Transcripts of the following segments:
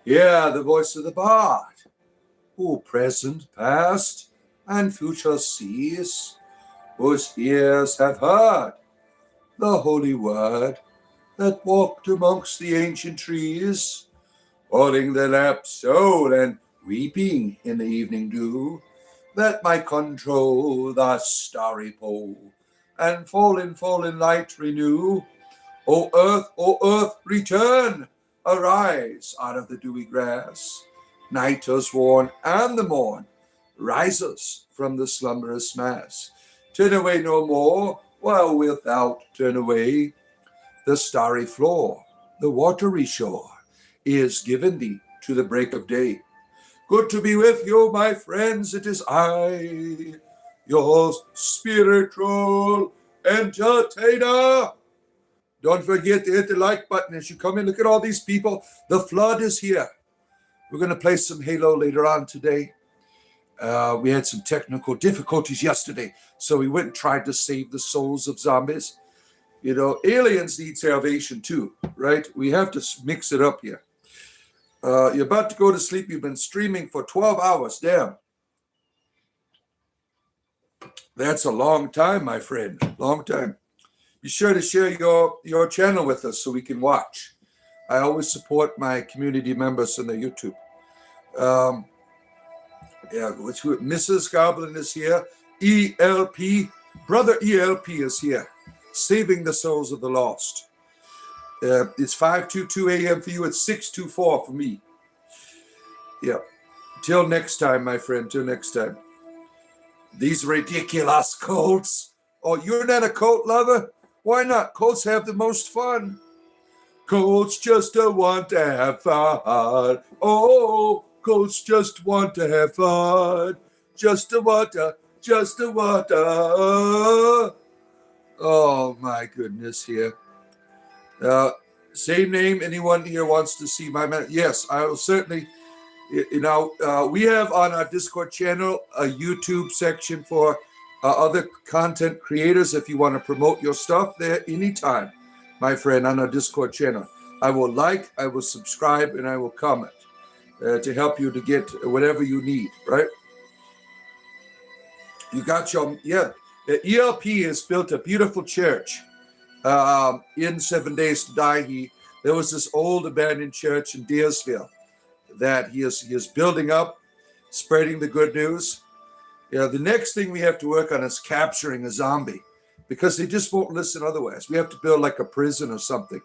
Hear the voice of the bard, who present, past, and future sees, whose ears have heard the holy word that walked amongst the ancient trees, holding the lamp soul and weeping in the evening dew, that might control the starry pole, and fallen light renew. O earth, return, arise out of the dewy grass. Night is worn, and the morn rises from the slumberous mass. Turn away no more, while wilt thou turn away? The starry floor, the watery shore, is given thee to the break of day. Good to be with you, my friends. It is I, your spiritual entertainer. Don't forget to hit the like button as you come in. Look at all these people. The flood is here. We're going to play some Halo later on today. We had some technical difficulties yesterday, so we went and tried to save the souls of zombies. You know, aliens need salvation too, right? We have to mix it up here. You're about to go to sleep. You've been streaming for 12 hours. Damn. That's a long time, my friend. Long time. Be sure to share your channel with us so we can watch. I always support my community members on the YouTube. Mrs. Goblin is here. ELP, Brother ELP is here. Saving the souls of the lost. It's 5:22 a.m. for you. It's 6:24 for me. Yeah. Till next time, my friend. Till next time. These ridiculous cults. Oh, you're not a cult lover? Why not? Cults have the most fun. Cults just want to have fun. Oh, cults just want to have fun. Just to want to. Oh, my goodness here. Same name. Anyone here wants to see my man? Yes, I will certainly. We have on our Discord channel a YouTube section for other content creators. If you want to promote your stuff there anytime, my friend, on our Discord channel, I will like, I will subscribe, and I will comment to help you to get whatever you need, right? You got your, ELP has built a beautiful church in 7 Days to Die. There was this old abandoned church in Deersville that he is building up, spreading the good news. The next thing we have to work on is capturing a zombie, because they just won't listen otherwise. We have to build like a prison or something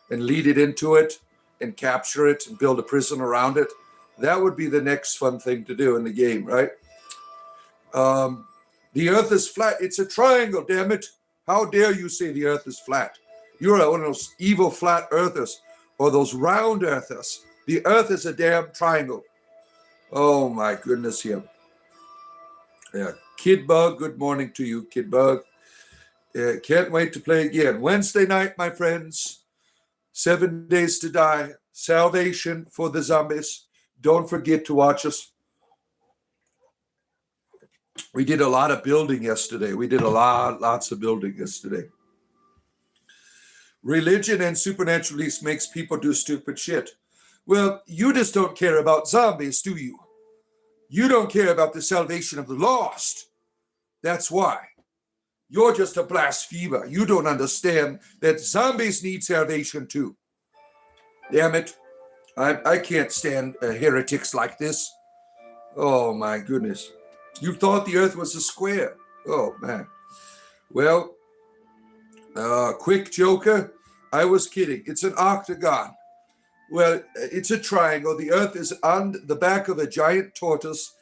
and lead it into it and capture it and build a prison around it. That would be the next fun thing to do in the game, right? The earth is flat. It's a triangle, damn it. How dare you say the earth is flat? You're one of those evil flat earthers or those round earthers. The earth is a damn triangle. Oh, my goodness here. Yeah, Kid Bug, good morning to you, Kid Bug. Can't wait to play again. Wednesday night, my friends. 7 Days to Die. Salvation for the zombies. Don't forget to watch us. We did a lot of building yesterday. Lots of building yesterday. Religion and supernatural release makes people do stupid shit. Well, you just don't care about zombies, do you? You don't care about the salvation of the lost. That's why. You're just a blasphemer. You don't understand that zombies need salvation too. Damn it. I can't stand heretics like this. Oh, my goodness. You thought the earth was a square. Oh, man. Well, quick joker. I was kidding. It's an octagon. Well, it's a triangle. The earth is on the back of a giant tortoise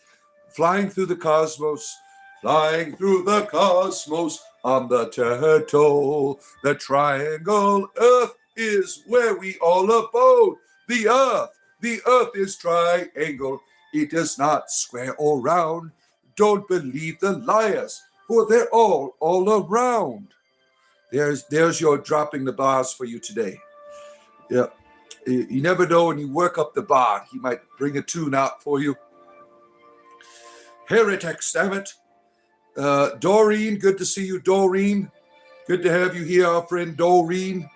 flying through the cosmos. Flying through the cosmos on the turtle. The triangle earth is where we all abode. The earth is triangle. It is not square or round. Don't believe the liars, for they're all around. There's your dropping the bars for you today. Yeah. You never know when you work up the bar. He might bring a tune out for you. Heretics, damn it. Doreen, good to see you, Doreen. Good to have you here, our friend Doreen.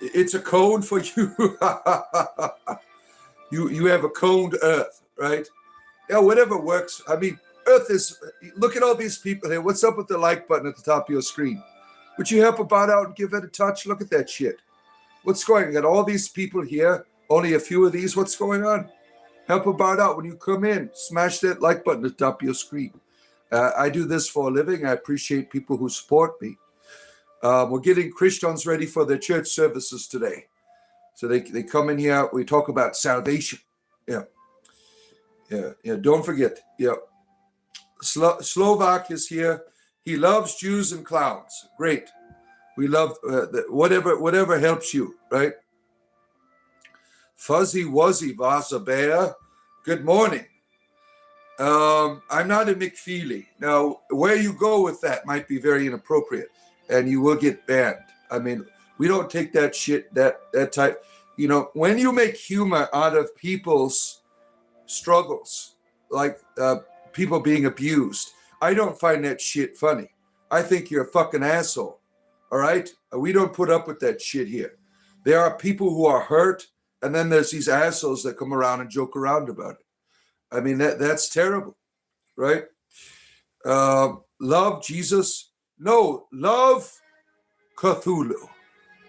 It's a cone for you. You have a coned earth, right? Yeah, whatever works. I mean, earth is, look at all these people here. What's up with the like button at the top of your screen? Would you help about out and give it a touch? Look at that shit. What's going on? Got all these people here, only a few of these. What's going on? Help about out when you come in. Smash that like button at the top of your screen. I do this for a living. I appreciate people who support me. We're getting Christians ready for their church services today. So they come in here. We talk about salvation. Yeah. Don't forget. Yeah. Slovak is here. He loves Jews and clowns. Great. We love whatever helps you, right? Fuzzy Wuzzy Vasa Bear. Good morning. I'm not a McFeely. Now, where you go with that might be very inappropriate, and you will get banned. I mean, we don't take that shit, that type. You know, when you make humor out of people's struggles, like people being abused, I don't find that shit funny. I think you're a fucking asshole. All right? We don't put up with that shit here. There are people who are hurt, and then there's these assholes that come around and joke around about it. I mean, that's terrible, right? Love Jesus? No, love Cthulhu.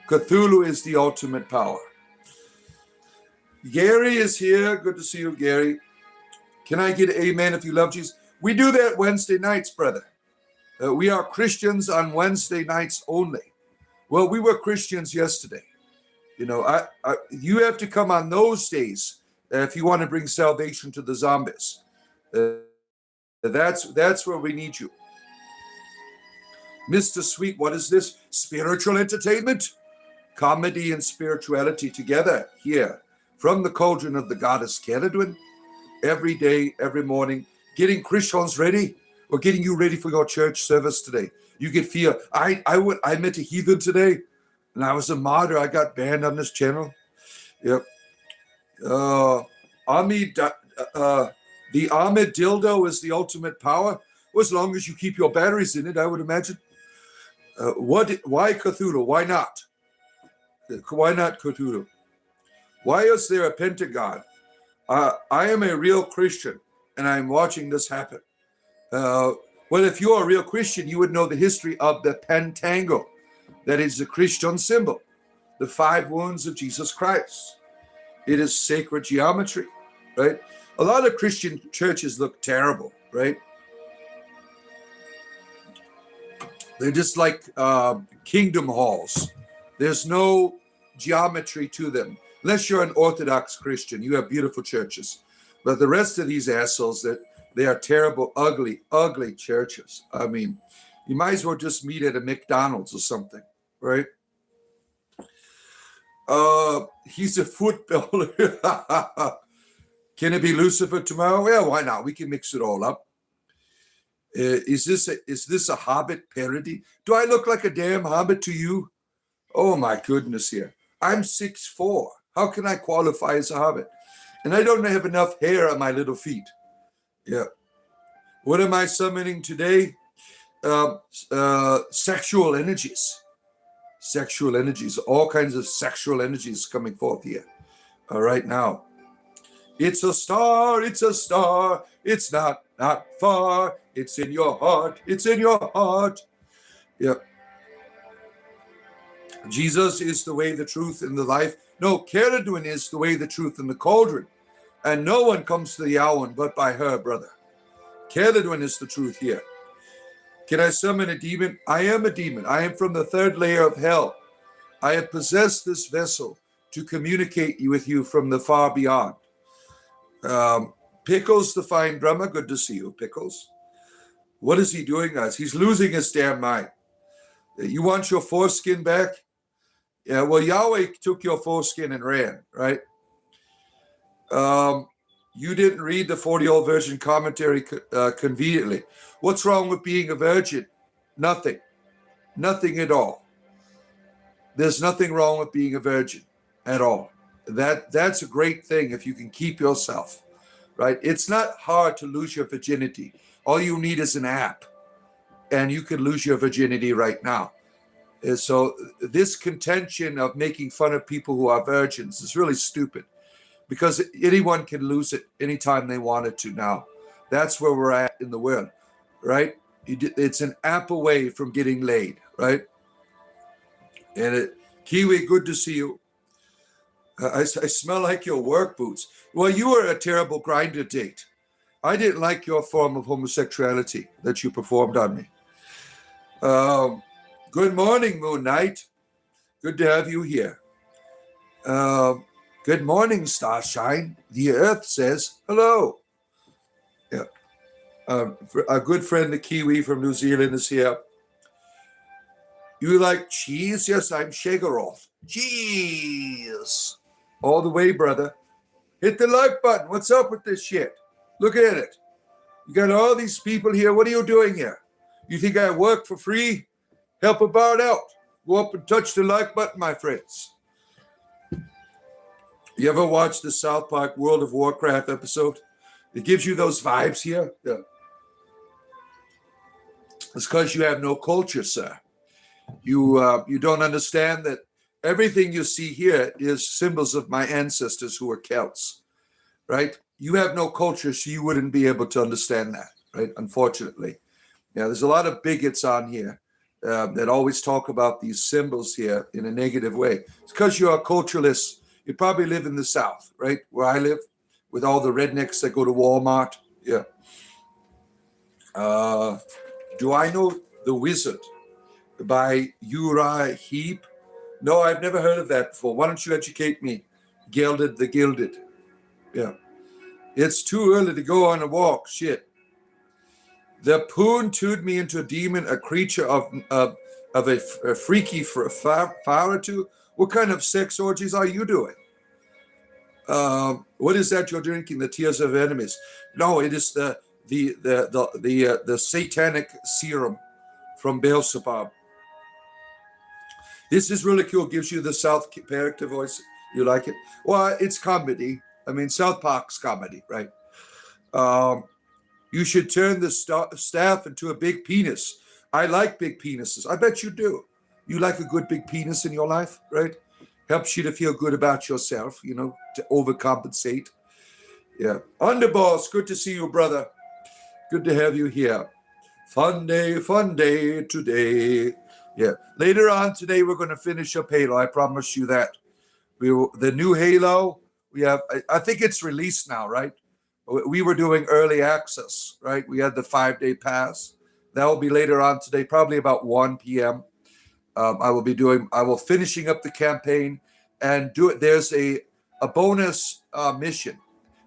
Cthulhu is the ultimate power. Gary is here. Good to see you, Gary. Can I get amen if you love Jesus? We do that Wednesday nights, brother. We are Christians on Wednesday nights only. Well, we were Christians yesterday. You know, you have to come on those days if you want to bring salvation to the zombies. That's where we need you. Mr. Sweet, what is this? Spiritual entertainment? Comedy and spirituality together here from the cauldron of the goddess Caledwin. Every day, every morning, getting Christians ready. We're getting you ready for your church service today. You can feel, I met a heathen today, and I was a martyr. I got banned on this channel. Yep. The Ahmed dildo is the ultimate power. Well, as long as you keep your batteries in it, I would imagine. Why Cthulhu? Why not? Why not Cthulhu? Why is there a pentagon? I am a real Christian, and I'm watching this happen. Well, if you're a real Christian, you would know the history of the pentacle. That is the Christian symbol, the 5 wounds of Jesus Christ. It is sacred geometry, right? A lot of Christian churches look terrible, right? They're just like kingdom halls. There's no geometry to them. Unless you're an Orthodox Christian, you have beautiful churches. But the rest of these assholes, they are terrible, ugly, ugly churches. I mean, you might as well just meet at a McDonald's or something, right? He's a footballer. Can it be Lucifer tomorrow? Yeah, why not? We can mix it all up. Is this a Hobbit parody? Do I look like a damn Hobbit to you? Oh my goodness here. I'm 6'4". How can I qualify as a Hobbit? And I don't have enough hair on my little feet. Yeah. What am I summoning today? Sexual energies. Sexual energies. All kinds of sexual energies coming forth here. All right now. It's a star. It's a star. It's not far. It's in your heart. It's in your heart. Yeah. Jesus is the way, the truth, and the life. No, Caledwin is the way, the truth, and the cauldron. And no one comes to the Yawan but by her, brother. Caledwin is the truth here. Can I summon a demon? I am a demon. I am from the 3rd layer of hell. I have possessed this vessel to communicate with you from the far beyond. Pickles, the fine drummer. Good to see you, Pickles. What is he doing, guys? He's losing his damn mind. You want your foreskin back? Yeah, well, Yahweh took your foreskin and ran, right? You didn't read the 40-year-old virgin commentary conveniently. What's wrong with being a virgin? Nothing. Nothing at all. There's nothing wrong with being a virgin at all. That's a great thing if you can keep yourself, right? It's not hard to lose your virginity. All you need is an app, and you can lose your virginity right now. So this contention of making fun of people who are virgins is really stupid, because anyone can lose it anytime they wanted to now. That's where we're at in the world, right? It's an app away from getting laid, right? And Kiwi, good to see you. I smell like your work boots. Well, you were a terrible grinder date. I didn't like your form of homosexuality that you performed on me. Good morning, Moon Knight. Good to have you here. Good morning, Starshine. The Earth says hello. Yeah. Our good friend, the Kiwi from New Zealand, is here. You like cheese? Yes, I'm Shegaroth. Cheese. All the way, brother. Hit the like button. What's up with this shit? Look at it. You got all these people here. What are you doing here? You think I work for free? Help about out. Go up and touch the like button, my friends. You ever watch the South Park World of Warcraft episode? It gives you those vibes here. Yeah. It's because you have no culture, sir. You don't understand that everything you see here is symbols of my ancestors who were Celts, right? You have no culture, so you wouldn't be able to understand that, right? Unfortunately. Yeah, there's a lot of bigots on here that always talk about these symbols here in a negative way. It's because you're a culturalist. You probably live in the South, right? Where I live, with all the rednecks that go to Walmart. Yeah. Do I know The Wizard by Uriah Heep? No, I've never heard of that before. Why don't you educate me? Gilded the Gilded. Yeah. It's too early to go on a walk. Shit. The poon tuned me into a demon, a creature of a freaky flower too. What kind of sex orgies are you doing? What is that you're drinking? The tears of enemies? No, it is the satanic serum from Beelzebub. This is really cool. Gives you the South character voice. You like it? Well, it's comedy. I mean, South Park's comedy, right? You should turn the staff into a big penis. I like big penises. I bet you do. You like a good big penis in your life, right? Helps you to feel good about yourself, to overcompensate. Yeah. Underboss, good to see you, brother. Good to have you here. Fun day today. Yeah. Later on today, we're going to finish up Halo. I promise you that. The new Halo, we have, I think it's released now, right? We were doing early access, right? We had the 5-day pass. That will be later on today, probably about 1 p.m. I will finishing up the campaign and do it. There's a bonus mission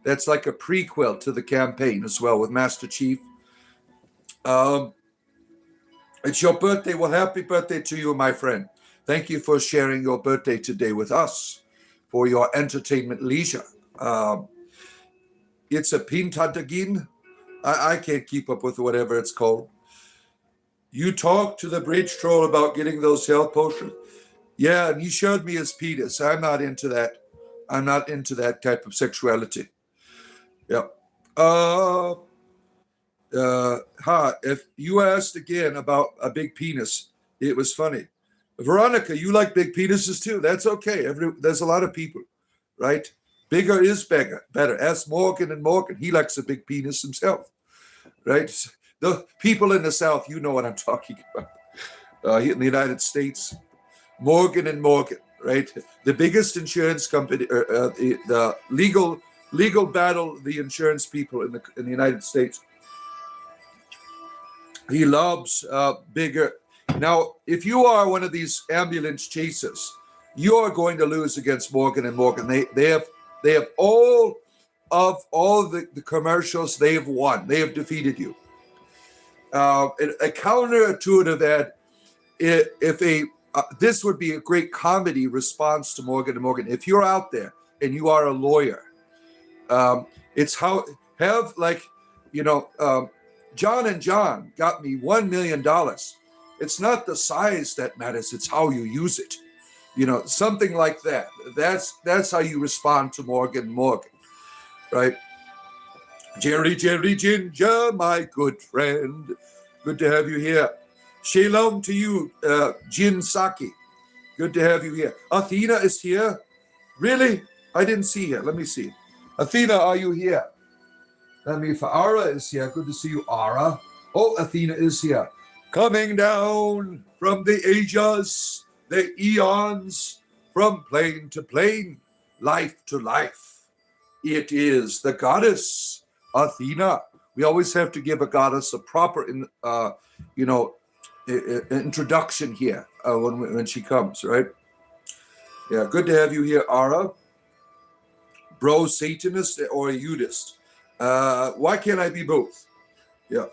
that's like a prequel to the campaign as well with Master Chief. It's your birthday. Well, happy birthday to you, my friend. Thank you for sharing your birthday today with us for your entertainment leisure. It's a pintadagin. I can't keep up with whatever it's called. You talked to the bridge troll about getting those health potions. Yeah, and he showed me his penis. I'm not into that. I'm not into that type of sexuality. Yeah. If you asked again about a big penis, it was funny. Veronica, you like big penises too. That's okay. There's a lot of people, right? Bigger is better. Ask Morgan and Morgan. He likes a big penis himself, right? The people in the South, you know what I'm talking about. In the United States, Morgan and Morgan, right? The biggest insurance company, the legal battle, the insurance people in the United States. He loves bigger. Now, if you are one of these ambulance chasers, you are going to lose against Morgan and Morgan. They have all the commercials. They have won. They have defeated you. A counter to that, this would be a great comedy response to Morgan and Morgan. If you're out there and you are a lawyer, it's John and John got me $1 million. It's not the size that matters. It's how you use it. Something like that. That's how you respond to Morgan and Morgan, right? Jerry Ginger, my good friend. Good to have you here. Shalom to you, Jin Saki. Good to have you here. Athena is here. Really? I didn't see her. Let me see. Athena, are you here? Let me. Ara is here. Good to see you, Ara. Oh, Athena is here. Coming down from the ages, the eons, from plane to plane, life to life. It is the goddess Athena. We always have to give a goddess a proper, introduction here when she comes, right? Yeah, good to have you here, Ara. Bro, Satanist or a Udist? Why can't I be both? Yeah.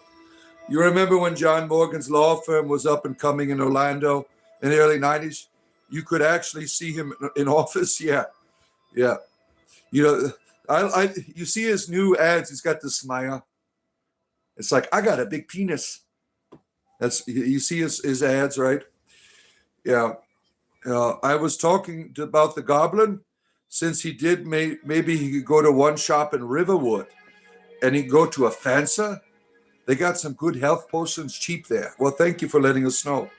You remember when John Morgan's law firm was up and coming in Orlando in the early 90s? You could actually see him in office. Yeah. Yeah. You know, you see his new ads. He's got this smile. It's like, I got a big penis. You see his ads, right? Yeah. I was talking about the Goblin. Since he did, maybe he could go to one shop in Riverwood and he could go to a Fansa. They got some good health potions cheap there. Well, thank you for letting us know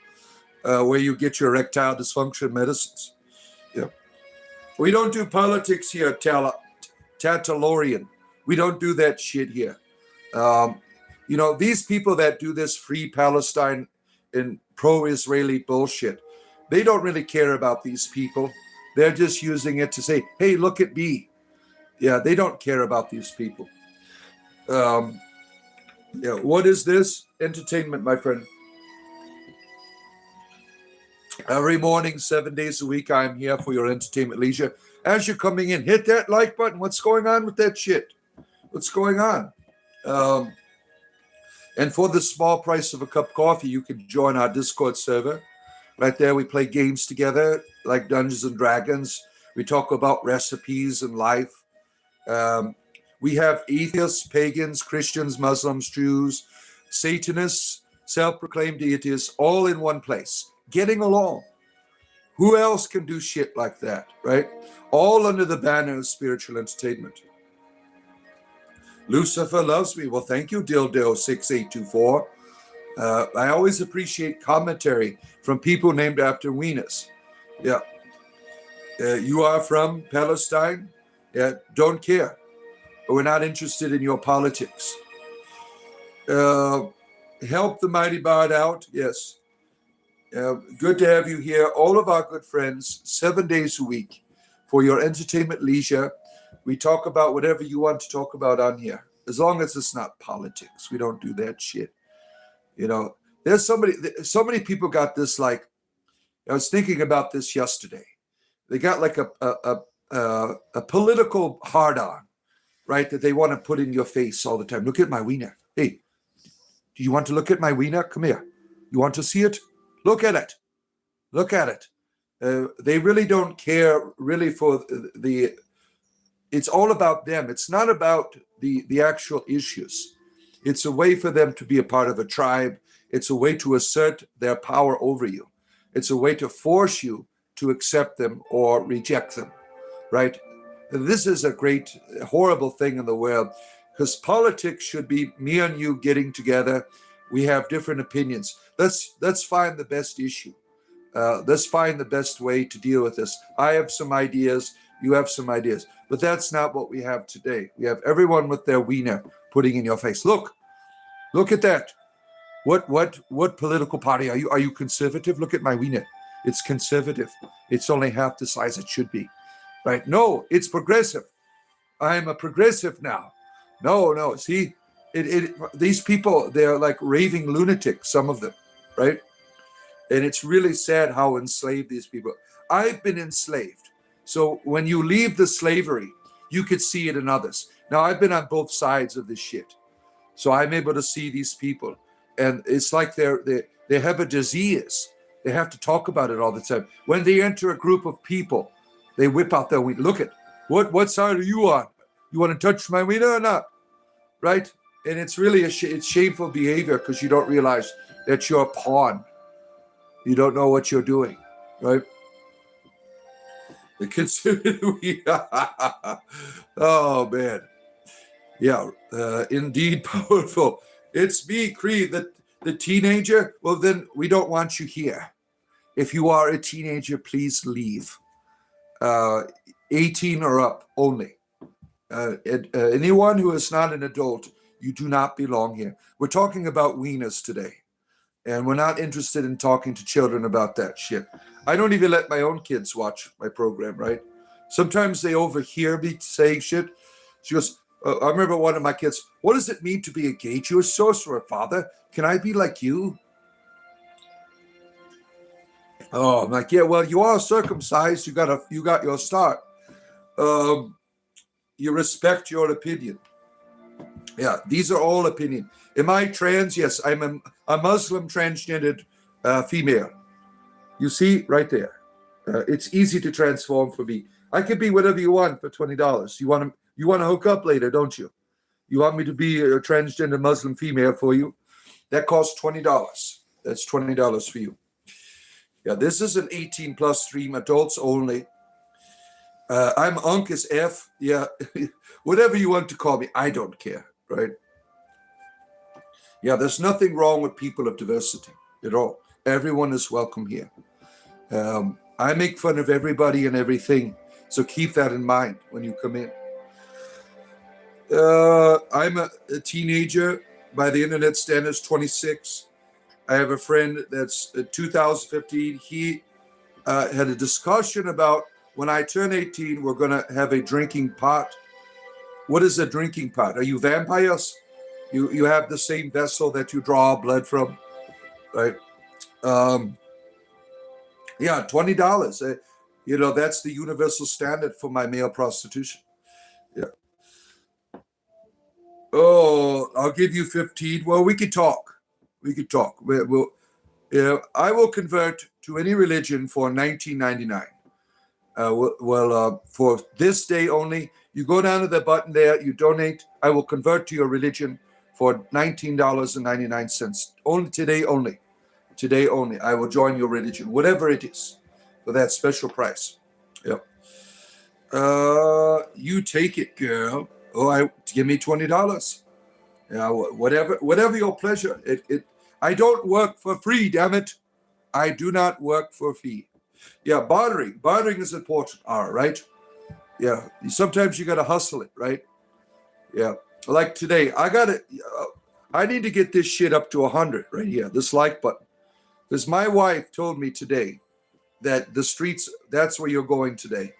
where you get your erectile dysfunction medicines. Yeah. We don't do politics here, Tatalorian. We don't do that shit here. These people that do this free Palestine and pro-Israeli bullshit, they don't really care about these people. They're just using it to say, hey, look at me. Yeah, they don't care about these people. What is this? Entertainment, my friend. Every morning, 7 days a week, I'm here for your entertainment leisure. As you're coming in, hit that like button. What's going on with that shit? What's going on? And for the small price of a cup of coffee, you can join our Discord server. Right there, we play games together like Dungeons and Dragons. We talk about recipes and life. We have atheists, pagans, Christians, Muslims, Jews, Satanists, self-proclaimed deities, all in one place, getting along. Who else can do shit like that, right? All under the banner of spiritual entertainment. Lucifer loves me. Well, thank you, Dildo6824. I always appreciate commentary from people named after wieners. Yeah. You are from Palestine? Yeah, don't care. We're not interested in your politics. Help the mighty bard out? Yes. Good to have you here. All of our good friends, 7 days a week for your entertainment leisure. We talk about whatever you want to talk about on here, as long as it's not politics. We don't do that shit. There's so many people got this, like, I was thinking about this yesterday. They got like a political hard-on, right, that they want to put in your face all the time. Look at my wiener. Hey, do you want to look at my wiener? Come here. You want to see it? Look at it. Look at it. They really don't care really for it's all about them. It's not about the actual issues. It's a way for them to be a part of a tribe. It's a way to assert their power over you. It's a way to force you to accept them or reject them, right? This is a great, horrible thing in the world, because politics should be me and you getting together. We have different opinions. Let's find the best issue. Let's find the best way to deal with this. I have some ideas. You have some ideas. But that's not what we have today. We have everyone with their wiener putting in your face. Look at that. What political party are you? Are you conservative? Look at my wiener. It's conservative. It's only half the size it should be. Right? No, it's progressive. I am a progressive now. No. See, these people, they're like raving lunatics, some of them, right? And it's really sad how enslaved these people. I've been enslaved. So when you leave the slavery, you could see it in others. Now, I've been on both sides of this shit. So I'm able to see these people. And it's like they have a disease. They have to talk about it all the time. When they enter a group of people, they whip out their wiener. Look at, what side are you on? You want to touch my wiener or not? Right? And it's really it's shameful behavior, because you don't realize that you're a pawn. You don't know what you're doing, right? The conservative. Oh man, yeah, indeed powerful. It's me, Creed, The teenager, well, then we don't want you here. If you are a teenager, please leave. 18 or up only. Anyone who is not an adult, you do not belong here. We're talking about wieners today, and we're not interested in talking to children about that shit. I don't even let my own kids watch my program, right? Sometimes they overhear me saying shit. She goes, I remember one of my kids, what does it mean to be a gay Jewish sorcerer, Father? Can I be like you? Oh, I'm like, yeah, well, you are circumcised. You got your start. You respect your opinion. Yeah, these are all opinion. Am I trans? Yes, I'm a Muslim transgendered female. You see, right there. It's easy to transform for me. I could be whatever you want for $20. You want to hook up later, don't you? You want me to be a transgender Muslim female for you? That costs $20. That's $20 for you. Yeah, this is an 18 plus stream, adults only. I'm Uncas F. Yeah, whatever you want to call me, I don't care, right? Yeah, there's nothing wrong with people of diversity at all. Everyone is welcome here. I make fun of everybody and everything, so keep that in mind when you come in. I'm a teenager. By the internet standards, 26. I have a friend that's 2015. He had a discussion about when I turn 18, we're going to have a drinking pot. What is a drinking pot? Are you vampires? You have the same vessel that you draw blood from, right? Yeah, $20. That's the universal standard for my male prostitution. Yeah. Oh, I'll give you 15. Well, we could talk. I will convert to any religion for $19.99. For this day only, you go down to the button there, you donate. I will convert to your religion for $19.99. Only today only. Today only. I will join your religion, whatever it is, for that special price. Yep. You take it, girl. Give me $20. Yeah, whatever your pleasure. I don't work for free, damn it. I do not work for free. Yeah, bartering. Bartering is important. All right. Yeah. Sometimes you got to hustle it, right? Yeah. Like today, I need to get this shit up to 100 right here, this like button. Because my wife told me today that the streets, that's where you're going today.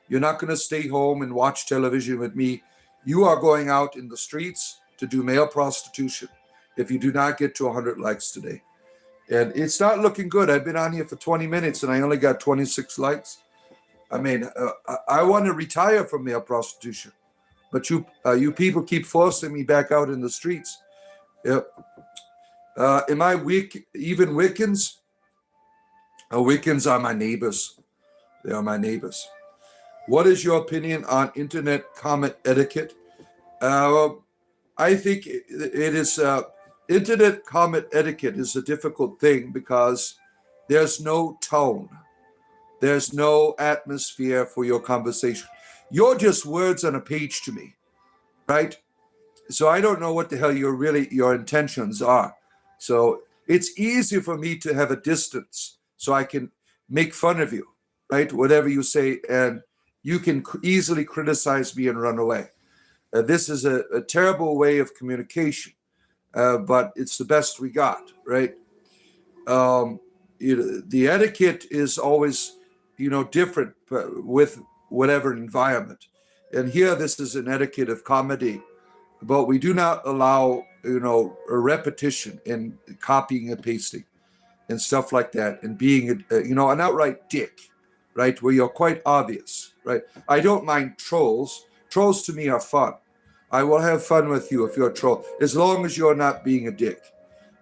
You're not going to stay home and watch television with me. You are going out in the streets to do male prostitution if you do not get to 100 likes today. And it's not looking good. I've been on here for 20 minutes and I only got 26 likes. I mean, I want to retire from male prostitution, but you people keep forcing me back out in the streets. Yep. Am I even Wiccans? Wiccans are my neighbors. They are my neighbors. What is your opinion on internet comment etiquette? I think it is internet comment etiquette is a difficult thing because there's no tone. There's no atmosphere for your conversation. You're just words on a page to me, right? So I don't know what the hell your intentions are. So it's easy for me to have a distance so I can make fun of you, right? Whatever you say, and you can easily criticize me and run away. This is a terrible way of communication, but it's the best we got, right? The etiquette is always, different with whatever environment. And here, this is an etiquette of comedy, but we do not allow, a repetition in copying and pasting and stuff like that, and being, an outright dick, right? Where you're quite obvious, right? I don't mind trolls. Trolls to me are fun. I will have fun with you if you're a troll, as long as you're not being a dick,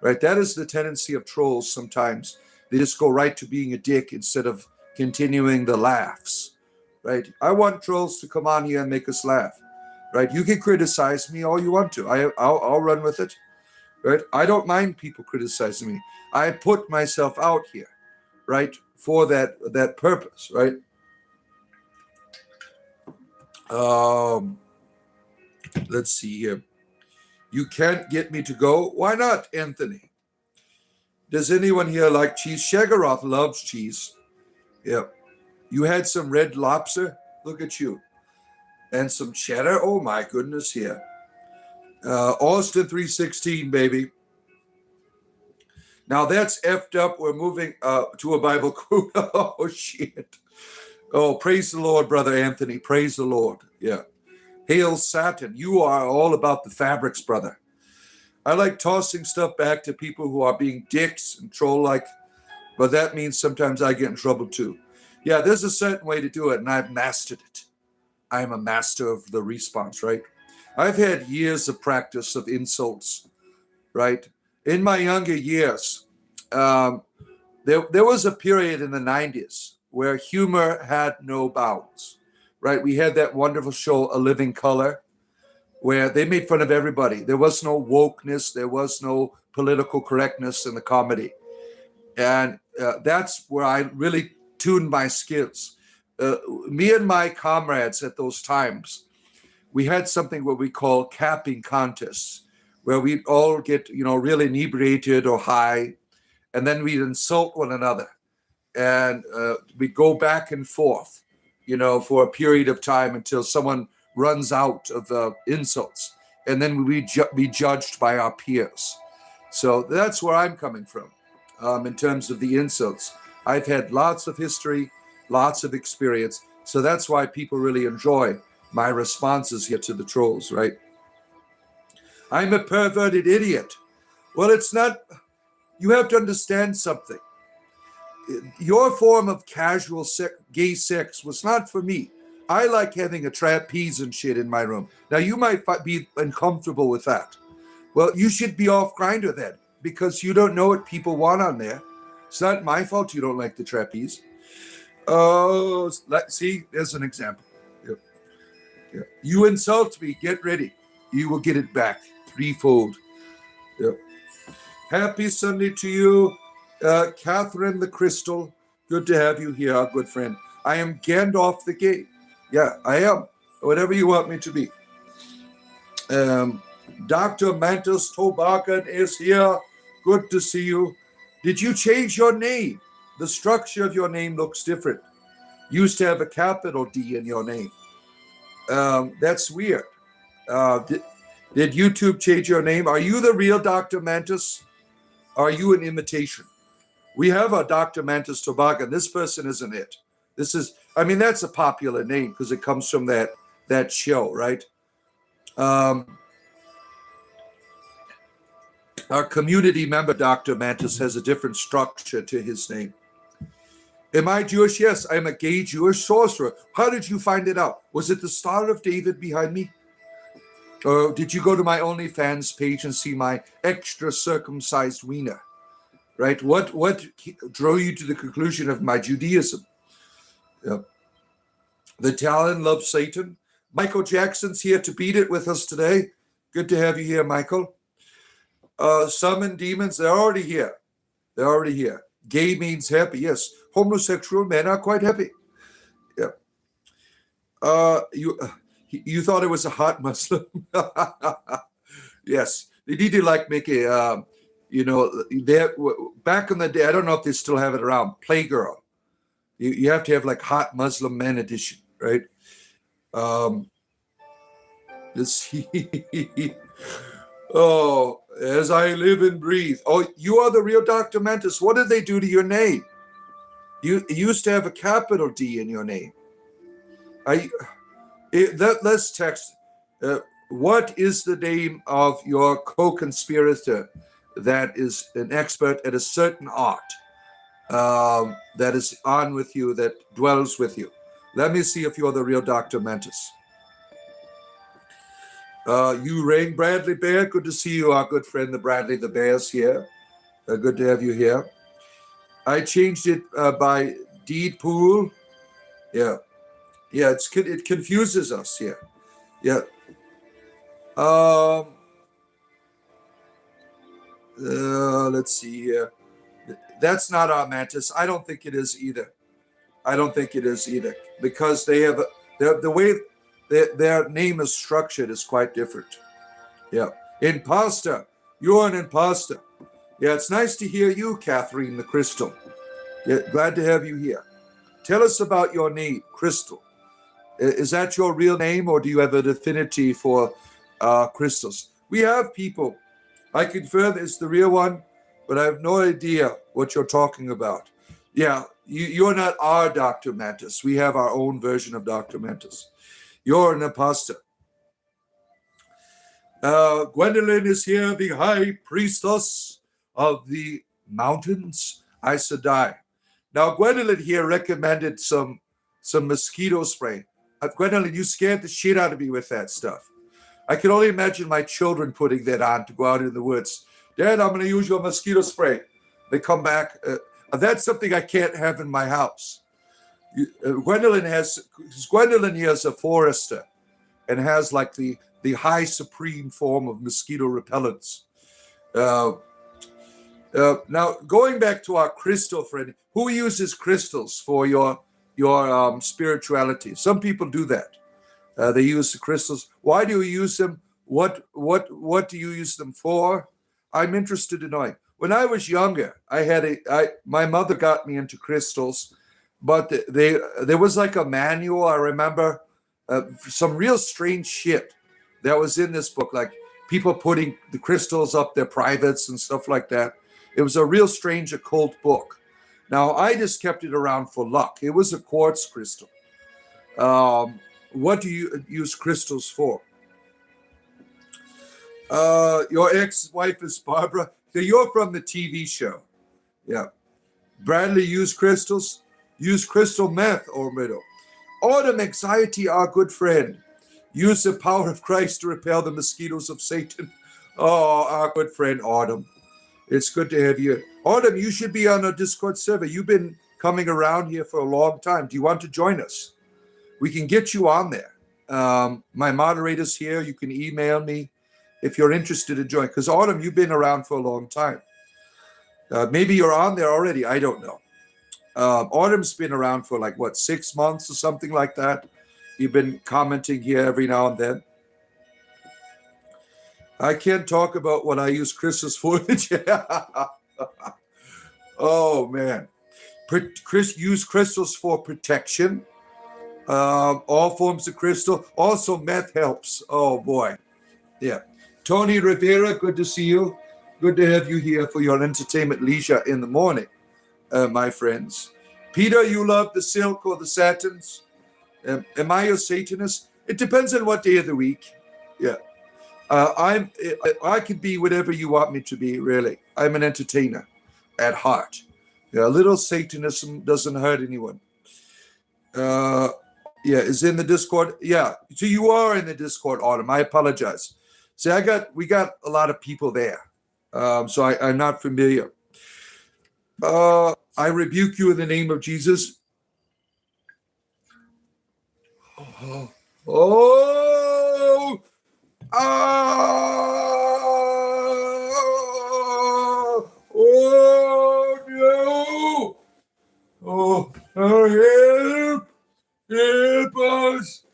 right? That is the tendency of trolls sometimes. They just go right to being a dick instead of continuing the laughs, right? I want trolls to come on here and make us laugh, right? You can criticize me all you want to. I'll run with it, right? I don't mind people criticizing me. I put myself out here, right, for that purpose, right? Let's see here. You can't get me to go. Why not, Anthony? Does anyone here like cheese? Shagaroth loves cheese. Yeah. You had some red lobster? Look at you. And some cheddar? Oh my goodness, here. Austin 316, baby. Now that's effed up. We're moving to a Bible quote. Oh, shit. Oh, praise the Lord, Brother Anthony. Praise the Lord. Yeah. Hail Saturn. You are all about the fabrics, brother. I like tossing stuff back to people who are being dicks and troll-like, but that means sometimes I get in trouble too. Yeah, there's a certain way to do it, and I've mastered it. I'm a master of the response, right? I've had years of practice of insults, right? In my younger years, there was a period in the 90s where humor had no bounds, right? We had that wonderful show, A Living Color, where they made fun of everybody. There was no wokeness. There was no political correctness in the comedy. And that's where I really tuned my skills. Me and my comrades at those times, we had something what we call capping contests, where we'd all get, really inebriated or high, and then we'd insult one another. And we'd go back and forth, for a period of time until someone runs out of insults, and then we be judged by our peers. So that's where I'm coming from in terms of the insults. I've had lots of history, lots of experience, so that's why people really enjoy my responses here to the trolls, right? I'm a perverted idiot. Well, it's not. You have to understand something. Your form of casual gay sex was not for me. I like having a trapeze and shit in my room. Now, you might be uncomfortable with that. Well, you should be off Grindr then, because you don't know what people want on there. It's not my fault you don't like the trapeze. Oh, see, there's an example. Yeah. You insult me, get ready. You will get it back threefold. Yeah. Happy Sunday to you, Catherine the Crystal. Good to have you here, our good friend. I am Gandalf the Gay. Yeah, I am. Whatever you want me to be. Dr. Mantis Tobakan is here. Good to see you. Did you change your name? The structure of your name looks different. You used to have a capital D in your name. That's weird. Did YouTube change your name? Are you the real Dr. Mantis? Are you an imitation? We have a Dr. Mantis Tobakan. This person isn't it. That's a popular name because it comes from that show, right? Our community member, Dr. Mantis, has a different structure to his name. Am I Jewish? Yes, I'm a gay Jewish sorcerer. How did you find it out? Was it the Star of David behind me? Or did you go to my OnlyFans page and see my extra circumcised wiener? Right? What drove you to the conclusion of my Judaism? Yep. The Talon loves Satan. Michael Jackson's here to beat it with us today. Good to have you here, Michael. Summon demons, they're already here. They're already here. Gay means happy, yes. Homosexual men are quite happy. Yeah. You thought it was a hot Muslim? Yes. They need to make a, back in the day, I don't know if they still have it around, Playgirl. You have to have hot Muslim men edition, right? Let's see. Oh, as I live and breathe. Oh, you are the real Dr. Mantis. What did they do to your name? You used to have a capital D in your name. Let's text. What is the name of your co-conspirator that is an expert at a certain art that is on with you, that dwells with you? Let me see if you're the real Dr. Mantis. You rang Bradley Bear. Good to see you, our good friend, the Bradley the Bear's here. Good to have you here. I changed it by Deed Pool. Yeah. Yeah, it confuses us here. Yeah. Let's see here. That's not our Mantis. I don't think it is either. Because they have the way their name is structured is quite different. Yeah. Imposter. You're an imposter. Yeah, it's nice to hear you, Catherine the Crystal. Yeah, glad to have you here. Tell us about your name, Crystal. Is that your real name, or do you have an affinity for crystals? We have people. I confirm it's the real one, but I have no idea what you're talking about. Yeah, you're not our Dr. Mantis. We have our own version of Dr. Mantis. You're an imposter. Gwendolyn is here, the high priestess of the mountains Aes Sedai. Now, Gwendolyn here recommended some mosquito spray. Gwendolyn, you scared the shit out of me with that stuff. I can only imagine my children putting that on to go out in the woods. Dad, I'm going to use your mosquito spray. They come back. That's something I can't have in my house. Gwendolyn here is a forester and has like the high supreme form of mosquito repellents. Now, going back to our crystal friend, who uses crystals for your spirituality? Some people do that. They use the crystals. Why do you use them? What do you use them for? I'm interested in knowing. When I was younger, my mother got me into crystals, but there was like a manual. I remember some real strange shit that was in this book, like people putting the crystals up their privates and stuff like that. It was a real strange occult book. Now, I just kept it around for luck. It was a quartz crystal. What do you use crystals for? Your ex-wife is Barbara. So you're from the TV show. Yeah. Bradley used crystals. Use crystal meth or middle. Autumn, anxiety, our good friend. Use the power of Christ to repel the mosquitoes of Satan. Oh, our good friend Autumn. It's good to have you. Autumn, you should be on a Discord server. You've been coming around here for a long time. Do you want to join us? We can get you on there. My moderator's here. You can email me if you're interested in joining. Because Autumn, you've been around for a long time. Maybe you're on there already. I don't know. Autumn's been around for 6 months or something like that. You've been commenting here every now and then. I can't talk about what I use crystals for. Oh, man. Use crystals for protection. All forms of crystal. Also, meth helps. Oh, boy. Yeah. Tony Rivera, good to see you. Good to have you here for your entertainment leisure in the morning, my friends. Peter, you love the silk or the satins? Am I a Satanist? It depends on what day of the week. Yeah. I could be whatever you want me to be, really. I'm an entertainer at heart. Yeah, a little Satanism doesn't hurt anyone. Is in the Discord. Yeah, so you are in the Discord, Autumn. I apologize. See, we got a lot of people there, so I'm not familiar. I rebuke you in the name of Jesus. Oh, no! Oh, help us!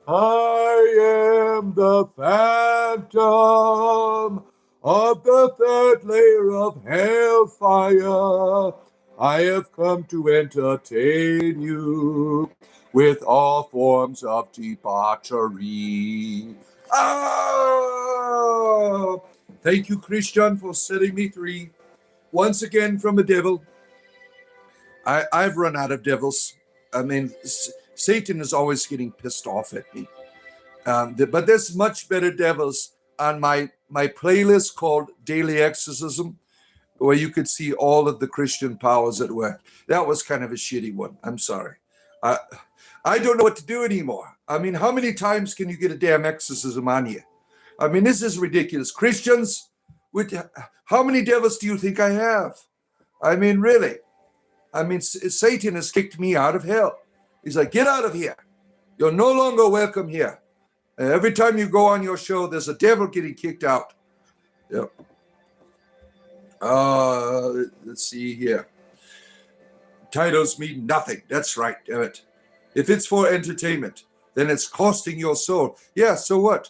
I am the phantom of the third layer of hellfire. I have come to entertain you with all forms of debauchery. Thank you, Christian, for setting me free once again from the devil. I've run out of devils. I mean, Satan is always getting pissed off at me. But there's much better devils on my playlist called Daily Exorcism, where you could see all of the Christian powers at work. That was kind of a shitty one. I'm sorry. I don't know what to do anymore. I mean, how many times can you get a damn exorcism on you? I mean, this is ridiculous. Christians, how many devils do you think I have? I mean, really. I mean, Satan has kicked me out of hell. He's like, get out of here. You're no longer welcome here. Every time you go on your show, there's a devil getting kicked out. Yep. Let's see here. Titles mean nothing. That's right, damn it. If it's for entertainment, then it's costing your soul. Yeah, so what?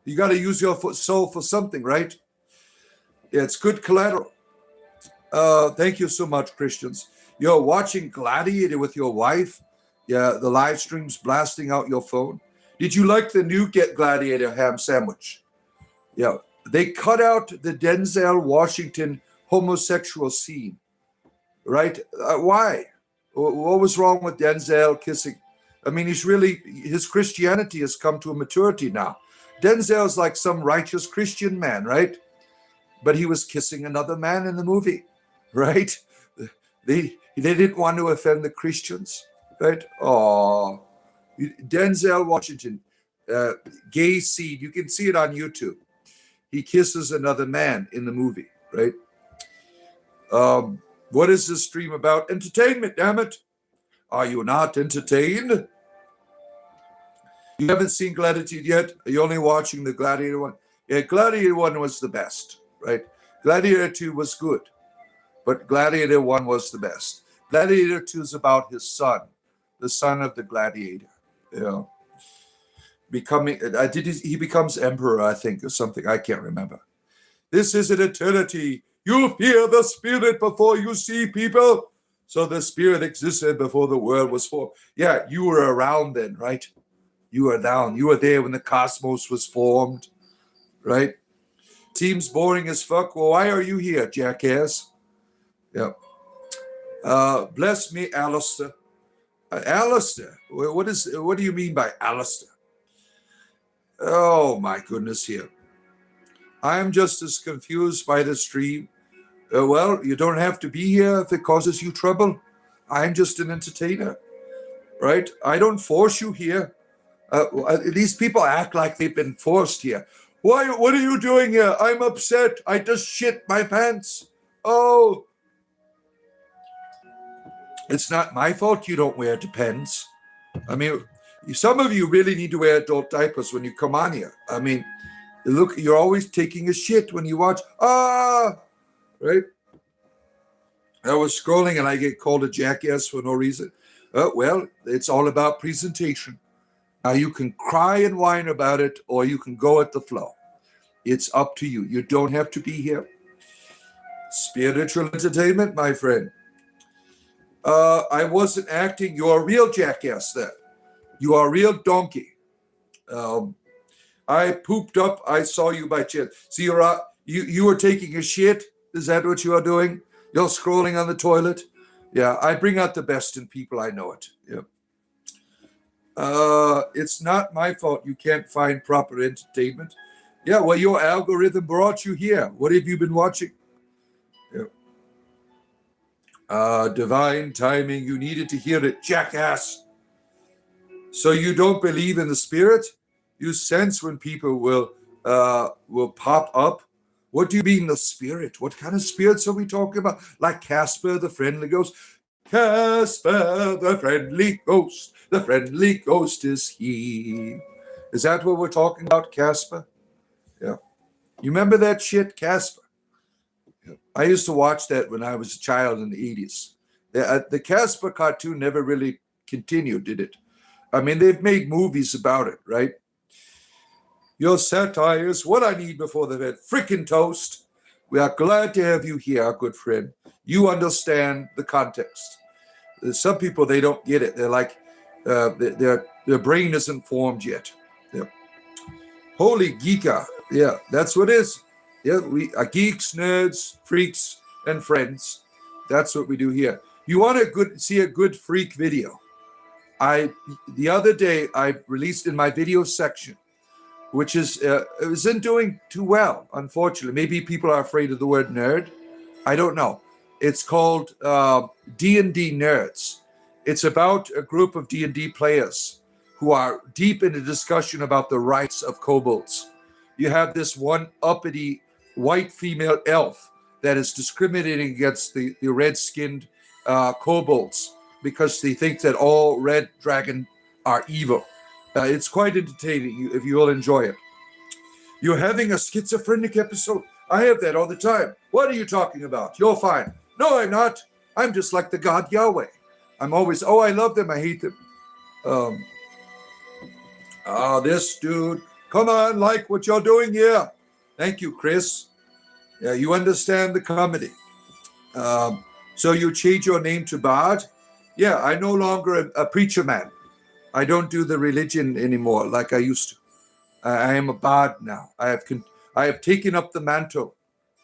You got to use your soul for something, right? Yeah, it's good collateral. Thank you so much, Christians. You're watching Gladiator with your wife. Yeah, the live stream's blasting out your phone. Did you like the new Get Gladiator ham sandwich? Yeah, they cut out the Denzel Washington homosexual scene, right? Why? What was wrong with Denzel kissing? I mean, his Christianity has come to a maturity now. Denzel's like some righteous Christian man, right? But he was kissing another man in the movie, right? They didn't want to offend the Christians, right? Oh, Denzel Washington, gay scene. You can see it on YouTube. He kisses another man in the movie, right? What is this stream about? Entertainment, damn it. Are you not entertained? You haven't seen Gladiator yet? Are you only watching the Gladiator one? Yeah, Gladiator 1 was the best, right? Gladiator 2 was good, but Gladiator 1 was the best. Gladiator 2 is about his son, the son of the gladiator. Yeah. He becomes emperor, I think, or something. I can't remember. This is an eternity. You fear the spirit before you see people. So the spirit existed before the world was formed. Yeah, you were around then, right? You were down. You were there when the cosmos was formed, right? Seems boring as fuck. Well, why are you here, jackass? Yeah. Bless me, Alistair. Alistair? What do you mean by Alistair? Oh, my goodness here. I'm just as confused by the stream. Well, you don't have to be here if it causes you trouble. I'm just an entertainer, right? I don't force you here. These people act like they've been forced here. Why? What are you doing here? I'm upset. I just shit my pants. Oh. It's not my fault you don't wear Depends. I mean, some of you really need to wear adult diapers when you come on here. I mean, look, you're always taking a shit when you watch. Right? I was scrolling and I get called a jackass for no reason. Well, it's all about presentation. Now, you can cry and whine about it, or you can go at the flow. It's up to you. You don't have to be here. Spiritual entertainment, my friend. I wasn't acting. You're a real jackass then. You are a real donkey. I pooped up. I saw you by chance. See, you were taking a shit. Is that what you are doing? You're scrolling on the toilet? Yeah, I bring out the best in people. I know it. Yeah. It's not my fault you can't find proper entertainment. Yeah, well, your algorithm brought you here. What have you been watching? Yeah. Divine timing. You needed to hear it, jackass. So you don't believe in the spirit? You sense when people will pop up. What do you mean the spirit? What kind of spirits are we talking about? Like Casper the Friendly Ghost? Casper the Friendly Ghost. The friendly ghost is he. Is that what we're talking about, Casper? Yeah. You remember that shit, Casper? Yeah. I used to watch that when I was a child in the 80s. The Casper cartoon never really continued, did it? I mean, they've made movies about it, right? Your satire is what I need before the bed. Frickin' toast. We are glad to have you here, our good friend. You understand the context. Some people, they don't get it. They're like, their brain isn't formed yet. Yeah. Holy geeka. Yeah, that's what it is. Yeah, we are geeks, nerds, freaks, and friends. That's what we do here. You want to see a good freak video? The other day I released in my video section, which is it isn't doing too well, unfortunately. Maybe people are afraid of the word nerd. I don't know. It's called D&D Nerds. It's about a group of D&D players who are deep in a discussion about the rights of kobolds. You have this one uppity white female elf that is discriminating against the red-skinned kobolds because they think that all red dragon are evil. It's quite entertaining if you will enjoy it. You're having a schizophrenic episode? I have that all the time. What are you talking about? You're fine. No, I'm not. I'm just like the God Yahweh. I'm always, I love them, I hate them. This dude Come on, like what you're doing here. Thank you, Chris. Yeah, you understand the comedy. So you change your name to Bard? Yeah, I'm no longer a preacher man. I don't do the religion anymore like I used to. I am a bard now. I have taken up the mantle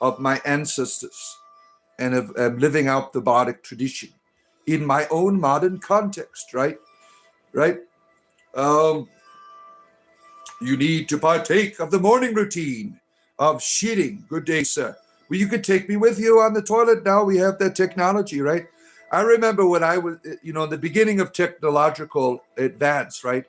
of my ancestors and am living out the bardic tradition in my own modern context, right? Right? Um, you need to partake of the morning routine of shitting. Good day, sir. Well, you could take me with you on the toilet now. We have that technology, right? I remember when I was, in the beginning of technological advance, right?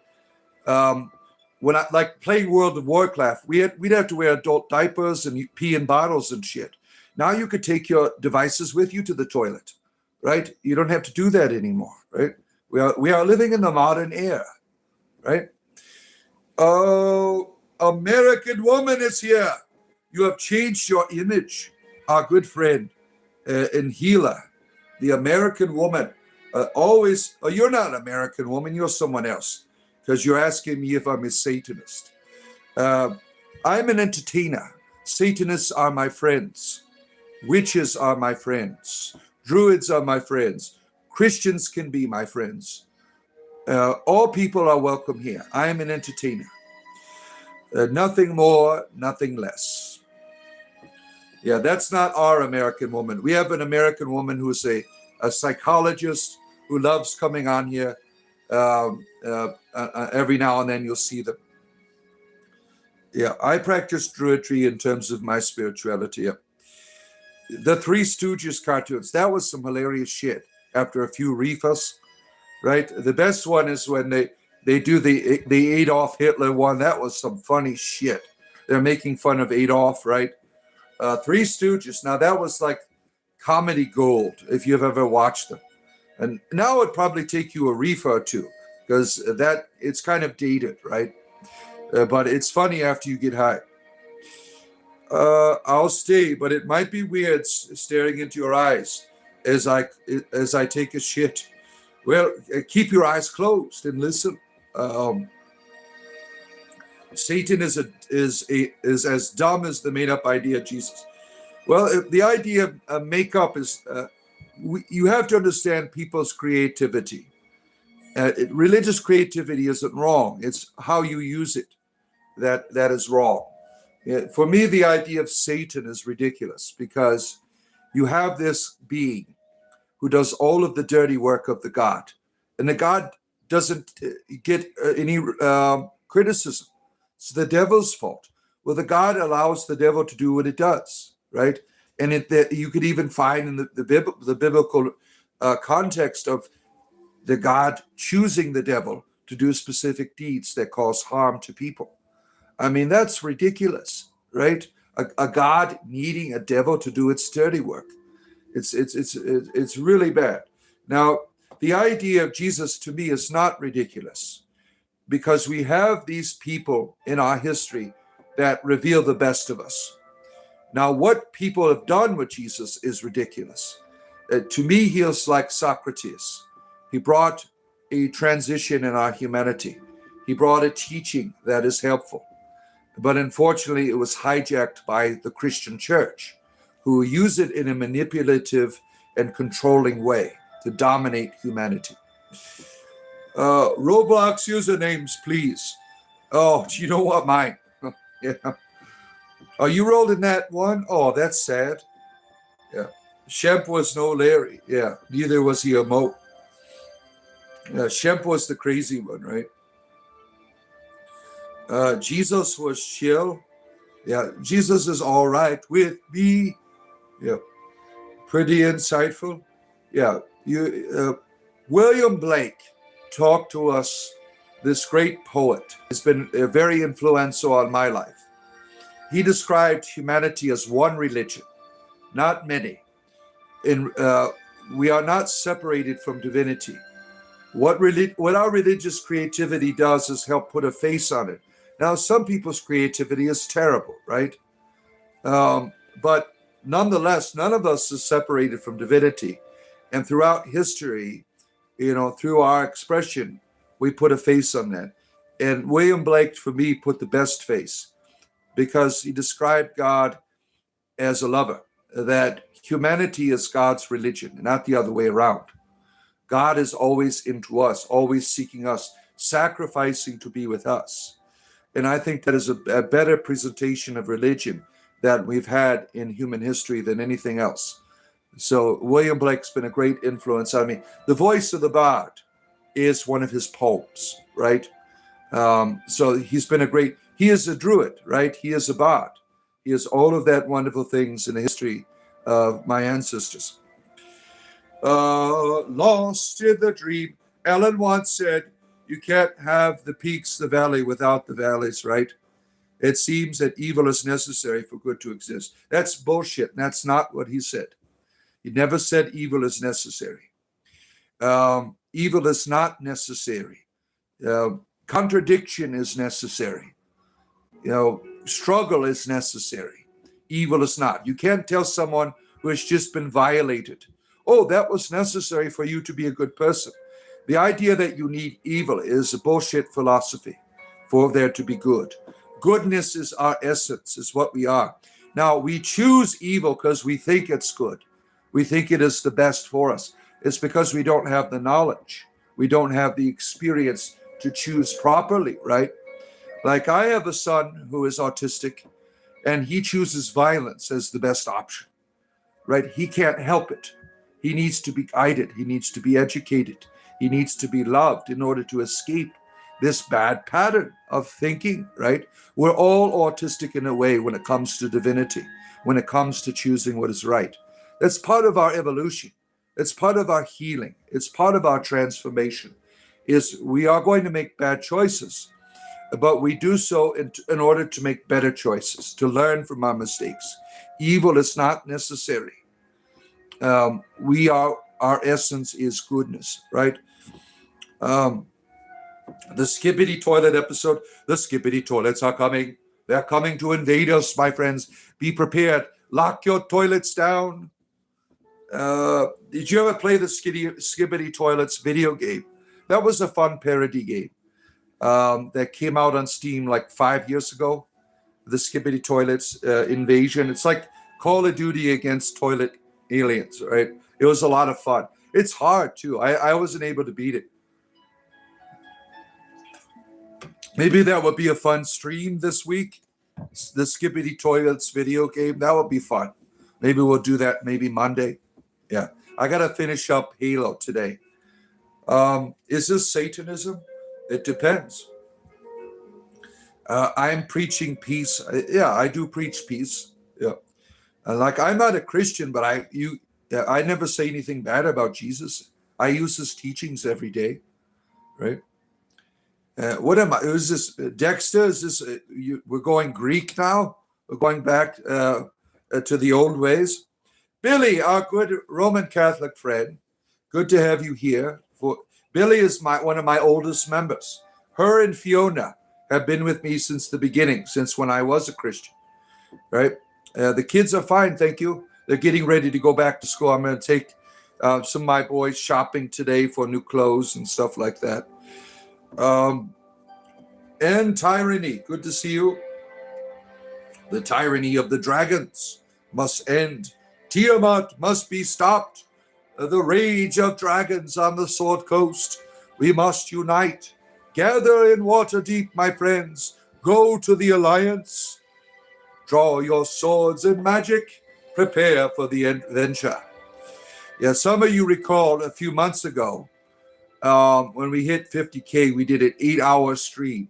When I like playing World of Warcraft, we'd have to wear adult diapers and pee in bottles and shit. Now you could take your devices with you to the toilet, right? You don't have to do that anymore, right? We are living in the modern era, right? Oh, American woman is here. You have changed your image, our good friend and healer, the American woman. Always, you're not an American woman, you're someone else, because you're asking me if I'm a Satanist. I'm an entertainer. Satanists are my friends. Witches are my friends. Druids are my friends. Christians can be my friends. All people are welcome here. I am an entertainer. Nothing more, nothing less. Yeah, that's not our American woman. We have an American woman who's a psychologist who loves coming on here. Every now and then you'll see them. Yeah, I practice druidry in terms of my spirituality. Yeah. The Three Stooges cartoons, that was some hilarious shit after a few reefers, right? The best one is when they do the Adolf Hitler one. That was some funny shit. They're making fun of Adolf, right? Three Stooges, now that was like comedy gold if you've ever watched them. And now it'd probably take you a reefer or two because it's kind of dated, right? But it's funny after you get high. I'll stay, but it might be weird staring into your eyes as I take a shit. Well, keep your eyes closed and listen. Satan is as dumb as the made-up idea of Jesus. Well, the idea of makeup is you have to understand people's creativity. Religious creativity isn't wrong. It's how you use it that is wrong. For me, the idea of Satan is ridiculous because you have this being who does all of the dirty work of the God, and the God doesn't get any criticism. It's the devil's fault. Well, the God allows the devil to do what it does, right? And you could even find in the biblical context of the God choosing the devil to do specific deeds that cause harm to people. I mean, that's ridiculous, right? A God needing a devil to do its dirty work. It's really bad. Now, the idea of Jesus to me is not ridiculous because we have these people in our history that reveal the best of us. Now, what people have done with Jesus is ridiculous. To me, he is like Socrates. He brought a transition in our humanity. He brought a teaching that is helpful. But unfortunately, it was hijacked by the Christian church, who use it in a manipulative and controlling way to dominate humanity. Roblox usernames, please. Oh, do you know what? Mine. Yeah. Oh, you rolled in that one? Oh, that's sad. Yeah. Shemp was no Larry. Yeah. Neither was he a Mo. Yeah, Shemp was the crazy one, right? Jesus was chill. Yeah, Jesus is all right with me. Yeah, pretty insightful. Yeah, William Blake talked to us. This great poet has been very influential on my life. He described humanity as one religion, not many. We are not separated from divinity. What our religious creativity does is help put a face on it. Now, some people's creativity is terrible, right? But nonetheless, none of us is separated from divinity. And throughout history, through our expression, we put a face on that. And William Blake, for me, put the best face because he described God as a lover, that humanity is God's religion, not the other way around. God is always into us, always seeking us, sacrificing to be with us. And I think that is a better presentation of religion that we've had in human history than anything else. So William Blake's been a great influence on me. The Voice of the Bard is one of his poems, right? So he's been he is a druid, right? He is a bard. He is all of that wonderful things in the history of my ancestors. Lost in the dream. Ellen once said, you can't have the peaks, the valley without the valleys, right? It seems that evil is necessary for good to exist. That's bullshit. That's not what he said. He never said evil is necessary. Evil is not necessary. Contradiction is necessary. Struggle is necessary. Evil is not. You can't tell someone who has just been violated, oh, that was necessary for you to be a good person. The idea that you need evil is a bullshit philosophy for there to be good. Goodness is our essence, is what we are. Now, we choose evil because we think it's good. We think it is the best for us. It's because we don't have the knowledge. We don't have the experience to choose properly, right? Like I have a son who is autistic, and he chooses violence as the best option, right? He can't help it. He needs to be guided. He needs to be educated. He needs to be loved in order to escape this bad pattern of thinking, right? We're all autistic in a way when it comes to divinity, when it comes to choosing what is right. That's part of our evolution. It's part of our healing. It's part of our transformation. Is we are going to make bad choices, but we do so in order to make better choices, to learn from our mistakes. Evil is not necessary. Our essence is goodness, right? The Skibbity Toilet episode. The Skibbity Toilets are coming. They're coming to invade us, my friends. Be prepared. Lock your toilets down. Did you ever play the Skibbity Toilets video game? That was a fun parody game that came out on Steam like 5 years ago. The Skibbity Toilets invasion. It's like Call of Duty against toilet aliens, right? It was a lot of fun. It's hard too. I wasn't able to beat it. Maybe that would be a fun stream this week. The Skibbity Toilets video game. That would be fun. Maybe we'll do that maybe Monday. Yeah. I got to finish up Halo today. Is this Satanism? It depends. I'm preaching peace. Yeah, I do preach peace. Yeah. Like I'm not a Christian, but I never say anything bad about Jesus. I use his teachings every day, right? What am I? Is this Dexter? Is this we're going Greek now? We're going back to the old ways. Billy, our good Roman Catholic friend, good to have you here. Billy is one of my oldest members. Her and Fiona have been with me since the beginning, since when I was a Christian, right? The kids are fine, thank you. They're getting ready to go back to school. I'm going to take some of my boys shopping today for new clothes and stuff like that. And Tyranny, good to see you. The tyranny of the dragons must end. Tiamat must be stopped. The rage of dragons on the Sword Coast. We must unite. Gather in Waterdeep, my friends. Go to the Alliance. Draw your swords and magic. Prepare for the adventure. Yeah, some of you recall a few months ago, when we hit 50K, we did an 8-hour stream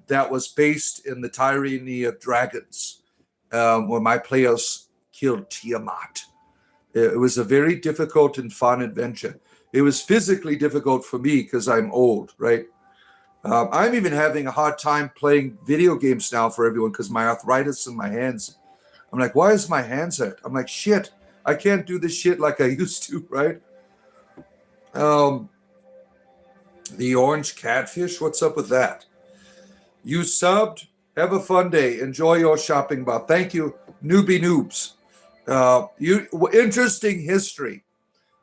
that was based in the tyranny of dragons, where my players killed Tiamat. It was a very difficult and fun adventure. It was physically difficult for me because I'm old, right? I'm even having a hard time playing video games now for everyone because my arthritis in my hands. I'm like, why is my hands hurt? I'm like, shit, I can't do this shit like I used to, right? The orange catfish, what's up with that? You subbed. Have a fun day. Enjoy your shopping bar. Thank you, newbie noobs. Interesting history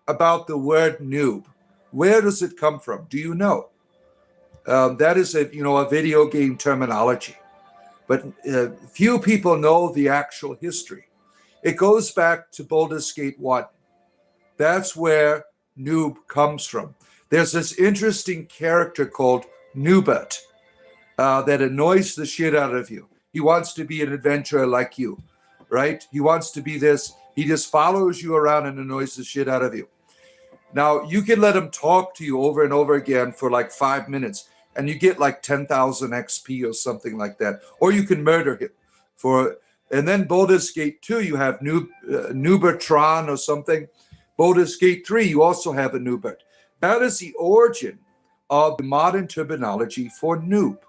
about the word noob. Where does it come from? Do you know? That is a video game terminology. But few people know the actual history. It goes back to Baldur's Gate 1. That's where noob comes from. There's this interesting character called Noobert that annoys the shit out of you. He wants to be an adventurer like you, right? He wants to be this. He just follows you around and annoys the shit out of you. Now, you can let him talk to you over and over again for like 5 minutes, and you get like 10,000 XP or something like that. Or you can murder him. And then Baldur's Gate 2, you have Noobertron or something. Baldur's Gate 3, you also have a Noobert. That is the origin of the modern terminology for noob.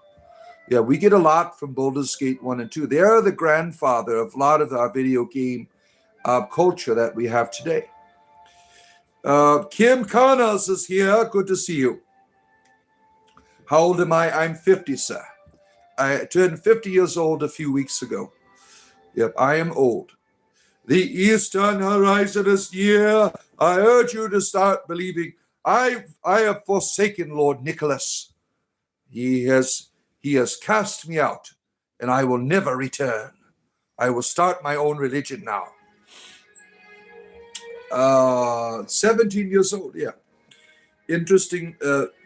Yeah, we get a lot from Baldur's Gate 1 and 2. They are the grandfather of a lot of our video game culture that we have today. Kim Connors is here. Good to see you. How old am I? I'm 50, sir. I turned 50 years old a few weeks ago. Yep, I am old. The eastern horizon is near. I urge you to start believing. I have forsaken Lord Nicholas. He has cast me out, and I will never return. I will start my own religion now. 17 years old, yeah. Interesting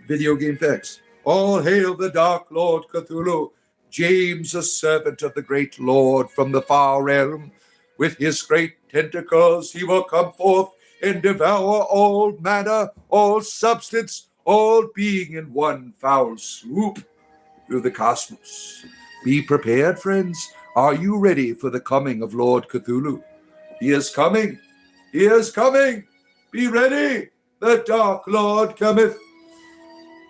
video game facts. All hail the Dark Lord Cthulhu, James, a servant of the great Lord from the far realm. With his great tentacles he will come forth and devour all matter, all substance, all being in one foul swoop through the cosmos. Be prepared, friends. Are you ready for the coming of Lord Cthulhu? He is coming. He is coming. Be ready. The Dark Lord cometh.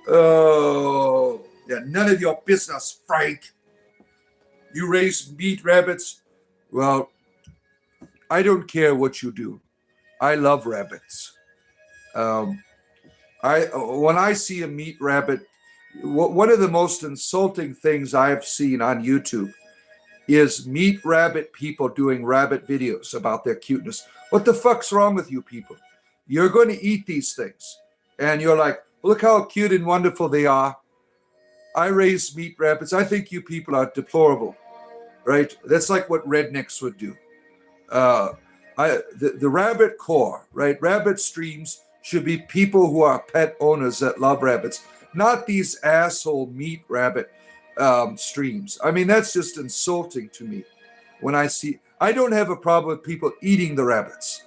Oh, yeah, none of your business, Frank. You raise meat rabbits. Well, I don't care what you do. I love rabbits. When I see a meat rabbit, one of the most insulting things I've seen on YouTube is meat rabbit people doing rabbit videos about their cuteness. What the fuck's wrong with you people? You're going to eat these things. And you're like, look how cute and wonderful they are. I raise meat rabbits. I think you people are deplorable, right? That's like what rednecks would do. The rabbit core, right? Rabbit streams should be people who are pet owners that love rabbits, not these asshole meat rabbit streams. I mean, that's just insulting to me. I don't have a problem with people eating the rabbits,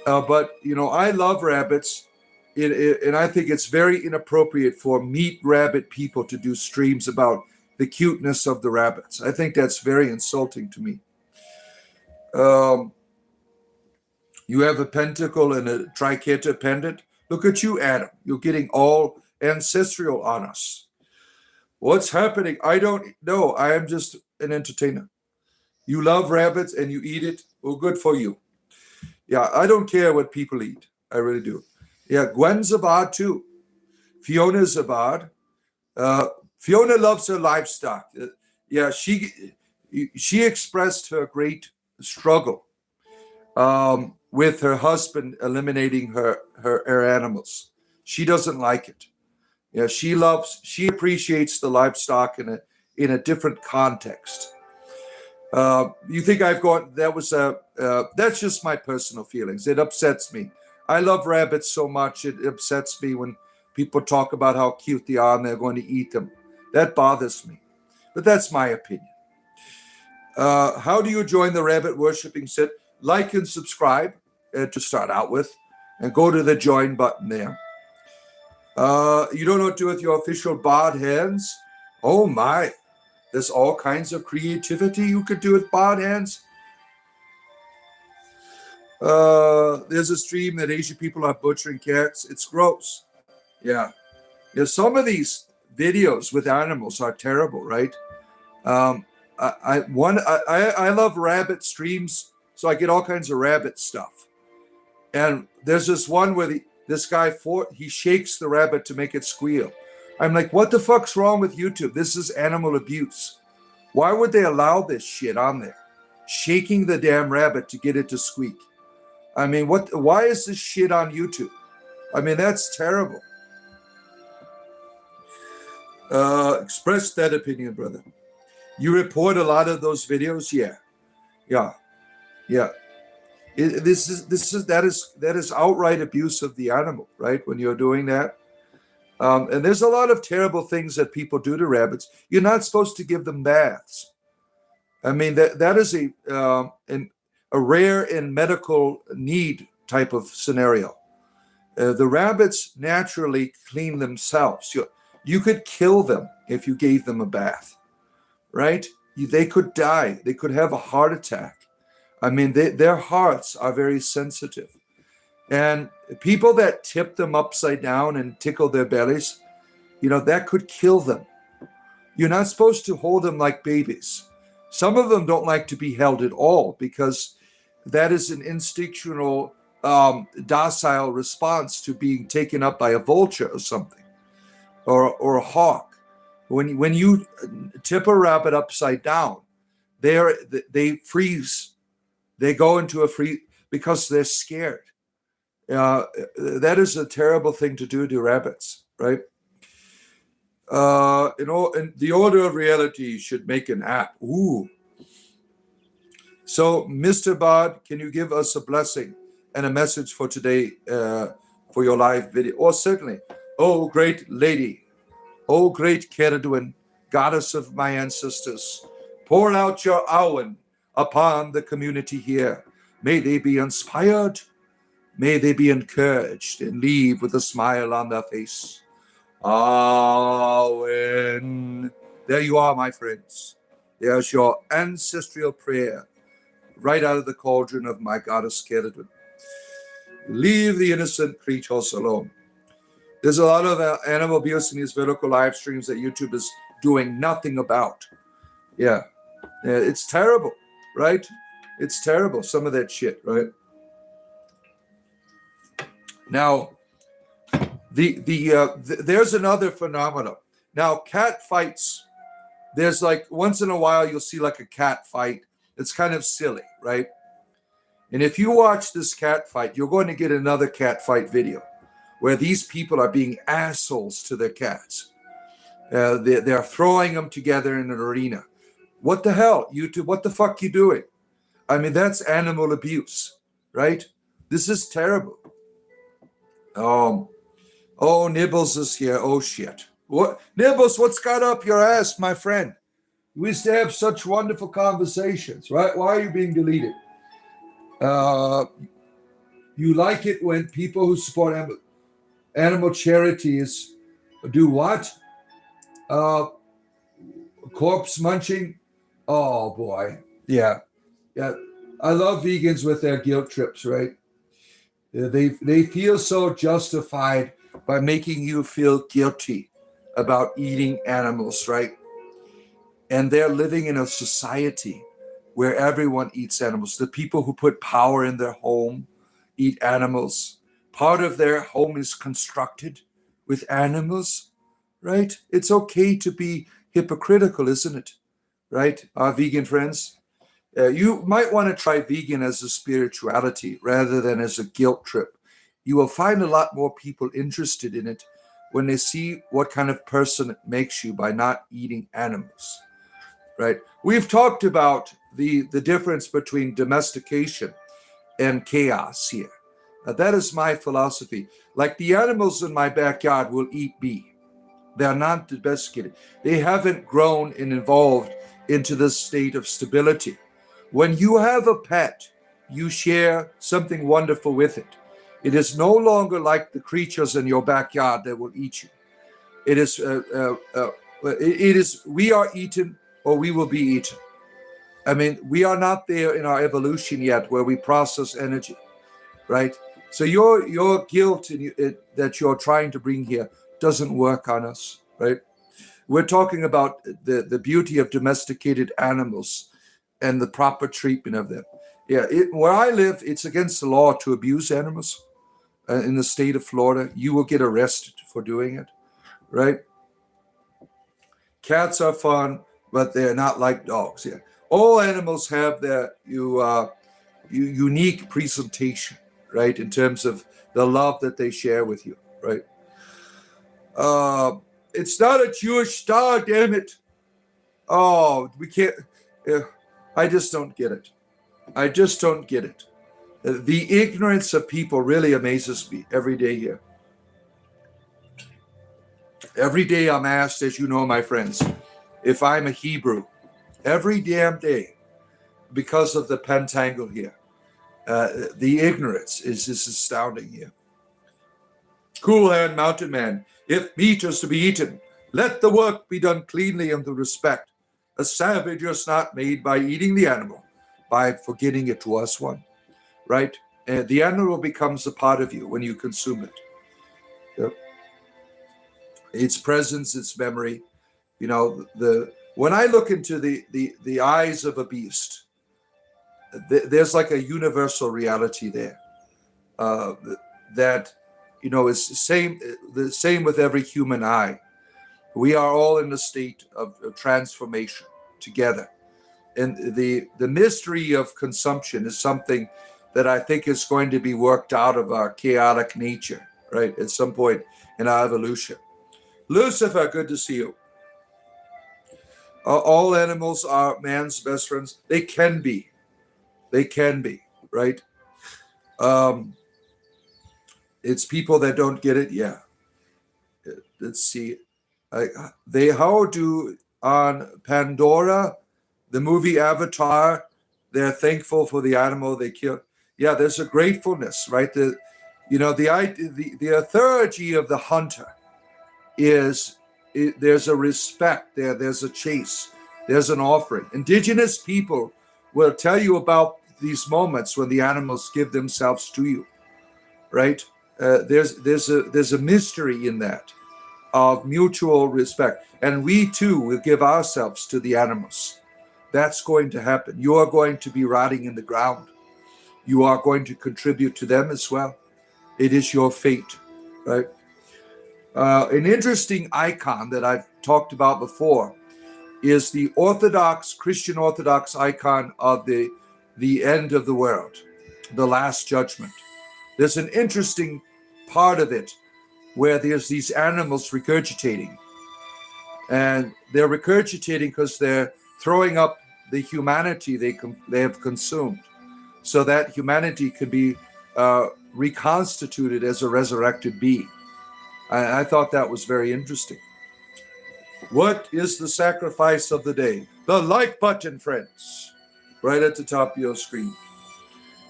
but I love rabbits, and I think it's very inappropriate for meat rabbit people to do streams about the cuteness of the rabbits. I think that's very insulting to me. You have a pentacle and a triquetra pendant. Look at you, Adam. You're getting all ancestral on us. What's happening? I don't know. I am just an entertainer. You love rabbits and you eat it. Well, good for you. Yeah, I don't care what people eat. I really do. Yeah, Gwen's a bard too. Fiona's a bard. Fiona loves her livestock. Yeah, she expressed her great struggle with her husband eliminating her animals. She doesn't like it. Yeah, she appreciates the livestock in a different context. You think that's just my personal feelings. It upsets me. I love rabbits so much, it upsets me when people talk about how cute they are and they're going to eat them. That bothers me. But that's my opinion. How do you join the rabbit worshipping set? Like and subscribe to start out with, and go to the join button there. You don't know what to do with your official bard hands? Oh my. There's all kinds of creativity you could do with bard hands. There's a stream that Asian people are butchering cats. It's gross. Yeah. Some of these videos with animals are terrible, right? I love rabbit streams, so I get all kinds of rabbit stuff. And there's this one where this guy he shakes the rabbit to make it squeal. I'm like, what the fuck's wrong with YouTube? This is animal abuse. Why would they allow this shit on there? Shaking the damn rabbit to get it to squeak. I mean, why is this shit on YouTube? I mean, that's terrible. Express that opinion, brother. You report a lot of those videos? Yeah, yeah. That is outright abuse of the animal, right? When you're doing that. And there's a lot of terrible things that people do to rabbits. You're not supposed to give them baths. I mean, that is a rare and medical need type of scenario. The rabbits naturally clean themselves. You could kill them if you gave them a bath, right? They could die. They could have a heart attack. I mean, their hearts are very sensitive. And people that tip them upside down and tickle their bellies, that could kill them. You're not supposed to hold them like babies. Some of them don't like to be held at all because that is an instinctual, docile response to being taken up by a vulture or something, or a hawk. When you tip a rabbit upside down, they freeze. They go into a freeze because they're scared. That is a terrible thing to do to rabbits, right? And the order of reality should make an app. Ooh. So, Mr. Bard, can you give us a blessing and a message for today, for your live video? Oh, certainly. Oh, great lady. Oh, great Ceridwen, goddess of my ancestors. Pour out your awen upon the community here. May they be inspired. May they be encouraged and leave with a smile on their face. Awen. There you are, my friends. There's your ancestral prayer right out of the cauldron of my goddess Ceridwen. Leave the innocent creatures alone. There's a lot of animal abuse in these vertical live streams that YouTube is doing nothing about. Yeah. It's terrible, right? It's terrible, some of that shit, right? Now, there's another phenomenon. Now, cat fights, there's like once in a while you'll see like a cat fight. It's kind of silly, right? And if you watch this cat fight, you're going to get another cat fight video where these people are being assholes to their cats. They're throwing them together in an arena. What the hell, YouTube? What the fuck you doing? I mean, that's animal abuse, right? This is terrible. Oh, Nibbles is here. Oh, shit. What, Nibbles, what's got up your ass, my friend? We used to have such wonderful conversations, right? Why are you being deleted? You like it when people who support animal charities do what? Corpse munching? Oh, boy. Yeah. I love vegans with their guilt trips, right? They feel so justified by making you feel guilty about eating animals, right? And they're living in a society where everyone eats animals. The people who put power in their home eat animals. Part of their home is constructed with animals, right? It's okay to be hypocritical, isn't it? Right? Our vegan friends? You might want to try vegan as a spirituality rather than as a guilt trip. You will find a lot more people interested in it when they see what kind of person it makes you by not eating animals, right? We've talked about the difference between domestication and chaos here. That is my philosophy. Like the animals in my backyard will eat me. They're not domesticated. They haven't grown and evolved into this state of stability. When you have a pet, you share something wonderful with it. It is no longer like the creatures in your backyard that will eat you. It is we are eaten or we will be eaten. I mean, we are not there in our evolution yet where we process energy, right? So your guilt that you're trying to bring here doesn't work on us, right? We're talking about the beauty of domesticated animals and the proper treatment of them. Yeah, where I live, it's against the law to abuse animals. In the state of Florida, you will get arrested for doing it, right? Cats are fun, but they're not like dogs. Yeah, all animals have their unique presentation, right? In terms of the love that they share with you, right? It's not a Jewish star, damn it. Oh, we can't. I just don't get it. I just don't get it. The ignorance of people really amazes me every day here. Every day I'm asked, as you know, my friends, if I'm a Hebrew. Every damn day, because of the pentangle here. The ignorance is just astounding here. Cool Hand Mountain Man, if meat is to be eaten, let the work be done cleanly and with respect. A savage is not made by eating the animal, by forgetting it to us one, right? The animal becomes a part of you when you consume it. Yep. Its presence, its memory. You know, when I look into the eyes of a beast, there's like a universal reality there that is the same with every human eye. We are all in a state of transformation together, and the mystery of consumption is something that I think is going to be worked out of our chaotic nature, right, at some point in our evolution. Lucifer, good to see you. All animals are man's best friends. They can be, right? It's people that don't get it. Yeah. Let's see. How do on Pandora, the movie Avatar, they're thankful for the animal they killed. Yeah, there's a gratefulness, right? The authority of the hunter is there's a respect there. There's a chase. There's an offering. Indigenous people will tell you about these moments when the animals give themselves to you, right? There's a mystery in that of mutual respect, and we too will give ourselves to the animals. That's going to happen. You are going to be rotting in the ground. You are going to contribute to them as well. It is your fate, right? An interesting icon that I've talked about before is the Christian Orthodox icon of the end of the world, the Last Judgment. There's an interesting part of it where there's these animals regurgitating. And they're regurgitating because they're throwing up the humanity they have consumed, so that humanity could be reconstituted as a resurrected being. I thought that was very interesting. What is the sacrifice of the day? The like button, friends, right at the top of your screen.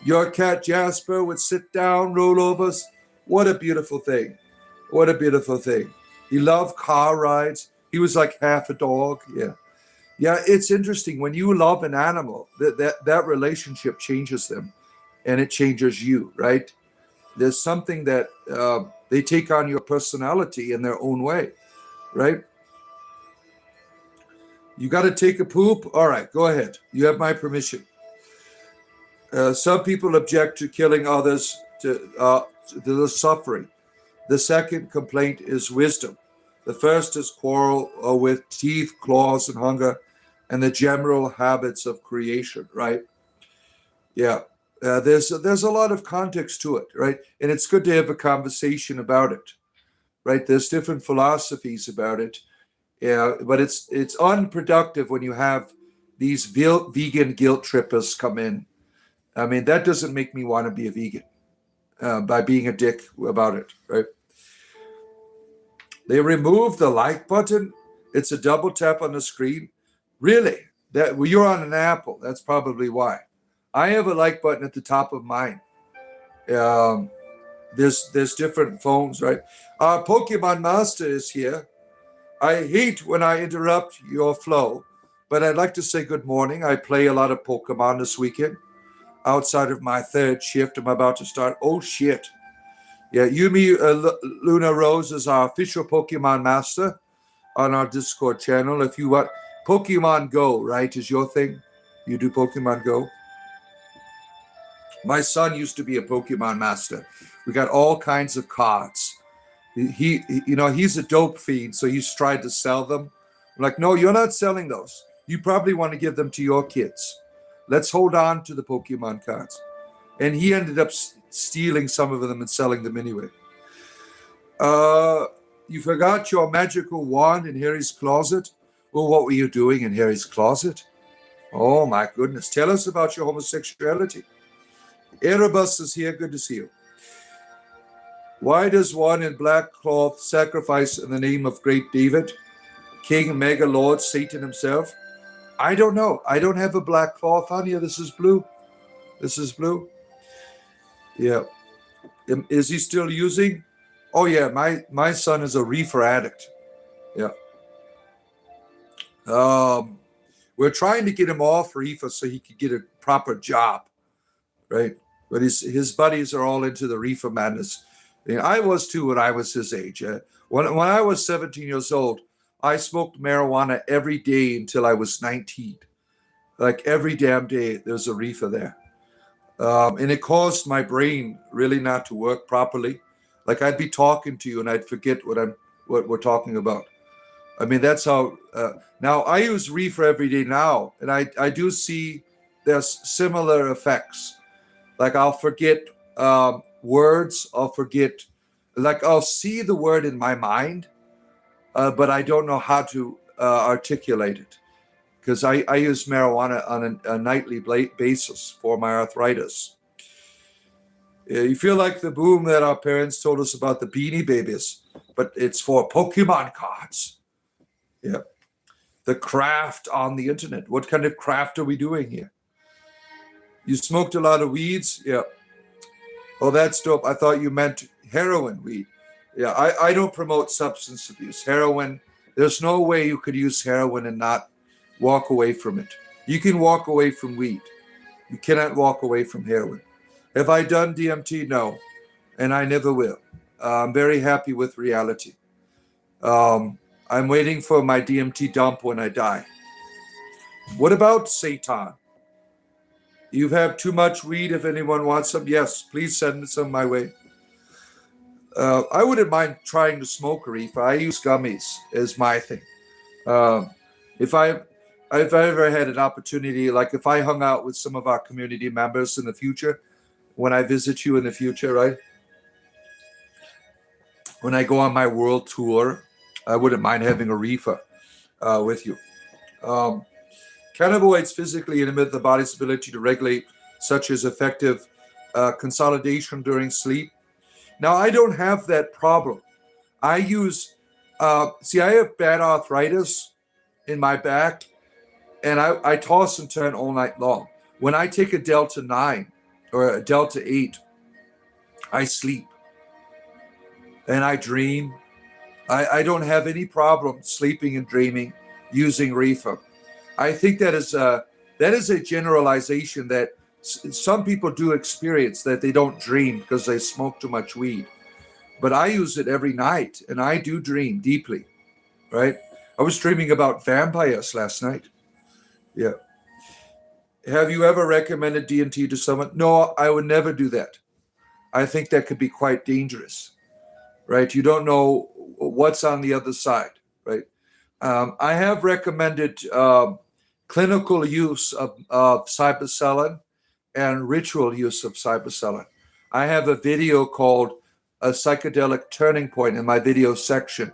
Your cat Jasper would sit down, roll over. What a beautiful thing. What a beautiful thing. He loved car rides. He was like half a dog. Yeah. Yeah, it's interesting. When you love an animal, that relationship changes them, and it changes you, right? There's something that they take on your personality in their own way, right? You got to take a poop? All right, go ahead. You have my permission. Some people object to killing others to the suffering. The second complaint is wisdom. The first is quarrel with teeth, claws, and hunger, and the general habits of creation, right? Yeah. There's a lot of context to it, right? And it's good to have a conversation about it, right? There's different philosophies about it. Yeah, but it's unproductive when you have these vegan guilt trippers come in. I mean, that doesn't make me want to be a vegan by being a dick about it, right? They removed the like button. It's a double tap on the screen. Really? You're on an Apple. That's probably why. I have a like button at the top of mine. There's different phones, right? Our Pokemon Master is here. I hate when I interrupt your flow, but I'd like to say good morning. I play a lot of Pokemon this weekend. Outside of my third shift, I'm about to start. Oh, shit. Yeah, Yumi Luna Rose is our official Pokemon Master on our Discord channel. If you want Pokemon Go, right, is your thing? You do Pokemon Go? My son used to be a Pokemon Master. We got all kinds of cards. He's a dope fiend, so he's tried to sell them. I'm like, no, you're not selling those. You probably want to give them to your kids. Let's hold on to the Pokemon cards. And he ended up stealing some of them and selling them anyway. You forgot your magical wand in Harry's closet? Well, what were you doing in Harry's closet? Oh my goodness. Tell us about your homosexuality. Erebus is here. Good to see you. Why does one in black cloth sacrifice in the name of great David, King, Mega Lord, Satan himself? I don't know. I don't have a black cloth on here. This is blue. This is blue. Yeah. Is he still using? Oh yeah, my son is a reefer addict. Yeah. We're trying to get him off reefer so he could get a proper job, right? But his buddies are all into the reefer madness. I was too when I was his age. When I was 17 years old, I smoked marijuana every day until I was 19. Like every damn day, there's a reefer there. And it caused my brain really not to work properly. Like I'd be talking to you and I'd forget what we're talking about. I mean, that's how. Now I use reefer every day now, and I do see there's similar effects. Like I'll forget words. I'll see the word in my mind, but I don't know how to articulate it. Because I use marijuana on a nightly basis for my arthritis. You feel like the boom that our parents told us about the Beanie Babies, but it's for Pokemon cards. Yeah. The craft on the internet. What kind of craft are we doing here? You smoked a lot of weeds? Yeah. Oh, that's dope. I thought you meant heroin weed. Yeah, I don't promote substance abuse. Heroin, there's no way you could use heroin and not walk away from it. You can walk away from weed. You cannot walk away from heroin. Have I done DMT? No, and I never will. I'm very happy with reality. I'm waiting for my DMT dump when I die. What about Satan? You've had too much weed. If anyone wants some, yes, please send some my way. I wouldn't mind trying to smoke a reefer. I use gummies as my thing. If I ever had an opportunity, like if I hung out with some of our community members in the future, when I visit you in the future, right? When I go on my world tour, I wouldn't mind having a reefer with you. Cannabinoids physically inhibit the body's ability to regulate, such as effective consolidation during sleep. Now, I don't have that problem. I use, I have bad arthritis in my back, and I toss and turn all night long. When I take a Delta 9 or a Delta 8, I sleep and I dream. I don't have any problem sleeping and dreaming using reefer. I think that is a generalization that some people do experience, that they don't dream because they smoke too much weed. But I use it every night, and I do dream deeply, right? I was dreaming about vampires last night. Yeah. Have you ever recommended DMT to someone? No, I would never do that. I think that could be quite dangerous, right? You don't know what's on the other side, right? I have recommended clinical use of cyberselin and ritual use of cyberselin. I have a video called A Psychedelic Turning Point in my video section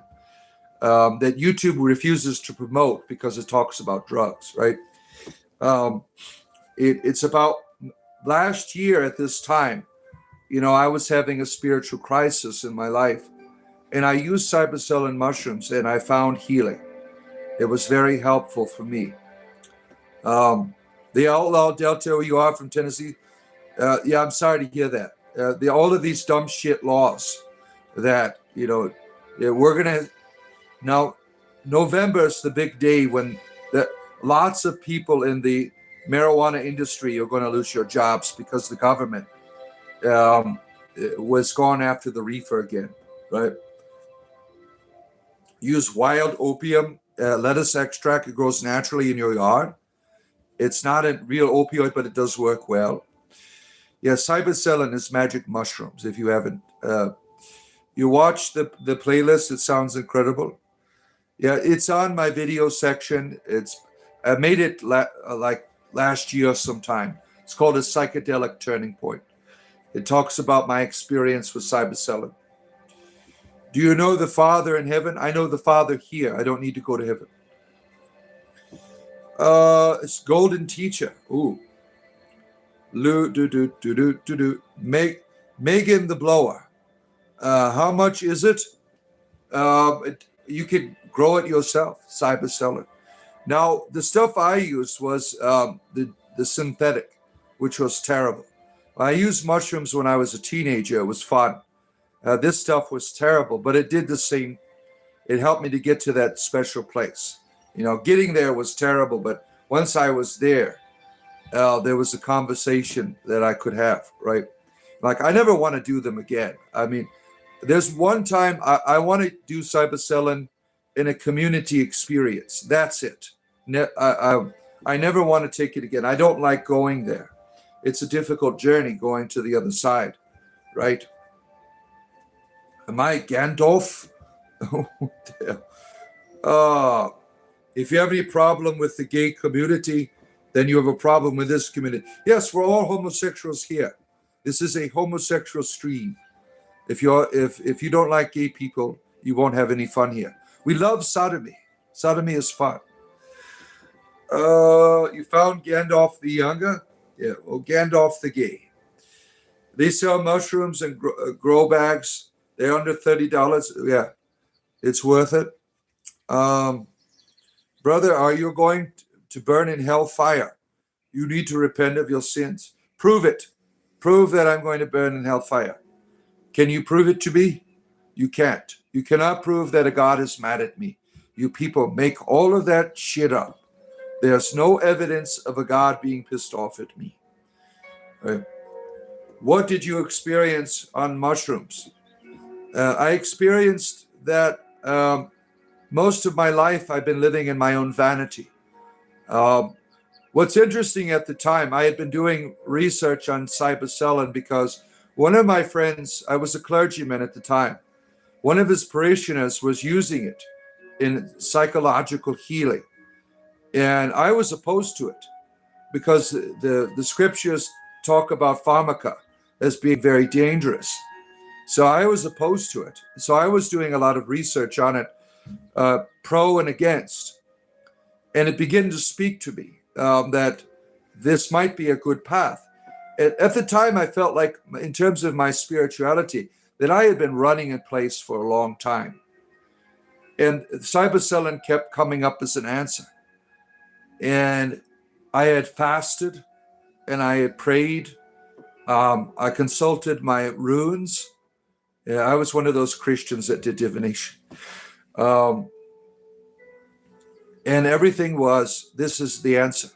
that YouTube refuses to promote because it talks about drugs, right? It's about last year at this time, I was having a spiritual crisis in my life, and I used cyberselin mushrooms, and I found healing. It was very helpful for me. The Outlaw Delta, you are from Tennessee. Yeah, I'm sorry to hear that. All of these dumb shit laws that, we're going to, now, November is the big day when lots of people in the marijuana industry are going to lose your jobs because the government was gone after the reefer again, right? Use wild opium, lettuce extract. It grows naturally in your yard. It's not a real opioid, but it does work well. Yeah, cyberselin is magic mushrooms. If you haven't, you watch the playlist. It sounds incredible. Yeah, it's on my video section. I made it like last year sometime. It's called A Psychedelic Turning Point. It talks about my experience with cyberselin. Do you know the Father in heaven? I know the Father here. I don't need to go to heaven. It's golden teacher. Ooh. Megan the blower. How much is it? You can grow it yourself, cyber seller. Now, the stuff I used was the synthetic, which was terrible. I used mushrooms when I was a teenager. It was fun. This stuff was terrible, but it did the same. It helped me to get to that special place. Getting there was terrible, but once I was there was a conversation that I could have, right? Like, I never want to do them again. I mean, there's one time I want to do cyberselling in a community experience. That's it. I never want to take it again. I don't like going there. It's a difficult journey going to the other side, right? Am I Gandalf? If you have any problem with the gay community, then you have a problem with this community. Yes, we're all homosexuals here. This is a homosexual stream. If you don't like gay people, you won't have any fun here. We love sodomy. Sodomy is fun. You found Gandalf the Younger? Yeah, well, Gandalf the Gay. They sell mushrooms and grow bags. They're under $30. Yeah, it's worth it. Brother, are you going to burn in hell fire? You need to repent of your sins. Prove it. Prove that I'm going to burn in hell fire. Can you prove it to me? You can't. You cannot prove that a God is mad at me. You people make all of that shit up. There's no evidence of a God being pissed off at me. Right? What did you experience on mushrooms? I experienced that most of my life I've been living in my own vanity. What's interesting at the time, I had been doing research on cyberselling because one of my friends, I was a clergyman at the time, one of his parishioners was using it in psychological healing. And I was opposed to it because the scriptures talk about pharmaca as being very dangerous. So I was opposed to it. So I was doing a lot of research on it, pro and against. And it began to speak to me that this might be a good path. At the time, I felt like, in terms of my spirituality, that I had been running in place for a long time. And cyberselling kept coming up as an answer. And I had fasted and I had prayed. I consulted my runes. Yeah, I was one of those Christians that did divination. And everything was, this is the answer.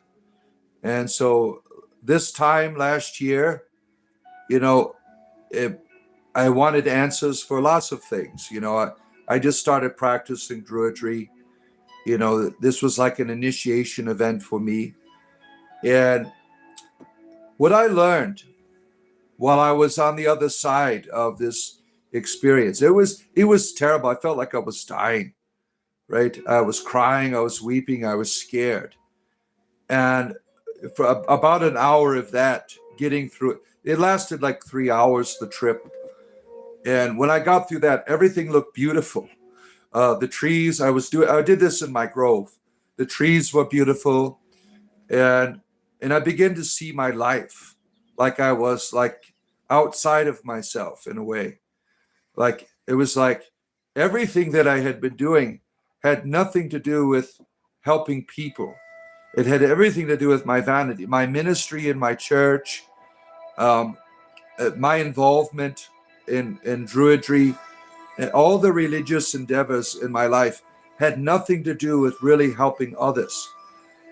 And so this time last year, I wanted answers for lots of things. I just started practicing Druidry. This was like an initiation event for me. And what I learned while I was on the other side of this experience, it was terrible. I felt like I was dying, right? I was crying, I was weeping, I was scared. And for about an hour of that, getting through it lasted like 3 hours, the trip. And when I got through that, everything looked beautiful. The trees, I did this in my grove. The trees were beautiful. And I began to see my life like I was like outside of myself in a way. Like it was like everything that I had been doing had nothing to do with helping people. It had everything to do with my vanity, my ministry in my church, my involvement in Druidry, and all the religious endeavors in my life had nothing to do with really helping others.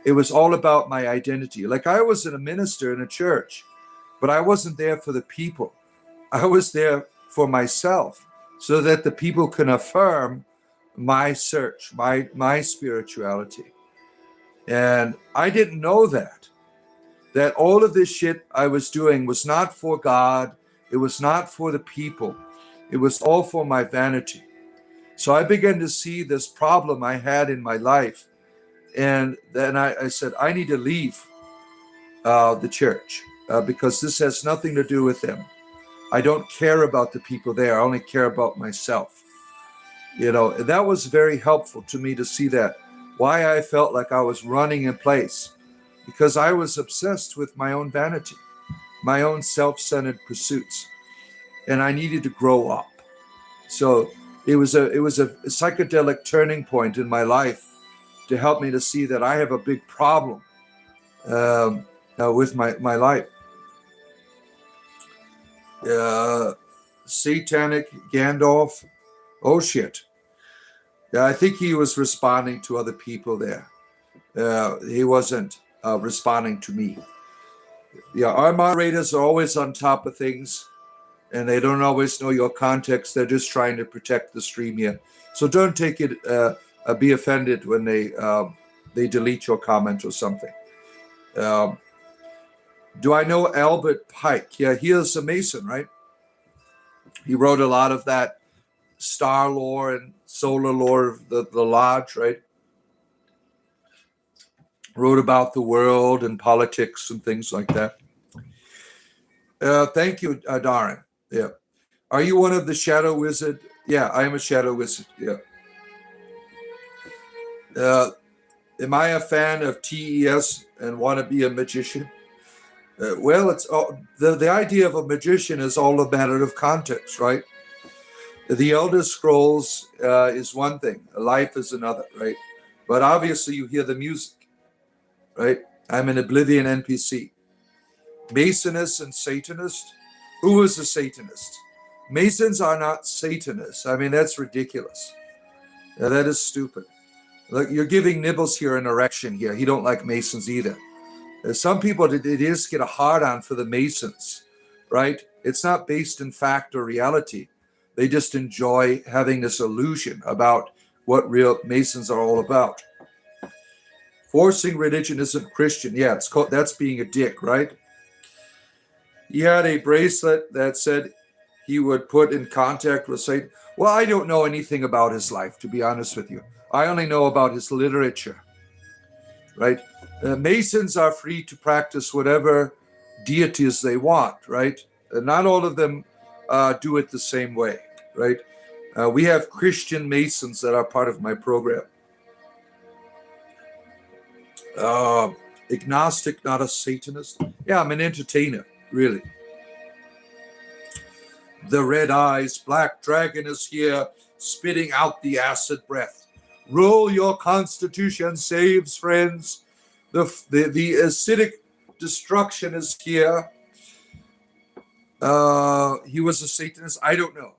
It was all about my identity. Like I was a minister in a church, but I wasn't there for the people. I was there for myself so that the people can affirm my search, my spirituality. And I didn't know that all of this shit I was doing was not for God. It was not for the people. It was all for my vanity. So I began to see this problem I had in my life. And then I said, I need to leave the church because this has nothing to do with them. I don't care about the people there. I only care about myself. And that was very helpful to me to see that. Why I felt like I was running in place, because I was obsessed with my own vanity, my own self-centered pursuits, and I needed to grow up. So it was a psychedelic turning point in my life to help me to see that I have a big problem with my life. Satanic Gandalf. Oh shit. Yeah, I think he was responding to other people there. He wasn't responding to me. Yeah, our moderators are always on top of things, and they don't always know your context. They're just trying to protect the stream here. So don't take it, be offended when they delete your comment or something. Do I know Albert Pike? Yeah, he is a Mason, right? He wrote a lot of that star lore and solar lore of the Lodge, right? Wrote about the world and politics and things like that. Thank you, Darren. Yeah. Are you one of the Shadow Wizard? Yeah, I am a Shadow Wizard. Yeah. Am I a fan of TES and want to be a magician? Well, it's the idea of a magician is all a matter of context, right? The Elder Scrolls is one thing, life is another, right? But obviously, you hear the music, right? I'm an Oblivion NPC. Masonist and Satanist. Who is a Satanist? Masons are not Satanists. I mean, that's ridiculous. That is stupid. Look, you're giving Nibbles here an erection here. He don't like Masons either. Some people, they just get a hard-on for the Masons, right? It's not based in fact or reality. They just enjoy having this illusion about what real Masons are all about. Forcing religion isn't Christian. Yeah, it's called, that's being a dick, right? He had a bracelet that said he would put in contact with Satan. Well, I don't know anything about his life, to be honest with you. I only know about his literature, right? Masons are free to practice whatever deities they want, right? Not all of them do it the same way, right? We have Christian Masons that are part of my program. Agnostic, not a Satanist. Yeah, I'm an entertainer, really. The red eyes, black dragon is here, spitting out the acid breath. Roll your constitution saves, friends. The acidic destruction is here. He was a Satanist. I don't know.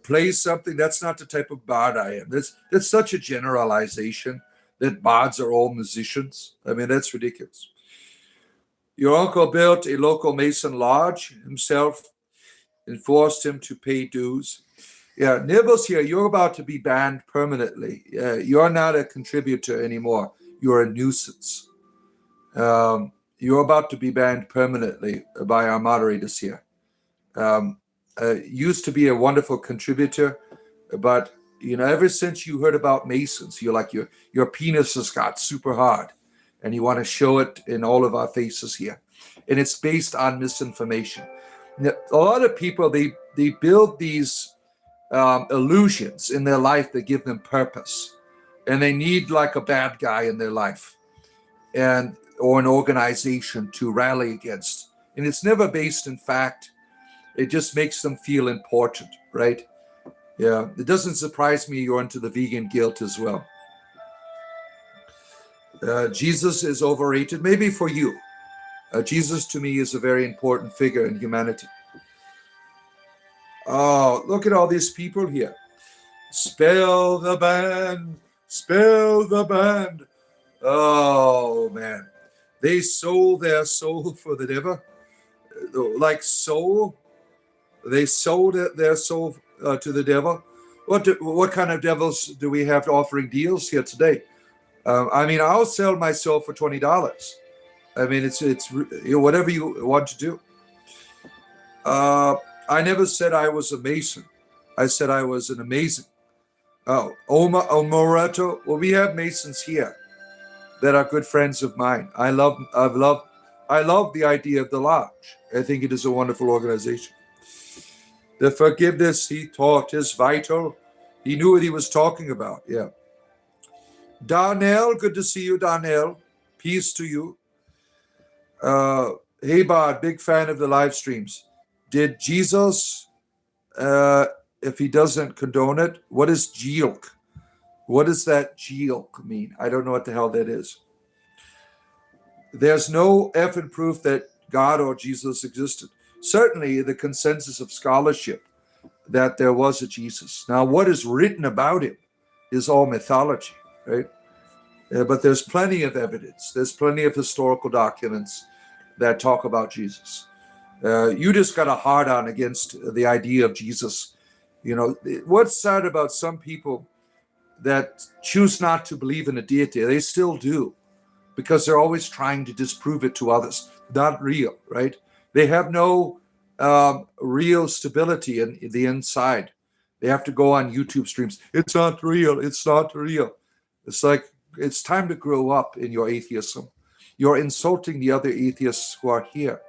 Play something. That's not the type of bard I am. That's such a generalization that bards are all musicians. I mean, that's ridiculous. Your uncle built a local Mason lodge himself and forced him to pay dues. Yeah, Nibbles here, you're about to be banned permanently. You're not a contributor anymore. You're a nuisance. You're about to be banned permanently by our moderators here. Used to be a wonderful contributor, but ever since you heard about Masons, you're like your penis has got super hard, and you want to show it in all of our faces here, and it's based on misinformation. A lot of people they build these illusions in their life that give them purpose, and they need like a bad guy in their life, or an organization to rally against, and it's never based in fact. It just makes them feel important, right? Yeah, it doesn't surprise me you're into the vegan guilt as well. Jesus is overrated, maybe for you. Jesus to me is a very important figure in humanity. Oh, look at all these people here. Spell the band, spell the band. Oh, man. They sold their soul for the devil. Like soul. They sold their soul to the devil. What kind of devils do we have offering deals here today? I'll sell my soul for $20. I mean, it's whatever you want to do. I never said I was a Mason. I said I was an amazing. Moreto. Well, we have Masons here that are good friends of mine. I love the idea of the lodge. I think it is a wonderful organization. The forgiveness he taught is vital. He knew what he was talking about. Yeah. Darnell, good to see you, Darnell. Peace to you. Hey, Bard, big fan of the live streams. Did Jesus, if he doesn't condone it, what is jilk? What does that jilk mean? I don't know what the hell that is. There's no effing proof that God or Jesus existed. Certainly, the consensus of scholarship that there was a Jesus. Now, what is written about him is all mythology, right? But there's plenty of evidence. There's plenty of historical documents that talk about Jesus. You just got a hard on against the idea of Jesus. You know, what's sad about some people that choose not to believe in a deity, they still do, because they're always trying to disprove it to others. Not real, right? They have no real stability in the inside. They have to go on YouTube streams. It's not real. It's not real. It's like, it's time to grow up in your atheism. You're insulting the other atheists who are here,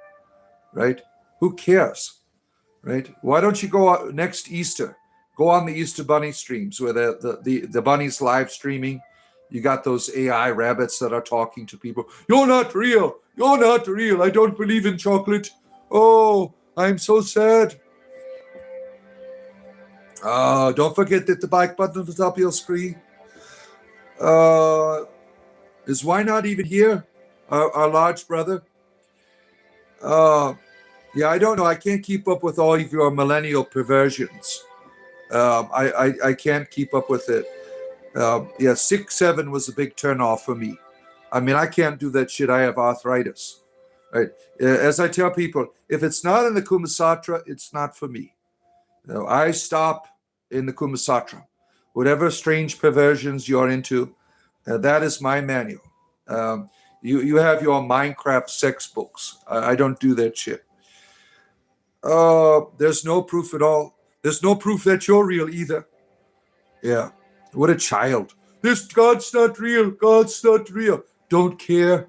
right? Who cares, right? Why don't you go out next Easter? Go on the Easter Bunny streams where the bunny's live streaming. You got those AI rabbits that are talking to people. You're not real. You're not real. I don't believe in chocolate. Oh, I'm so sad. Don't forget that the like button at the top of your screen. Is Why Not even here? Our large brother. Yeah, I don't know. I can't keep up with all of your millennial perversions. I can't keep up with it. Yeah, 6-7 was a big turnoff for me. I mean, I can't do that shit. I have arthritis. Right? As I tell people, if it's not in the Kumasatra, it's not for me. I stop in the Kumasatra. Whatever strange perversions you're into, that is my manual. You have your Minecraft sex books. I don't do that shit. There's no proof at all. There's no proof that you're real either. Yeah. What a child. This God's not real. God's not real. Don't care.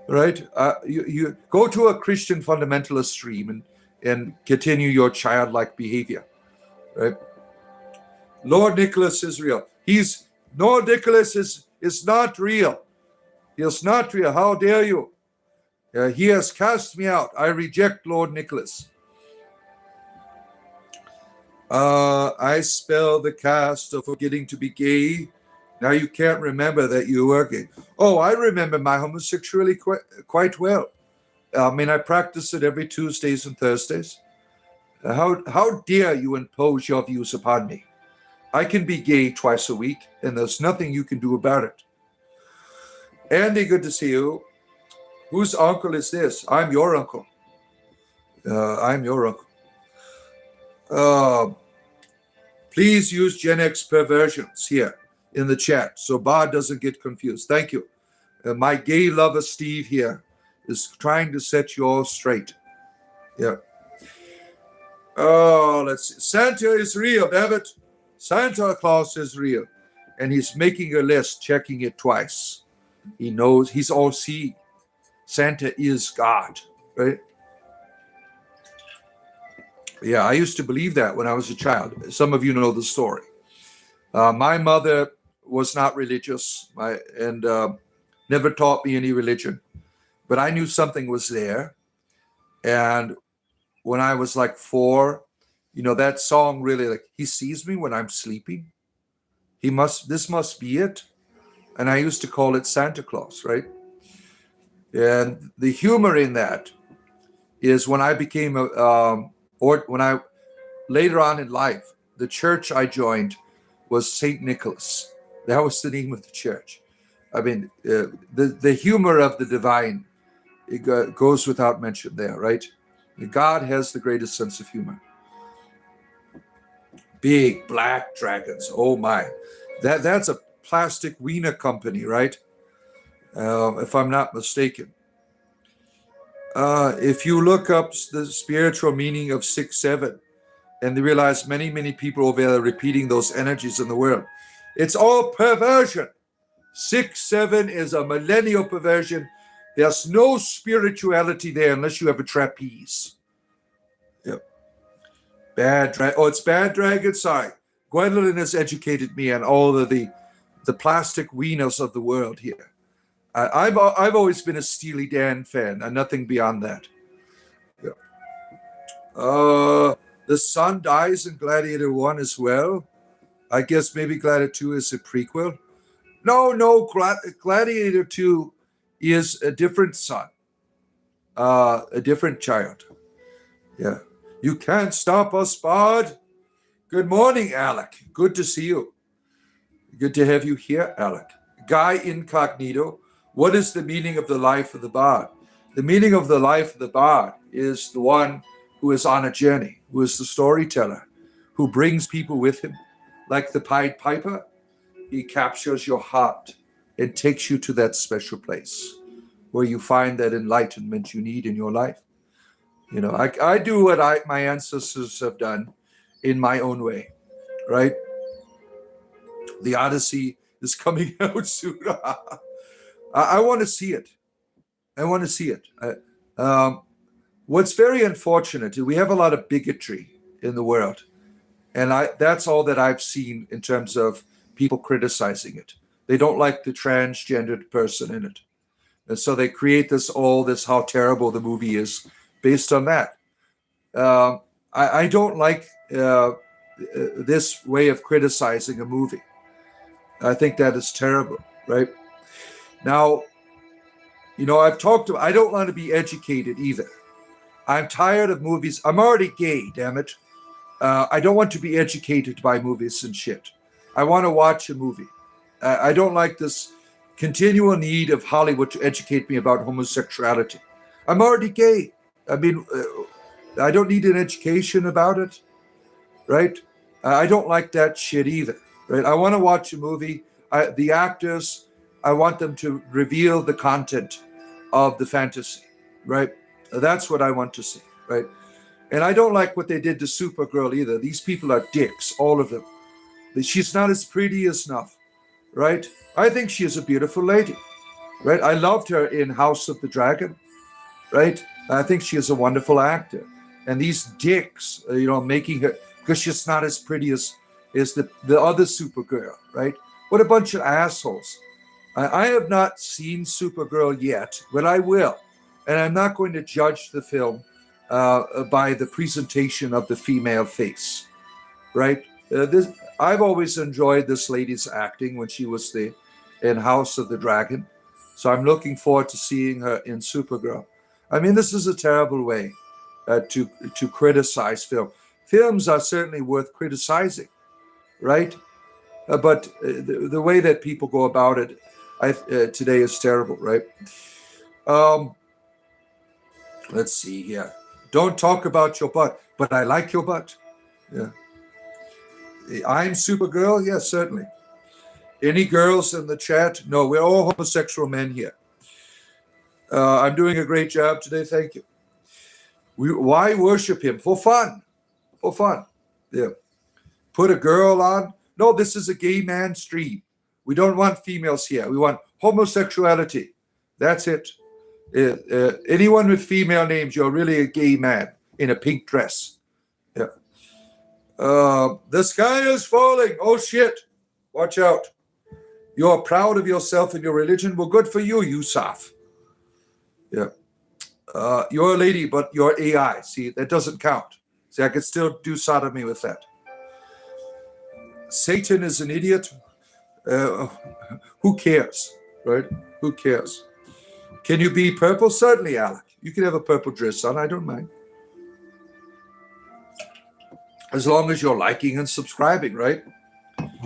Right? You go to a Christian fundamentalist stream and continue your childlike behavior. Right? Lord Nicholas is real. Lord Nicholas is not real. He is not real. How dare you? He has cast me out. I reject Lord Nicholas. I spell the cast of forgetting to be gay. Now you can't remember that you were gay. Oh, I remember my homosexuality quite well. I mean, I practice it every Tuesdays and Thursdays. How dare you impose your views upon me? I can be gay twice a week, and there's nothing you can do about it. Andy, good to see you. Whose uncle is this? I'm your uncle. I'm your uncle. Please use Gen X perversions here in the chat so Bob doesn't get confused. Thank you. My gay lover Steve here is trying to set you all straight. Yeah. Oh, let's see. Santa is real, damn it. Santa Claus is real. And he's making a list, checking it twice. He knows, he's all seeing. Santa is God, right? Yeah, I used to believe that when I was a child. Some of you know the story. My mother was not religious and never taught me any religion. But I knew something was there. And when I was like 4, you know, that song really, like, he sees me when I'm sleeping. This must be it. And I used to call it Santa Claus, right? And the humor in that is when I became later on in life, the church I joined was St. Nicholas. That was the name of the church. I mean, the humor of the divine, it goes without mention there, right? God has the greatest sense of humor. Big black dragons. Oh my. That's a plastic wiener company, right? If I'm not mistaken. If you look up the spiritual meaning of 6-7, and they realize many people over there are repeating those energies in the world, it's all perversion. 6-7 is a millennial perversion. There's no spirituality there unless you have a trapeze. Yep. It's Bad Dragon. Sorry. Gwendolyn has educated me on all of the plastic wieners of the world here. I've always been a Steely Dan fan and nothing beyond that. Yeah. The son dies in Gladiator 1 as well. I guess maybe Gladiator 2 is a prequel. No, Gladiator 2 is a different son, a different child. Yeah. You can't stop us, Bard. Good morning, Alec. Good to see you. Good to have you here, Alec. Guy Incognito. What is the meaning of the life of the Bard? The meaning of the life of the Bard is the one who is on a journey, who is the storyteller, who brings people with him. Like the Pied Piper, he captures your heart and takes you to that special place where you find that enlightenment you need in your life. You know, I do what my ancestors have done in my own way, right? The Odyssey is coming out soon. I want to see it. I want to see it. What's very unfortunate is we have a lot of bigotry in the world. And that's all that I've seen in terms of people criticizing it. They don't like the transgendered person in it. And so they create this how terrible the movie is based on that. I don't like this way of criticizing a movie. I think that is terrible, right? Now, I don't want to be educated either. I'm tired of movies. I'm already gay, damn it. I don't want to be educated by movies and shit. I want to watch a movie. I don't like this continual need of Hollywood to educate me about homosexuality. I'm already gay. I mean, I don't need an education about it, right? I don't like that shit either, right? I want to watch a movie. The actors, I want them to reveal the content of the fantasy, right? That's what I want to see, right? And I don't like what they did to Supergirl either. These people are dicks, all of them. She's not as pretty as Snuff, right? I think she is a beautiful lady, right? I loved her in House of the Dragon, right? I think she is a wonderful actor. And these dicks, making her, because she's not as pretty as the other Supergirl, right? What a bunch of assholes. I have not seen Supergirl yet, but I will. And I'm not going to judge the film by the presentation of the female face, right? I've always enjoyed this lady's acting when she was in House of the Dragon. So I'm looking forward to seeing her in Supergirl. I mean, this is a terrible way to criticize film. Films are certainly worth criticizing, right? But the way that people go about it today is terrible, right? Let's see here. Don't talk about your butt, but I like your butt. Yeah. I'm Supergirl? Yes, certainly. Any girls in the chat? No, we're all homosexual men here. I'm doing a great job today. Thank you. Why worship him? For fun. For fun. Yeah. Put a girl on. No, this is a gay man stream. We don't want females here. We want homosexuality. That's it. Anyone with female names, you're really a gay man in a pink dress. Yeah. The sky is falling. Oh, shit. Watch out. You're proud of yourself and your religion. Well, good for you, Yusuf. Yeah. You're a lady, but you're AI. See, that doesn't count. See, I could still do sodomy with that. Satan is an idiot. Who cares, right? Who cares? Can you be purple? Certainly, Alec. You can have a purple dress on. I don't mind. As long as you're liking and subscribing, right?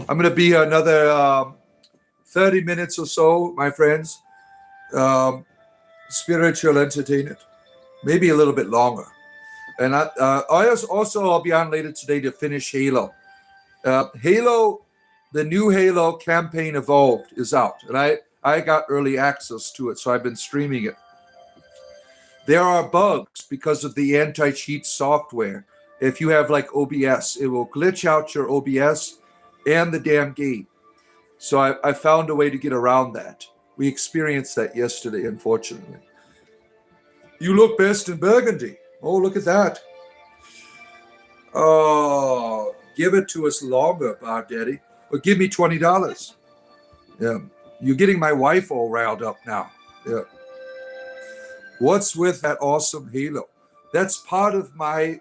I'm going to be another 30 minutes or so, my friends. Spiritual entertainment. Maybe a little bit longer. And I'll be on later today to finish Halo. Halo, the new Halo campaign Evolved is out. And I got early access to it, so I've been streaming it. There are bugs because of the anti-cheat software. If you have like OBS, it will glitch out your OBS and the damn game. So I found a way to get around that. We experienced that yesterday, unfortunately. You look best in burgundy. Oh, look at that. Oh, give it to us longer, Bob Daddy. Or give me $20. Yeah. You're getting my wife all riled up now. Yeah. What's with that awesome halo? That's part of my,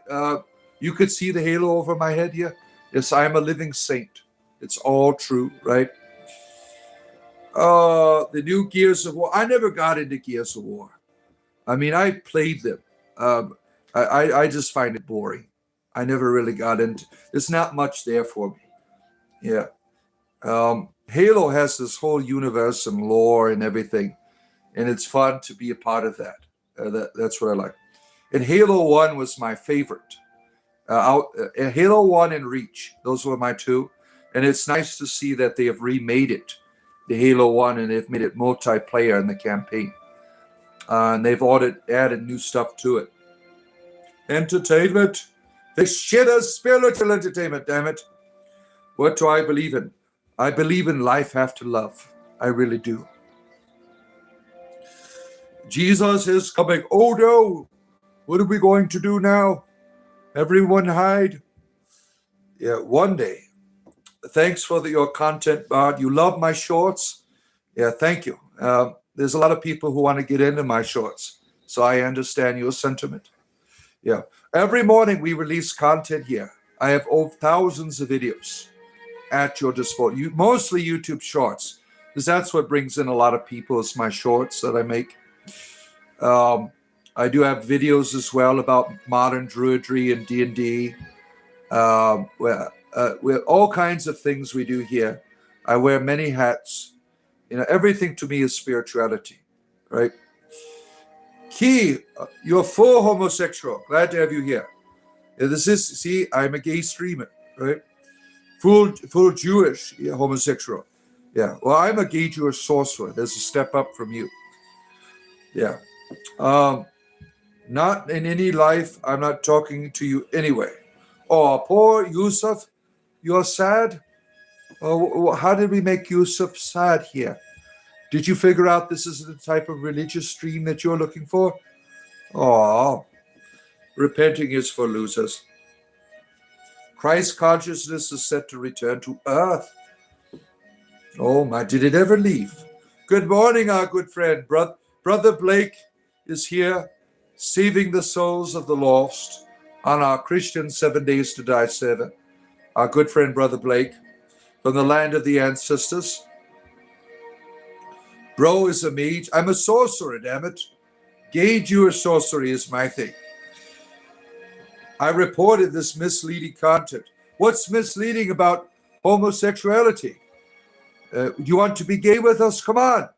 you could see the halo over my head here. Yes, I am a living saint. It's all true, right? The new Gears of War. I never got into Gears of War. I mean, I played them. I just find it boring. I never really got into. There's not much there for me. Yeah. Halo has this whole universe and lore and everything, and it's fun to be a part of that. That's what I like. And Halo 1 was my favorite. Halo 1 and Reach, those were my two. And it's nice to see that they have remade it, the Halo 1, and they've made it multiplayer in the campaign. And they've added new stuff to it. Entertainment. This shit is spiritual entertainment, damn it. What do I believe in? I believe in life after love. I really do. Jesus is coming. Oh no! What are we going to do now? Everyone hide. Yeah, one day. Thanks for your content, Bart. You love my shorts? Yeah, thank you. There's a lot of people who want to get into my shorts, so I understand your sentiment. Yeah. Every morning we release content here. I have over thousands of videos at your disposal. Mostly YouTube shorts, because that's what brings in a lot of people is my shorts that I make. I do have videos as well about modern druidry and D&D. With all kinds of things we do here. I wear many hats. Everything to me is spirituality, right? Key, you're full homosexual. Glad to have you here. See, I'm a gay streamer, right? Full Jewish homosexual. Yeah, well, I'm a gay Jewish sorcerer. There's a step up from you. Yeah. Not in any life. I'm not talking to you anyway. Oh, poor Yusuf. You're sad? Oh, how did we make Yusuf sad here? Did you figure out this is the type of religious stream that you're looking for? Oh, repenting is for losers. Christ consciousness is set to return to earth. Oh my, did it ever leave? Good morning, our good friend. Brother Blake is here, saving the souls of the lost on our Christian 7 Days to Die server. Our good friend, Brother Blake, from the land of the ancestors. Bro is a mage. I'm a sorcerer, damn it. Gay Jewish sorcery is my thing. I reported this misleading content. What's misleading about homosexuality? You want to be gay with us? Come on.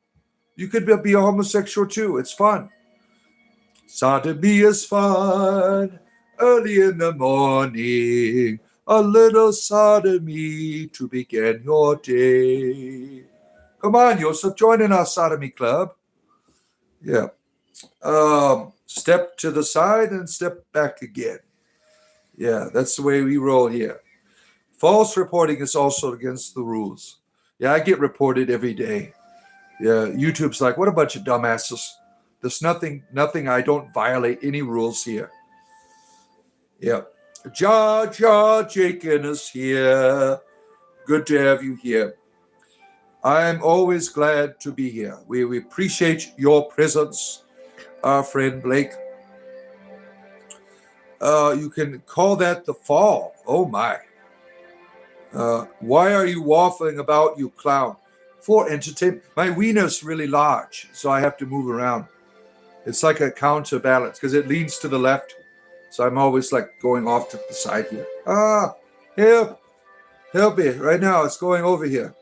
You could be a homosexual too. It's fun. Sodomy is fun. Early in the morning, a little sodomy to begin your day. Come on, Joseph, join in our sodomy club. Yeah. Step to the side and step back again. Yeah, that's the way we roll here. False reporting is also against the rules. Yeah, I get reported every day. Yeah, YouTube's like, what a bunch of dumbasses. There's nothing, I don't violate any rules here. Yeah. Jar Jakin is here. Good to have you here. I'm always glad to be here. We appreciate your presence, our friend Blake. You can call that the fall. Oh my. Why are you waffling about, you clown? For entertainment. My wiener's really large, so I have to move around. It's like a counterbalance because it leans to the left. So I'm always like going off to the side here. Help me. Right now it's going over here.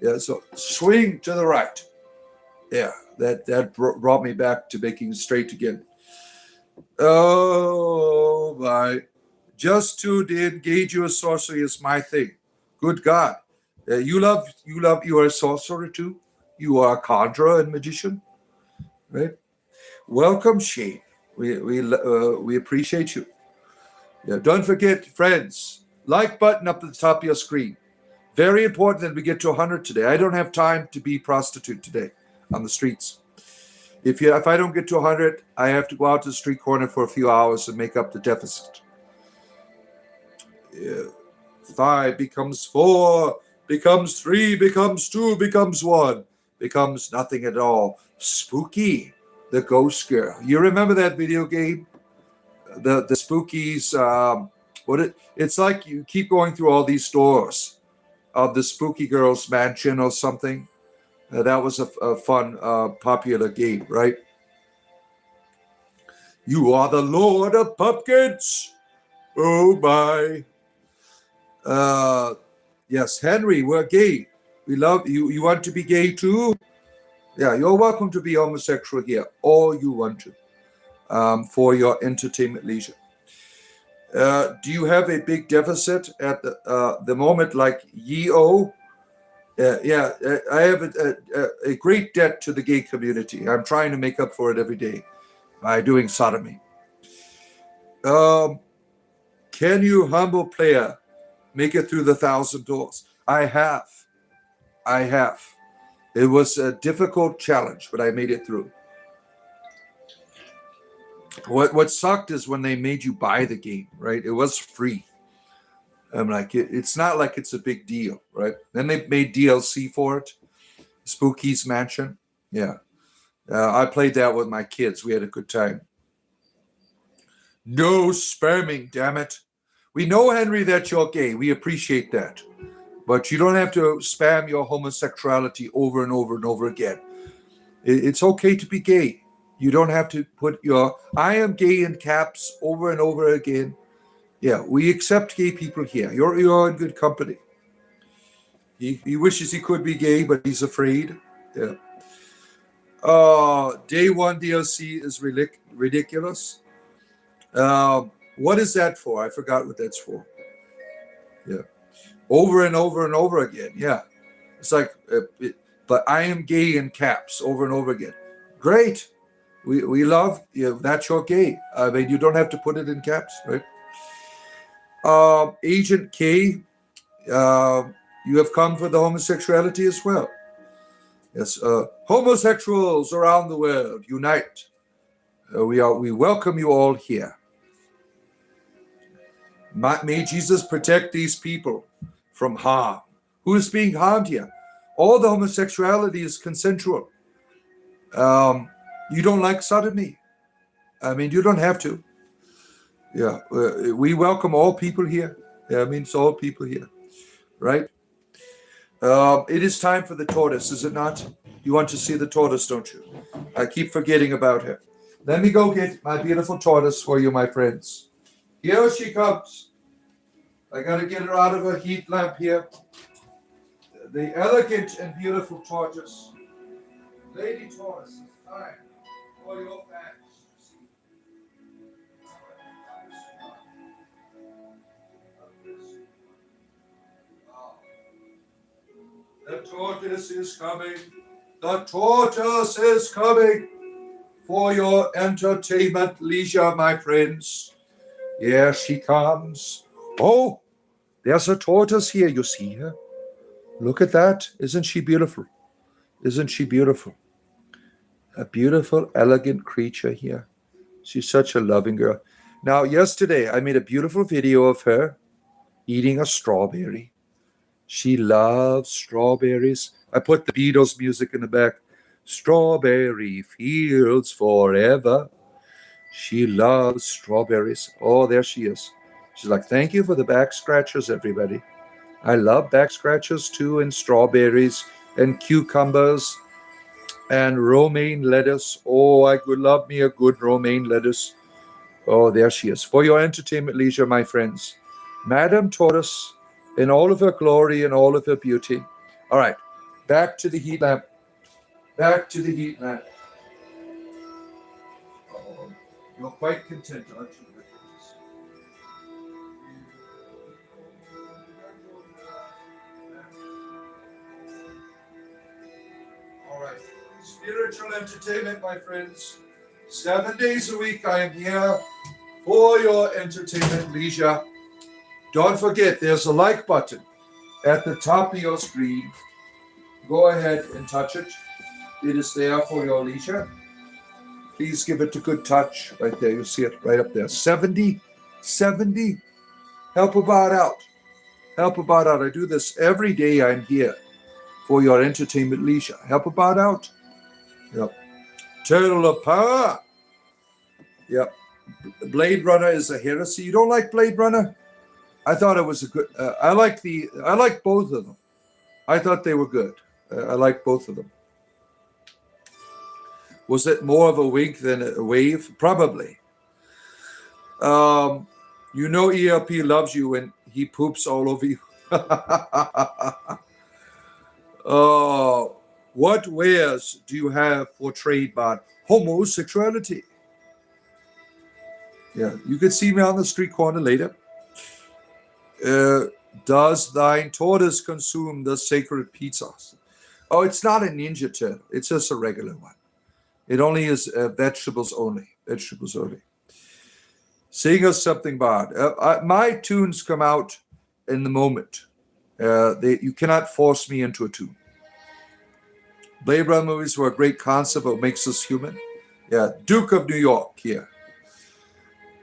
Yeah, so swing to the right. Yeah, that brought me back to making straight again. Oh my. Just to engage your sorcery is my thing. Good God. You are a sorcerer too? You are a conjurer and magician? Right? Welcome, Shane. We appreciate you. Yeah, don't forget, friends, like button up at the top of your screen. Very important that we get to 100 today. I don't have time to be prostitute today on the streets. If I don't get to 100, I have to go out to the street corner for a few hours and make up the deficit. 5 becomes 4, becomes 3, becomes 2, becomes 1, becomes nothing at all. Spooky, the ghost girl. You remember that video game? The Spookies. It's like you keep going through all these doors of the Spooky Girl's mansion or something. That was a fun, popular game, right? You are the Lord of Pumpkins. Oh my. Yes, Henry, we're gay. We love you. You want to be gay too? Yeah, you're welcome to be homosexual here, or you want to, for your entertainment leisure. Do you have a big deficit at the moment, like Yeo? Yeah, I have a great debt to the gay community. I'm trying to make up for it every day by doing sodomy. Can you, humble player, make it through the 1,000 doors? I have. It was a difficult challenge, but I made it through. What sucked is when they made you buy the game, right? It was free. I'm like, it's not like it's a big deal, right? Then they made DLC for it. Spooky's Mansion. Yeah. I played that with my kids. We had a good time. No spamming, damn it. We know, Henry, that you're gay. We appreciate that. But you don't have to spam your homosexuality over and over and over again. It's okay to be gay. You don't have to put your I am gay in caps over and over again. Yeah, we accept gay people here. You're in good company. He wishes he could be gay, but he's afraid. Yeah. Day 1 DLC is ridiculous. What is that for? I forgot what that's for. Yeah. Over and over and over again. Yeah. It's like, but I am gay in caps over and over again. Great. We love you. That's your gay. I mean, you don't have to put it in caps, right? Agent K, you have come for the homosexuality as well. Yes, homosexuals around the world, unite. We welcome you all here. May Jesus protect these people from harm. Who is being harmed here? All the homosexuality is consensual. You don't like sodomy. I mean, you don't have to. Yeah, we welcome all people here. Yeah, I mean, it's all people here, right? It is time for the tortoise, is it not? You want to see the tortoise, don't you? I keep forgetting about her. Let me go get my beautiful tortoise for you, my friends. Here she comes. I got to get her out of her heat lamp here. The elegant and beautiful tortoise. Lady tortoise, it's time for your fans. The tortoise is coming. The tortoise is coming for your entertainment leisure, my friends. Here she comes. Oh, there's a tortoise here. You see her? Look at that. Isn't she beautiful? Isn't she beautiful? A beautiful, elegant creature here. She's such a loving girl. Now, yesterday, I made a beautiful video of her eating a strawberry. She loves strawberries. I put the Beatles music in the back. Strawberry fields forever. She loves strawberries. Oh, there she is. She's like, thank you for the back scratchers, everybody. I love back scratchers too, and strawberries and cucumbers and romaine lettuce. Oh, I could love me a good romaine lettuce. Oh, there she is. For your entertainment leisure, my friends. Madame Tortoise in all of her glory and all of her beauty. All right, back to the heat lamp. Back to the heat lamp. Oh, you're quite content, aren't you? All right, spiritual entertainment, my friends. 7 days a week I am here for your entertainment leisure. Don't forget, there's a like button at the top of your screen. Go ahead and touch it. It is there for your leisure. Please give it a good touch. Right there, you see it right up there. 70. Help a bot out. Help a bot out. I do this every day. I'm here for your entertainment leisure. Help a bot out. Yep. Turtle of power. Yep. Blade Runner is a heresy. You don't like Blade Runner? I thought it was a good. I like both of them. I thought they were good. I like both of them. Was it more of a wink than a wave? Probably. You know ELP loves you when he poops all over you. What wares do you have for trade bot? Homosexuality. Yeah, you can see me on the street corner later. Does thine tortoise consume the sacred pizzas? Oh, it's not a Ninja Turtle. It's just a regular one. It only is vegetables only. Vegetables only. Sing us something, Bard. My tunes come out in the moment. You cannot force me into a tune. Blade Runner movies were a great concept of what makes us human. Yeah, Duke of New York here.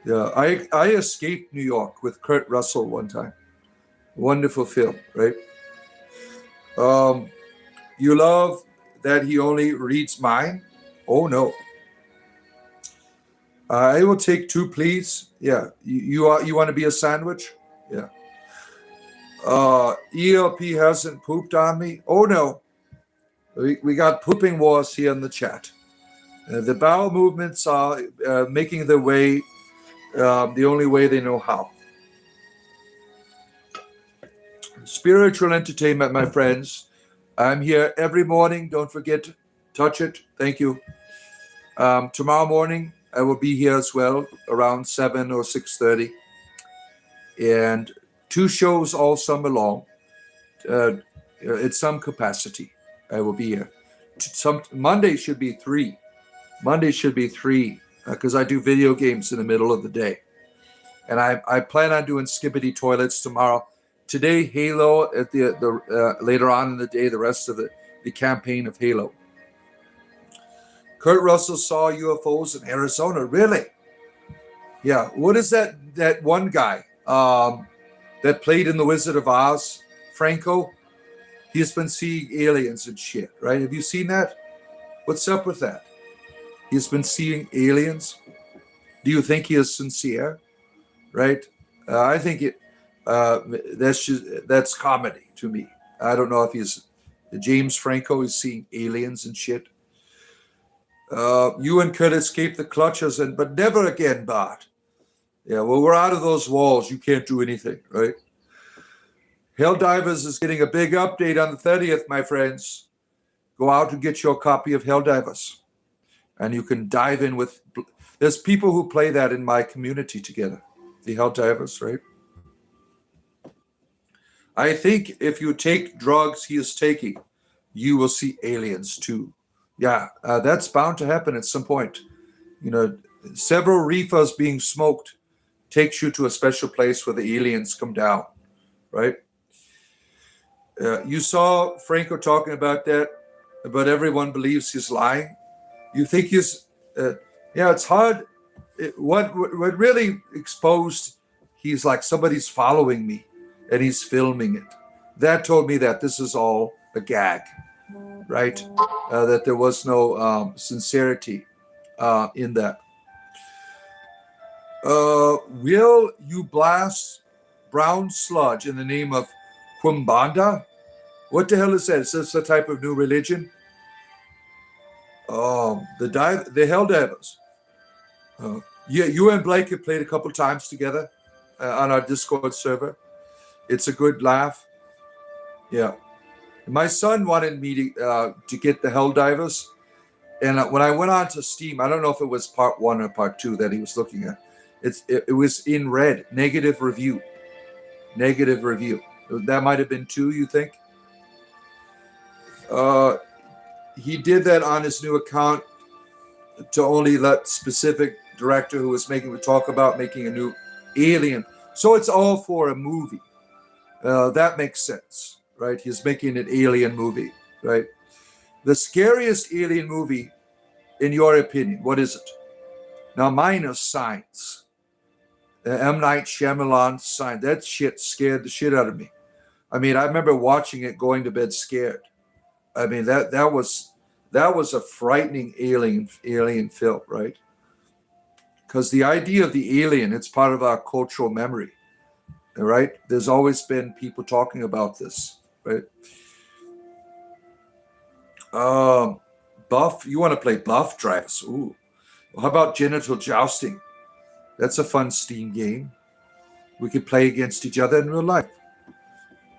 Yeah, I escaped New York with Kurt Russell one time. Wonderful film, right? You love that he only reads mine? Oh, no. I will take two, please. Yeah, you want to be a sandwich? Yeah. ELP hasn't pooped on me? Oh, no. We got pooping wars here in the chat. The bowel movements are making their way the only way they know how. Spiritual entertainment, my friends. I'm here every morning. Don't forget, touch it. Thank you. Tomorrow morning, I will be here as well, around 7 or 6:30. And 2 shows all summer long. At some capacity, I will be here. Monday should be 3. Monday should be 3 because I do video games in the middle of the day. And I plan on doing Skibbity Toilets tomorrow. Today, Halo at the later on in the day, the rest of the campaign of Halo. Kurt Russell saw UFOs in Arizona. Really? Yeah. What is that one guy that played in The Wizard of Oz, Franco? He's been seeing aliens and shit, right? Have you seen that? What's up with that? He's been seeing aliens. Do you think he is sincere? Right? I think that's comedy to me. I don't know if James Franco is seeing aliens and shit. You and Kurt escaped the clutches, but never again, Bart. Yeah, well, we're out of those walls. You can't do anything, right? Helldivers is getting a big update on the 30th, my friends. Go out and get your copy of Helldivers. And you can dive in with... There's people who play that in my community together. The Helldivers, right? I think if you take drugs he is taking, you will see aliens too. Yeah, that's bound to happen at some point. You know, several reefers being smoked takes you to a special place where the aliens come down, right? You saw Franco talking about that, but everyone believes he's lying. You think he's... it's hard. What really exposed, he's like, somebody's following me, and he's filming it. That told me that this is all a gag, right? That there was no sincerity in that. Will you blast brown sludge in the name of Quimbanda? What the hell is that? Is this a type of new religion? The Helldivers. Yeah, you and Blake have played a couple times together on our Discord server. It's a good laugh. Yeah. My son wanted me to get the Helldivers. And when I went on to Steam, I don't know if it was part 1 or part 2 that he was looking at. It was in red, negative review. Negative review. That might have been 2, you think? He did that on his new account to only let specific director who was talk about making a new Alien. So it's all for a movie. That makes sense, right? He's making an Alien movie, right? The scariest Alien movie, in your opinion, what is it? Now, mine is Science. M. Night Shyamalan Sign. That shit scared the shit out of me. I mean, I remember watching it, going to bed scared. I mean, that was a frightening alien film, right? Because the idea of the alien, it's part of our cultural memory, right? There's always been people talking about this, right? Buff, you want to play Buff, Travis? Ooh. Well, how about Genital Jousting? That's a fun Steam game. We could play against each other in real life.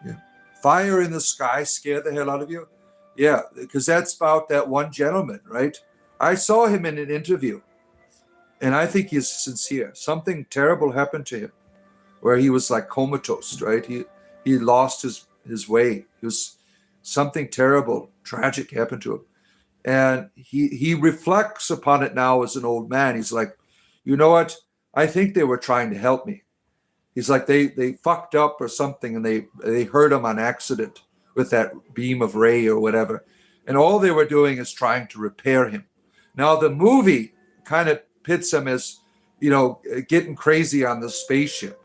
Yeah. Fire in the Sky scare the hell out of you? Yeah, because that's about that one gentleman, right? I saw him in an interview, and I think he's sincere. Something terrible happened to him, where he was like comatose, right? He lost his way. It was something terrible, tragic happened to him. And he reflects upon it now as an old man. He's like, you know what? I think they were trying to help me. He's like, they fucked up or something, and they hurt him on accident with that beam of ray or whatever. And all they were doing is trying to repair him. Now, the movie kind of pits him as, getting crazy on the spaceship.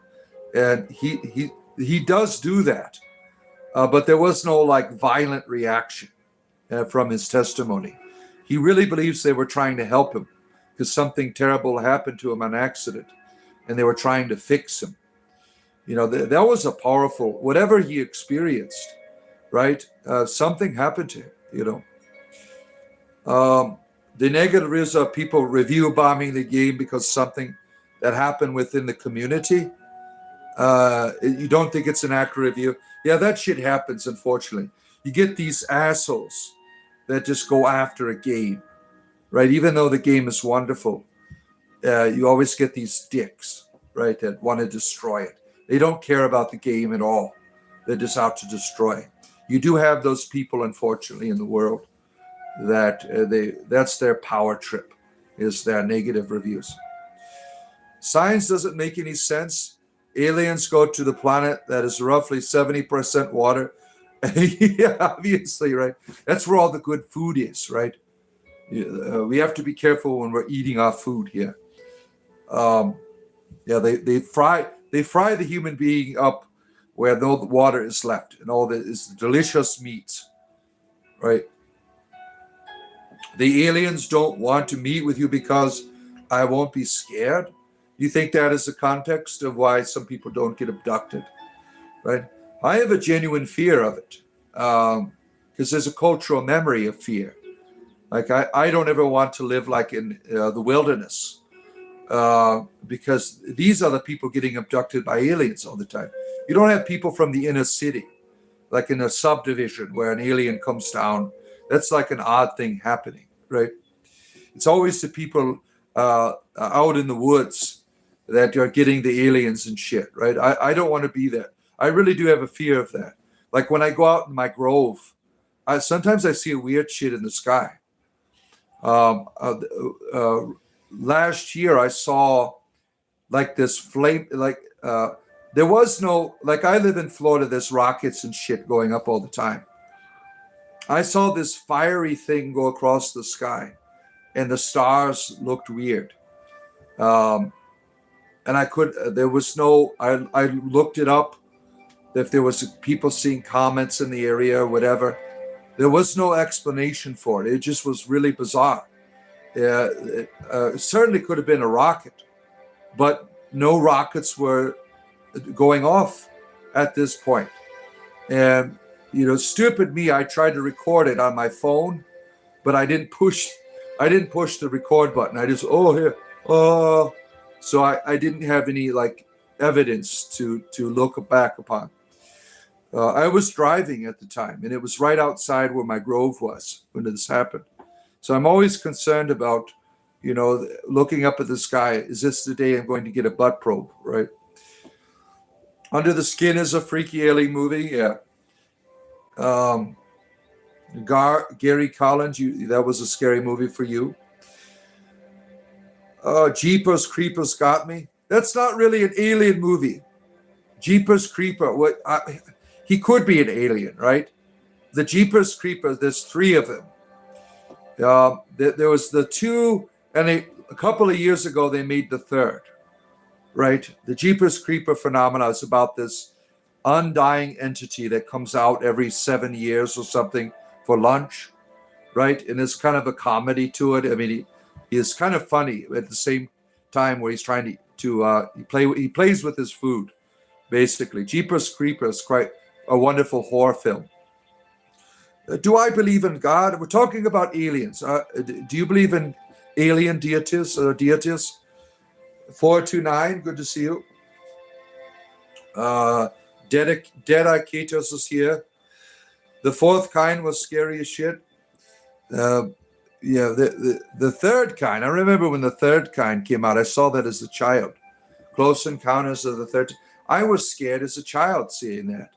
And he does do that. But there was no like violent reaction from his testimony. He really believes they were trying to help him because something terrible happened to him on accident, and they were trying to fix him. That was a powerful, whatever he experienced, right? Something happened to him, The negative is people review bombing the game because something that happened within the community. You don't think it's an accurate review? Yeah, that shit happens, unfortunately. You get these assholes that just go after a game, right? Even though the game is wonderful, you always get these dicks, right, that want to destroy it. They don't care about the game at all. They're just out to destroy. You do have those people, unfortunately, in the world that's their power trip, is their negative reviews. Science doesn't make any sense. Aliens go to the planet that is roughly 70% water. Yeah, obviously, right? That's where all the good food is, right? We have to be careful when we're eating our food here. They fry the human being up where no water is left, and all that is delicious meat, right? The aliens don't want to meet with you because I won't be scared. You think that is the context of why some people don't get abducted, right? I have a genuine fear of it because there's a cultural memory of fear. Like I don't ever want to live like in the wilderness because these are the people getting abducted by aliens all the time. You don't have people from the inner city, like in a subdivision where an alien comes down. That's like an odd thing happening, right? It's always the people out in the woods that are getting the aliens and shit, right? I don't want to be there. I really do have a fear of that. Like when I go out in my grove, sometimes I see a weird shit in the sky. Last year I saw like this flame, there was no, like I live in Florida, there's rockets and shit going up all the time. I saw this fiery thing go across the sky and the stars looked weird. And there was no, I looked it up, if there was people seeing comets in the area or whatever. There was no explanation for it. It just was really bizarre. It certainly could have been a rocket, but no rockets were going off at this point. And, stupid me, I tried to record it on my phone, but I didn't push the record button. I just, so I didn't have any like evidence to look back upon. I was driving at the time, and it was right outside where my grove was when this happened. So I'm always concerned about, looking up at the sky. Is this the day I'm going to get a butt probe, right? Under the Skin is a freaky alien movie, yeah. Gary Collins, that was a scary movie for you. Jeepers Creepers got me. That's not really an alien movie. Jeepers Creeper, he could be an alien, right? The Jeepers Creeper, there's three of them. There was the two, and a couple of years ago they made the third. right? The Jeepers Creeper phenomena is about this undying entity that comes out every 7 years or something for lunch, right? And there's kind of a comedy to it. I mean, he is kind of funny at the same time where he's trying to he plays with his food, basically. Jeepers Creepers, quite a wonderful horror film. Do I believe in God? We're talking about aliens. Do you believe in alien deities or deities? 429, good to see you. Dedicators is here. The fourth kind was scary as shit. Yeah, the third kind. I remember when the third kind came out. I saw that as a child. Close Encounters of the Third. I was scared as a child seeing that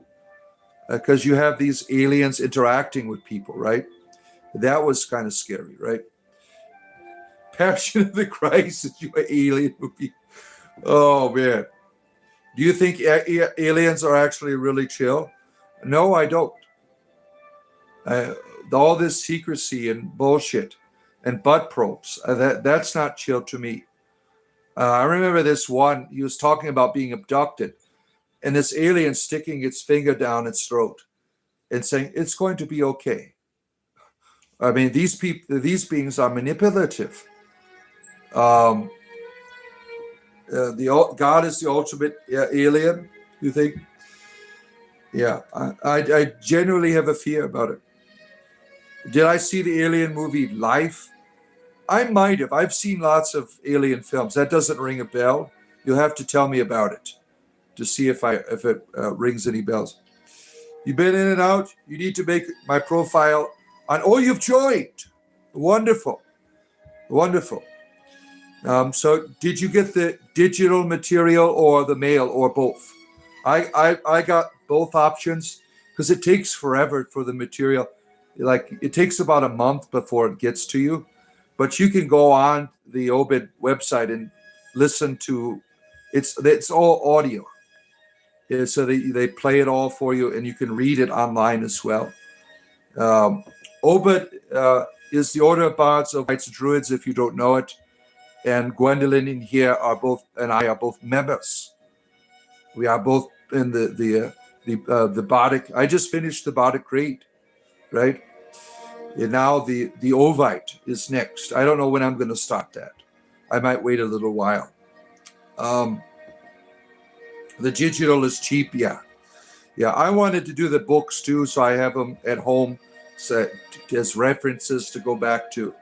because you have these aliens interacting with people, right? That was kind of scary, right? Passion of the Christ is your alien movie. Oh man, do you think aliens are actually really chill? No, I don't. All this secrecy and bullshit and butt probes, that's not chill to me. I remember this one, he was talking about being abducted and this alien sticking its finger down its throat and saying, it's going to be okay. I mean, these beings are manipulative. God is the ultimate alien, you think? Yeah, I genuinely have a fear about it. Did I see the alien movie Life? I might have. I've seen lots of alien films. That doesn't ring a bell. You'll have to tell me about it to see if it rings any bells. You've been in and out. You need to make my profile on. Oh, you've joined. Wonderful, wonderful. So, did you get the digital material or the mail or both? I got both options because it takes forever for the material. Like it takes about a month before it gets to you. But you can go on the Obid website and listen to it's all audio. Yeah, so they play it all for you, and you can read it online as well. Obid is the Order of Bards of Knights and Druids, if you don't know it. And Gwendolyn and here and I are both members. We are both in the Bardic. I just finished the Bardic Raid, right? And now the Ovite is next. I don't know when I'm going to start that. I might wait a little while. The digital is cheap, yeah. Yeah, I wanted to do the books too, so I have them at home so as references to go back to.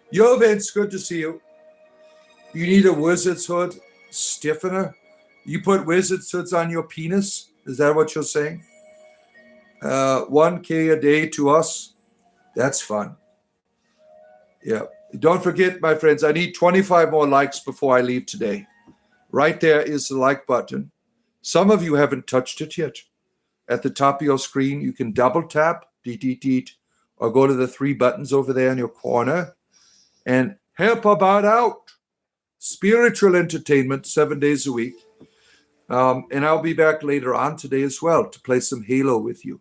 Yo, Vince, good to see you. You need a wizard's hood stiffener? You put wizard's hoods on your penis? Is that what you're saying? 1K a day to us. That's fun. Yeah. Don't forget, my friends, I need 25 more likes before I leave today. Right there is the like button. Some of you haven't touched it yet. At the top of your screen, you can double tap, or go to the 3 buttons over there in your corner and help about out. Spiritual entertainment 7 days a week. And I'll be back later on today as well to play some Halo with you.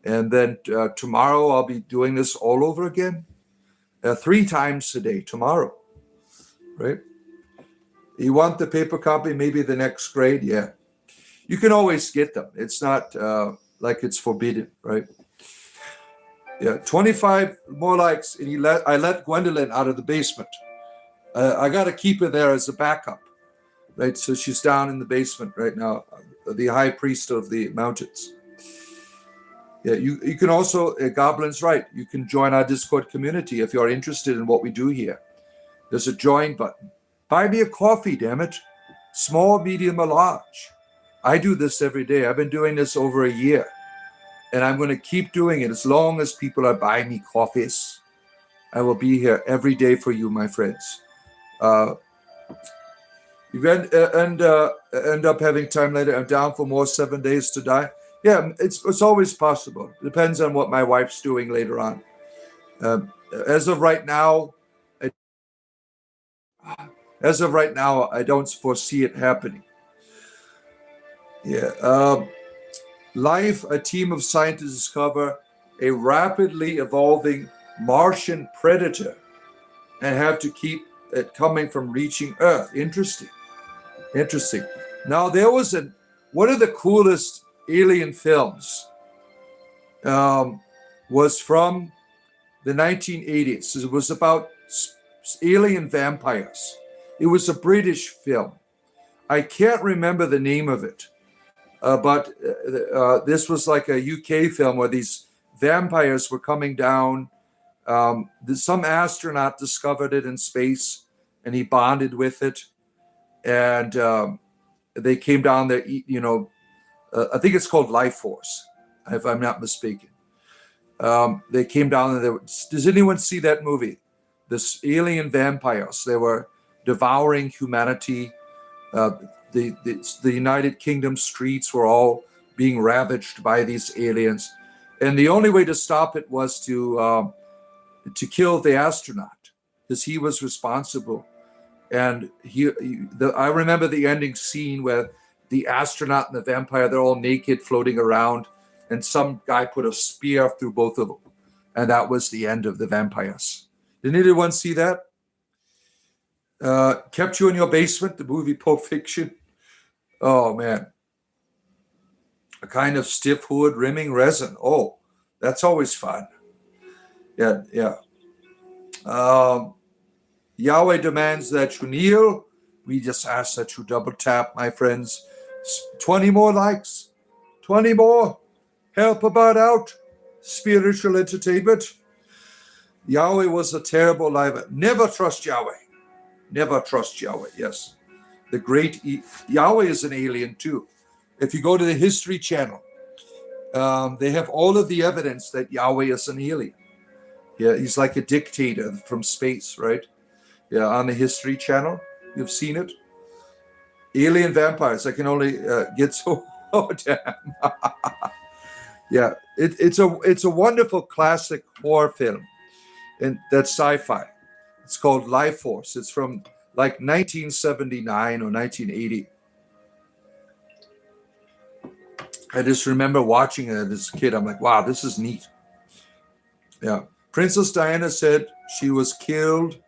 And then tomorrow I'll be doing this all over again. 3 times a day tomorrow, right? You want the paper copy, maybe the next grade? Yeah. You can always get them. It's not like it's forbidden, right? Yeah, 25 more likes. And I let Gwendolyn out of the basement. I got to keep her there as a backup, right? So she's down in the basement right now, the high priest of the mountains. Yeah, you can also, Goblin's right, you can join our Discord community if you're interested in what we do here. There's a join button. Buy me a coffee, damn it. Small, medium, or large. I do this every day. I've been doing this over a year. And I'm going to keep doing it as long as people are buying me coffees. I will be here every day for you, my friends. You end up having time later. I'm down for more 7 days to die. Yeah, it's always possible. Depends on what my wife's doing later on. As of right now, I don't foresee it happening. Yeah. Life, a team of scientists discover a rapidly evolving Martian predator and have to keep it coming from reaching Earth. Interesting. Interesting. Now, there was one of the coolest alien films was from the 1980s. It was about alien vampires. It was a British film. I can't remember the name of it, but this was like a UK film where these vampires were coming down. Some astronaut discovered it in space, and he bonded with it, and they came down there. I think it's called Life Force, if I'm not mistaken. They came down there. Does anyone see that movie? This alien vampires. They were devouring humanity. The United Kingdom streets were all being ravaged by these aliens, and the only way to stop it was to kill the astronaut, because he was responsible. And I remember the ending scene where the astronaut and the vampire, they're all naked, floating around, and some guy put a spear through both of them, and that was the end of the vampires. Did anyone see that? Kept You in Your Basement, the movie Pulp Fiction. Oh, man. A kind of stiff wood rimming resin. Oh, that's always fun. Yeah. Yahweh demands that you kneel. We just ask that you double tap, my friends. 20 more likes. 20 more. Help about out. Spiritual entertainment. Yahweh was a terrible liar. Never trust Yahweh. Never trust Yahweh. Yes. The great Yahweh is an alien too. If you go to the History Channel, they have all of the evidence that Yahweh is an alien. Yeah, he's like a dictator from space, right? Yeah, on the History Channel. You've seen it? Alien vampires. I can only get so... Oh, damn. Yeah, it's a wonderful classic horror film, and that's sci-fi. It's called Life Force. It's from like 1979 or 1980. I just remember watching it as a kid. I'm like, wow, this is neat. Yeah. Princess Diana said she was killed.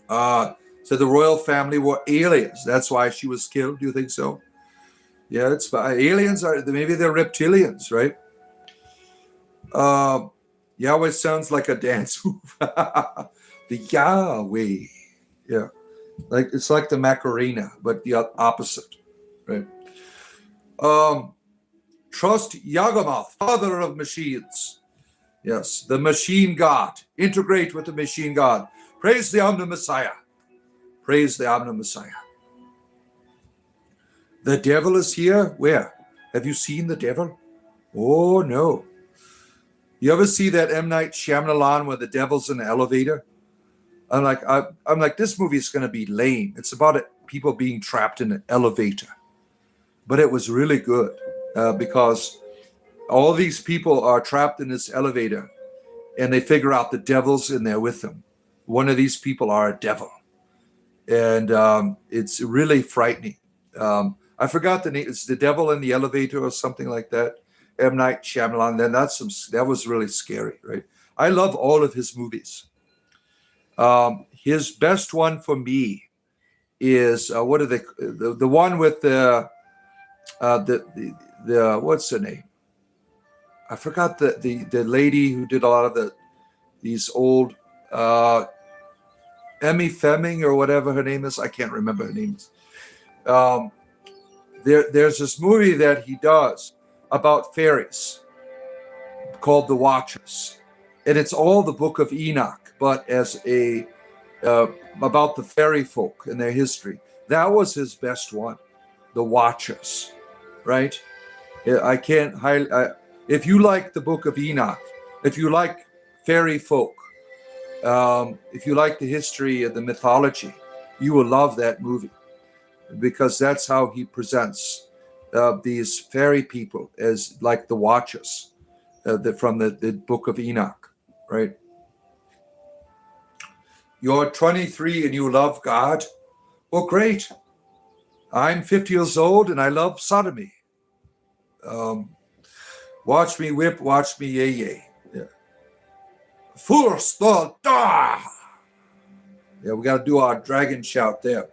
So the royal family were aliens. That's why she was killed. Do you think so? Yeah, it's aliens maybe they're reptilians, right? Yahweh sounds like a dance move. The Yahweh. Yeah. It's like the Macarena, but the opposite, right? Trust Yagamoth, father of machines. Yes, the machine God. Integrate with the machine God. Praise the Omni Messiah. Praise the Omni Messiah. The devil is here. Where? Have you seen the devil? Oh, no. You ever see that M. Night Shyamalan where the devil's in the elevator? I'm like, this movie is going to be lame. It's about people being trapped in an elevator. But it was really good because all these people are trapped in this elevator, and they figure out the devil's in there with them. One of these people are a devil. And it's really frightening. I forgot the name. It's The Devil in the Elevator or something like that. M. Night Shyamalan. Then that was really scary, right? I love all of his movies. His best one for me is what are the one with the what's the name? I forgot the lady who did a lot of these old Emmy Fleming or whatever her name is. I can't remember her name. There's this movie that he does about fairies called The Watchers, and it's all the Book of Enoch, but as about the fairy folk and their history. That was his best one, The Watchers, right? I can't highlight. If you like the Book of Enoch, if you like fairy folk, if you like the history of the mythology, you will love that movie, because that's how he presents these fairy people as like the Watchers from the Book of Enoch, right? You're 23 and you love God? Well, great. I'm 50 years old and I love sodomy. Watch me whip, watch me yay yay. Yeah. First the da. Yeah, we got to do our dragon shout there.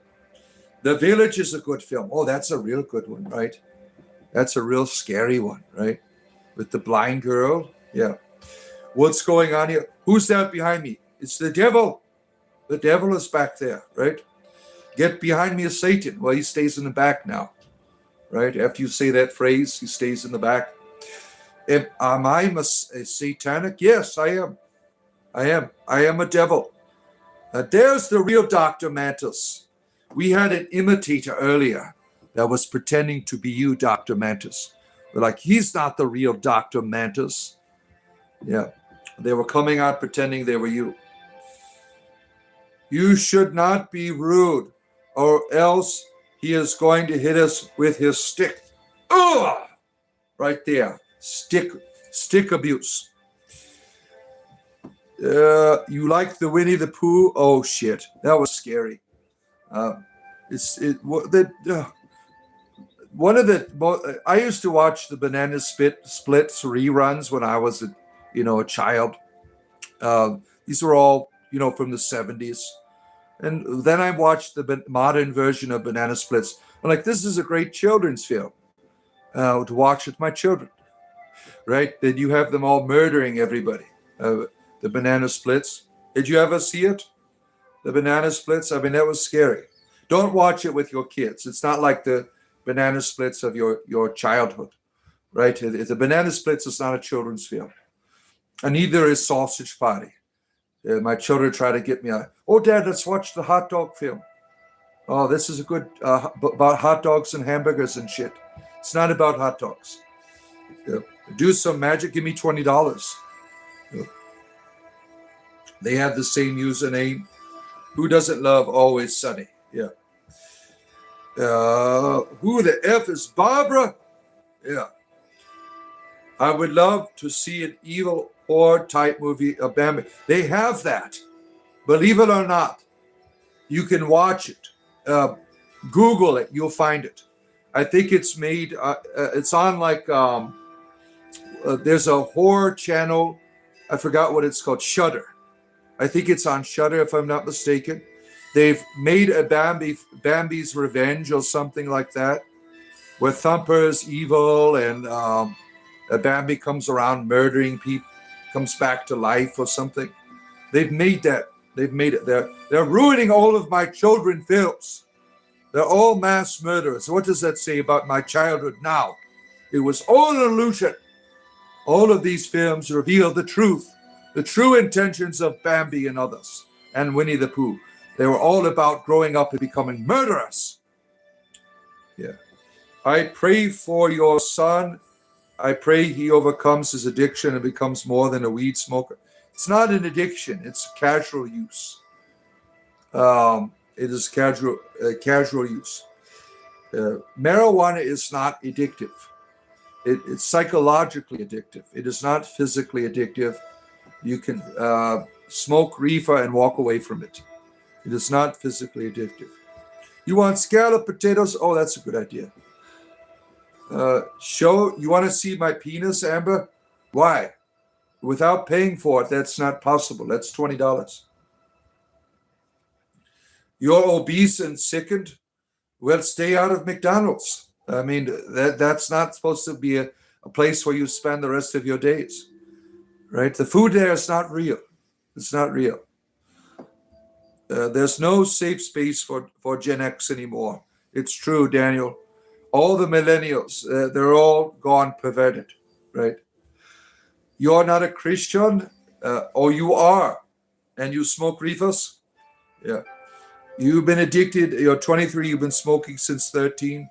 The Village is a good film. Oh, that's a real good one, right? That's a real scary one, right? With the blind girl. Yeah. What's going on here? Who's that behind me? It's the devil. The devil is back there, right? Get behind me is Satan. Well, he stays in the back now, right? After you say that phrase, he stays in the back. Am I a satanic? Yes, I am. I am. I am a devil. There's the real Dr. Mantis. We had an imitator earlier that was pretending to be you, Dr. Mantis. We're like, he's not the real Dr. Mantis. Yeah. They were coming out pretending they were you. You should not be rude, or else he is going to hit us with his stick. Ugh! Right there. Stick abuse. You like the Winnie the Pooh? Oh shit, that was scary. One of the I used to watch the Banana Splits reruns when I was a child. These were all from the 70s, and then I watched the modern version of Banana Splits. I'm like, this is a great children's film to watch with my children. Right? Then you have them all murdering everybody. The Banana Splits. Did you ever see it? The Banana Splits? I mean, that was scary. Don't watch it with your kids. It's not like the Banana Splits of your childhood, right? The Banana Splits is not a children's film. And neither is Sausage Party. My children try to get me oh, Dad, let's watch the hot dog film. Oh, this is a good, about hot dogs and hamburgers and shit. It's not about hot dogs. Yeah. Do some magic, give me $20. Yeah. They have the same username. Who doesn't love Always Sunny? Yeah. Who the F is Barbara? Yeah. I would love to see an evil horror type movie of Bambi. They have that. Believe it or not. You can watch it. Google it. You'll find it. I think it's made, it's on like, there's a horror channel. I forgot what it's called. Shudder. I think it's on Shudder, if I'm not mistaken. They've made a Bambi's Revenge or something like that, where Thumper is evil and Bambi comes around murdering people, comes back to life or something. They've made that. They've made it. They're ruining all of my children's films. They're all mass murderers. What does that say about my childhood now? It was all an illusion. All of these films reveal the truth. The true intentions of Bambi and others, and Winnie the Pooh. They were all about growing up and becoming murderers. Yeah. I pray for your son. I pray he overcomes his addiction and becomes more than a weed smoker. It's not an addiction. It's casual use. It is casual use. Marijuana is not addictive. It's psychologically addictive. It is not physically addictive. You can smoke reefer and walk away from it. It is not physically addictive. You want scalloped potatoes? Oh, that's a good idea. You want to see my penis, Amber? Why? Without paying for it, that's not possible. That's $20. You're obese and sickened? Well, stay out of McDonald's. I mean, that's not supposed to be a place where you spend the rest of your days. Right? The food there is not real. It's not real. There's no safe space for Gen X anymore. It's true, Daniel. All the millennials, they're all gone perverted, right? You're not a Christian, or you are, and you smoke reefers? Yeah. You've been addicted. You're 23. You've been smoking since 13.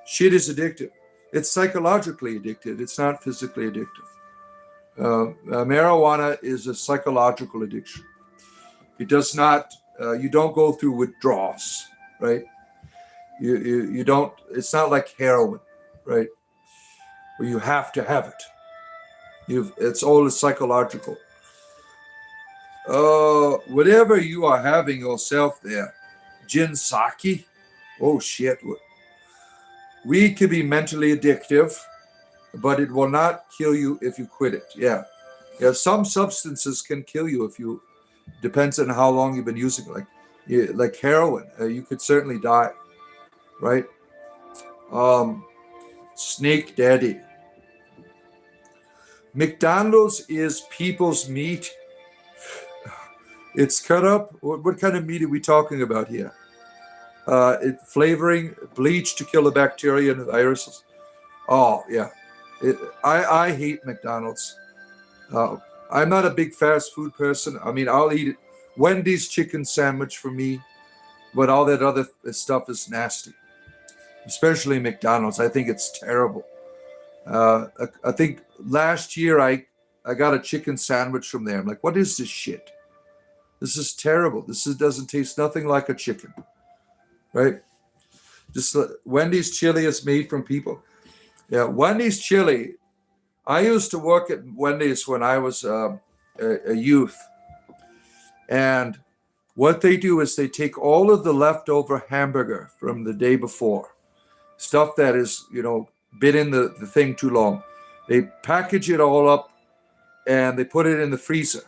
Shit is addictive. It's psychologically addictive. It's not physically addictive. Marijuana is a psychological addiction. It does not, you don't go through withdrawals, right? You don't, it's not like heroin, right? Where you have to have it. It's all psychological. Whatever you are having yourself there, gin sake, oh shit. Weed can be mentally addictive, but it will not kill you if you quit it. Yeah. Some substances can kill you if you, depends on how long you've been using it. Like heroin, you could certainly die. right? Snake Daddy. McDonald's is people's meat. It's cut up. What kind of meat are we talking about here? Flavoring, bleach to kill the bacteria and the viruses. Oh, yeah. I hate McDonald's. Uh, I'm not a big fast food person. I mean, I'll eat it. Wendy's chicken sandwich for me, but all that other stuff is nasty, especially McDonald's. I think it's terrible. I think last year I got a chicken sandwich from there. I'm like, what is this shit? This is terrible. Doesn't taste nothing like a chicken, right? Just Wendy's chili is made from people. Yeah, Wendy's chili. I used to work at Wendy's when I was a youth, and what they do is they take all of the leftover hamburger from the day before, stuff that is, been in the thing too long. They package it all up and they put it in the freezer.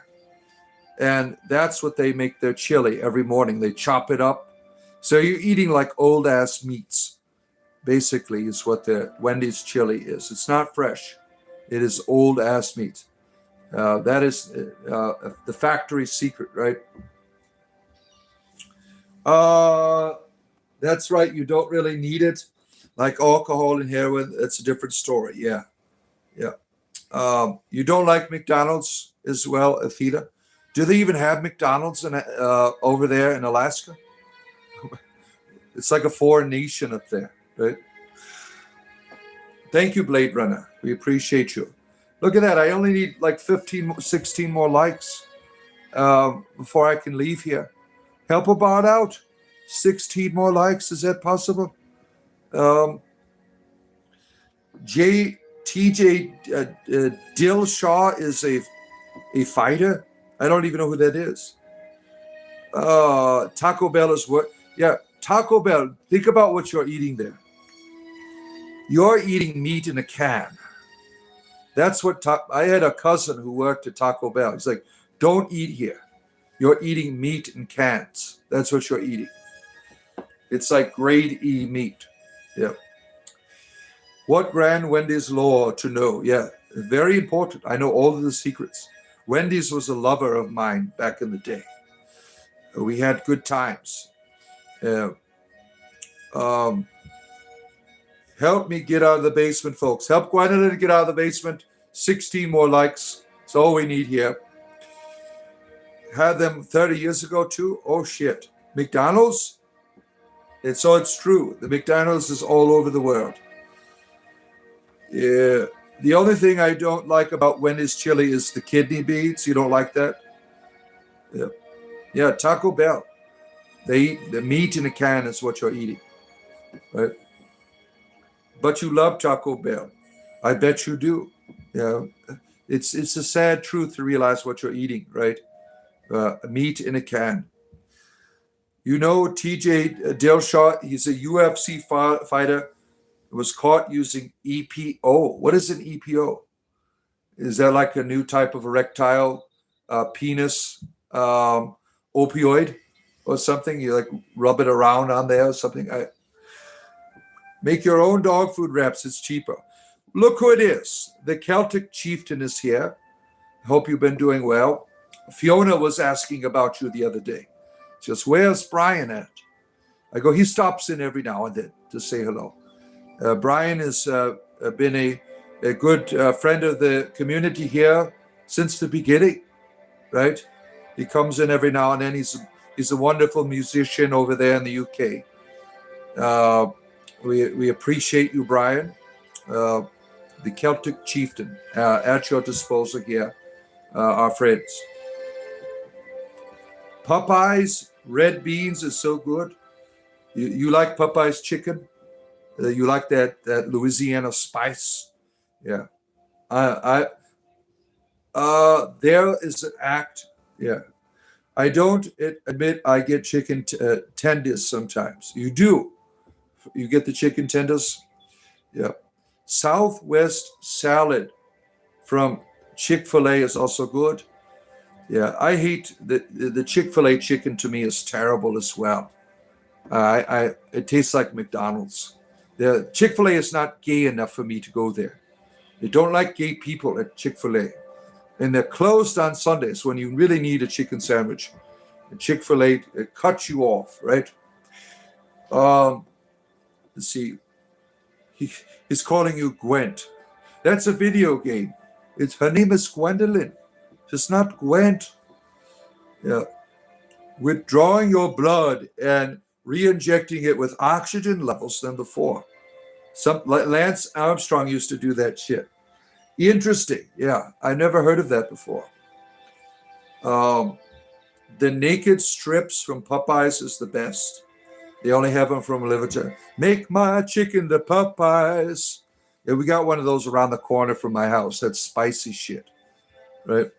And that's what they make their chili every morning. They chop it up. So you're eating like old ass meats, basically, is what the Wendy's chili is. It's not fresh. It is old ass meat. That is the factory secret, right? That's right. You don't really need it. Like alcohol and heroin, it's a different story. Yeah. You don't like McDonald's as well, Athena? Do they even have McDonald's over there in Alaska? It's like a foreign nation up there, right? Thank you, Blade Runner. We appreciate you. Look at that. I only need like 15, 16 more likes before I can leave here. Help a bot out. 16 more likes. Is that possible? TJ Dilshaw is a fighter. I don't even know who that is. Taco Bell is what? Yeah, Taco Bell. Think about what you're eating there. You're eating meat in a can. That's what I had a cousin who worked at Taco Bell. He's like, don't eat here. You're eating meat in cans. That's what you're eating. It's like grade E meat. Yeah. What grand Wendy's law to know? Yeah, very important. I know all of the secrets. Wendy's was a lover of mine back in the day. We had good times. Help me get out of the basement, folks. Help Gwendolyn to get out of the basement. 16 more likes. That's all we need here. Had them 30 years ago too. Oh shit. McDonald's? It's true. The McDonald's is all over the world. Yeah. The only thing I don't like about Wendy's chili is the kidney beans. You don't like that? Yeah. Yeah, Taco Bell. They eat the meat in a can is what you're eating. Right? But you love Taco Bell. I bet you do. Yeah. It's a sad truth to realize what you're eating, right? Meat in a can. You know TJ Dilshaw, he's a UFC fighter, was caught using EPO. What is an EPO? Is that like a new type of erectile penis opioid or something? You like rub it around on there or something? Make your own dog food wraps. It's cheaper. Look who it is. The Celtic chieftain is here. Hope you've been doing well. Fiona was asking about you the other day. Just where's Brian at? I go, he stops in every now and then to say hello. Brian has been a good friend of the community here since the beginning, right? He comes in every now and then. He's a wonderful musician over there in the UK. We appreciate you, Brian. The Celtic chieftain at your disposal here, our friends. Popeye's red beans is so good. You like Popeye's chicken? You like that Louisiana spice? Yeah. There is an act. Yeah. I don't admit I get chicken tenders sometimes. You do. You get the chicken tenders? Yeah. Southwest salad from Chick-fil-A is also good. Yeah, I hate the Chick-fil-A chicken. To me is terrible as well. It tastes like McDonald's. The Chick-fil-A is not gay enough for me to go there. They don't like gay people at Chick-fil-A. And they're closed on Sundays when you really need a chicken sandwich. And Chick-fil-A, it cuts you off, right? Let's see. He's calling you Gwent. That's a video game. Her name is Gwendolyn. It's not Gwent. Yeah. Withdrawing your blood and re-injecting it with oxygen levels than before. Lance Armstrong used to do that shit. Interesting. Yeah, I never heard of that before. The naked strips from Popeyes is the best. They only have them from Liverpool. Make my chicken the Popeyes. Yeah, we got one of those around the corner from my house. That's spicy shit, right?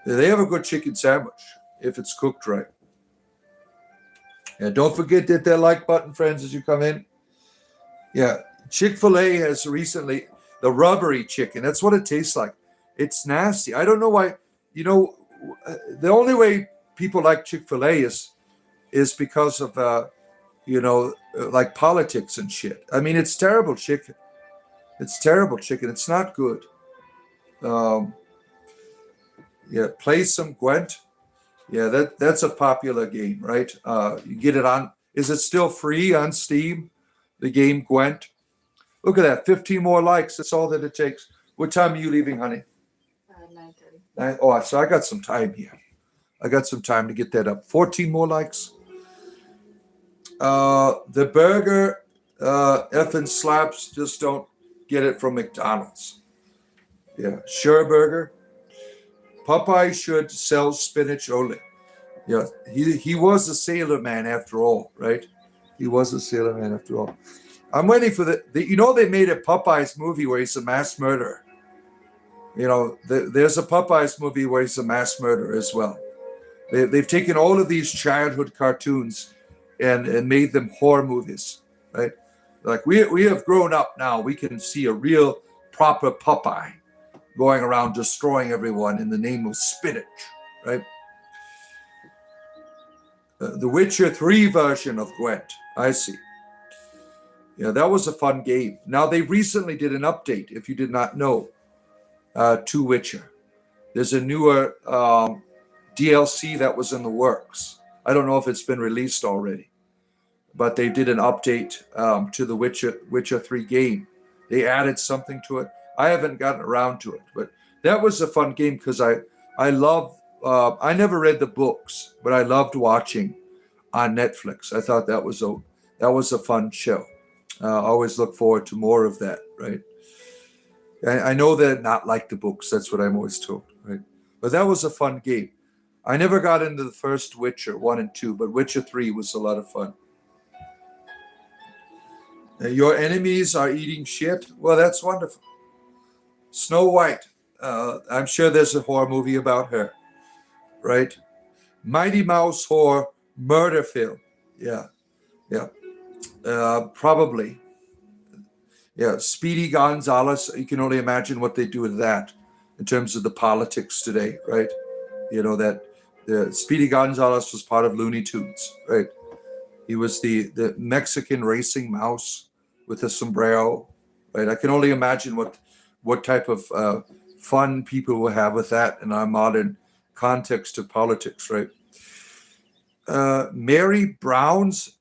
They have a good chicken sandwich if it's cooked right. And don't forget to hit that like button, friends, as you come in. Yeah, Chick-fil-A has recently, the rubbery chicken, that's what it tastes like. It's nasty. I don't know why, the only way people like Chick-fil-A is because of, like politics and shit. I mean, it's terrible chicken. It's terrible chicken. It's not good. Play some Gwent. Yeah, that's a popular game, right? You get it on. Is it still free on Steam? The game Gwent. Look at that. 15 more likes. That's all that it takes. What time are you leaving, honey? 9:30. Oh, so I got some time here. I got some time to get that up. 14 more likes. The burger effing slaps. Just don't get it from McDonald's. Yeah, sure burger. Popeye should sell spinach only. Yeah, he was a sailor man after all, right? He was a sailor man after all. I'm waiting for they made a Popeyes movie where he's a mass murderer. There's a Popeyes movie where he's a mass murderer as well. They've taken all of these childhood cartoons and made them horror movies, right? Like we have grown up now. We can see a real proper Popeye going around destroying everyone in the name of spinach, right? The Witcher 3 version of Gwent. I see. Yeah, that was a fun game. Now, they recently did an update, if you did not know, to Witcher. There's a newer DLC that was in the works. I don't know if it's been released already, but they did an update to the Witcher 3 game. They added something to it. I haven't gotten around to it, but that was a fun game because I love. I never read the books, but I loved watching on Netflix. I thought that was a fun show. I always look forward to more of that. Right? I know they're not like the books. That's what I'm always told. Right? But that was a fun game. I never got into the first Witcher 1 and 2, but Witcher 3 was a lot of fun. Your enemies are eating shit. Well, that's wonderful. Snow White. I'm sure there's a horror movie about her, right? Mighty Mouse horror murder film. Yeah. Probably. Yeah. Speedy Gonzales. You can only imagine what they do with that in terms of the politics today, right? That Speedy Gonzales was part of Looney Tunes, right? He was the Mexican racing mouse with a sombrero, right? I can only imagine what type of fun people will have with that in our modern context of politics, right? Mary Brown's,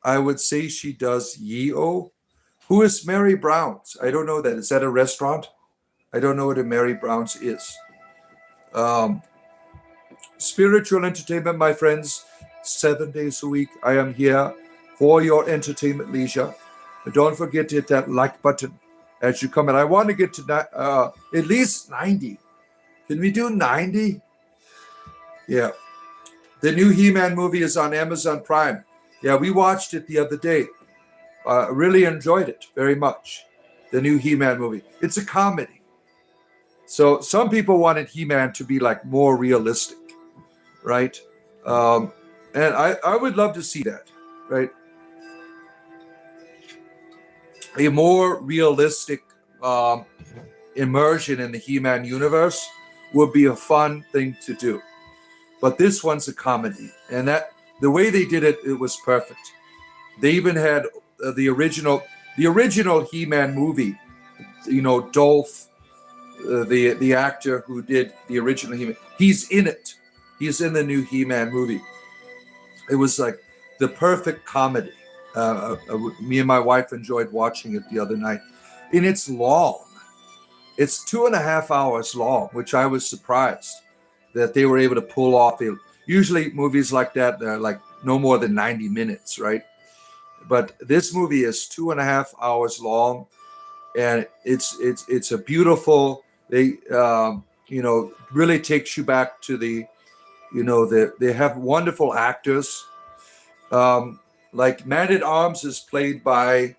I would say she does Ye-O. Who is Mary Brown's? I don't know that. Is that a restaurant? I don't know what a Mary Brown's is. Spiritual entertainment, my friends, 7 days a week. I am here for your entertainment leisure. But don't forget to hit that like button as you come in. I want to get to at least 90. Can we do 90? Yeah. The new He-Man movie is on Amazon Prime. Yeah, we watched it the other day. Really enjoyed it very much. The new He-Man movie. It's a comedy. So some people wanted He-Man to be like more realistic, right? And I would love to see that, right? A more realistic immersion in the He-Man universe would be a fun thing to do. But this one's a comedy, and The way they did it, it was perfect. They even had the original He-Man movie. Dolph, the actor who did the original He-Man, he's in it. He's in the new He-Man movie. It was like the perfect comedy. Me and my wife enjoyed watching it the other night. And it's long. It's 2.5 hours long, which I was surprised that they were able to pull off. Usually movies like that, they're like no more than 90 minutes, right? But this movie is 2.5 hours long, and it's a beautiful. They really takes you back to they have wonderful actors. Like Man at Arms is played by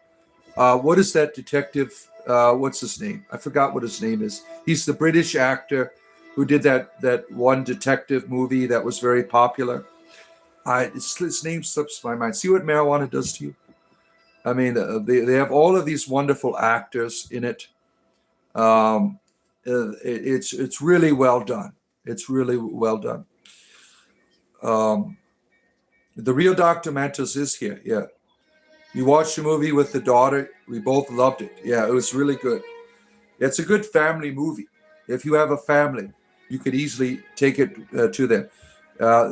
what is that detective? What's his name? I forgot what his name is. He's the British actor who did that one detective movie that was very popular. His name slips my mind. See what marijuana does to you? I mean, they have all of these wonderful actors in it. It's really well done. It's really well done. The real Dr. Mantis is here. Yeah. You watched the movie with the daughter. We both loved it. Yeah, it was really good. It's a good family movie. If you have a family, you could easily take it to them.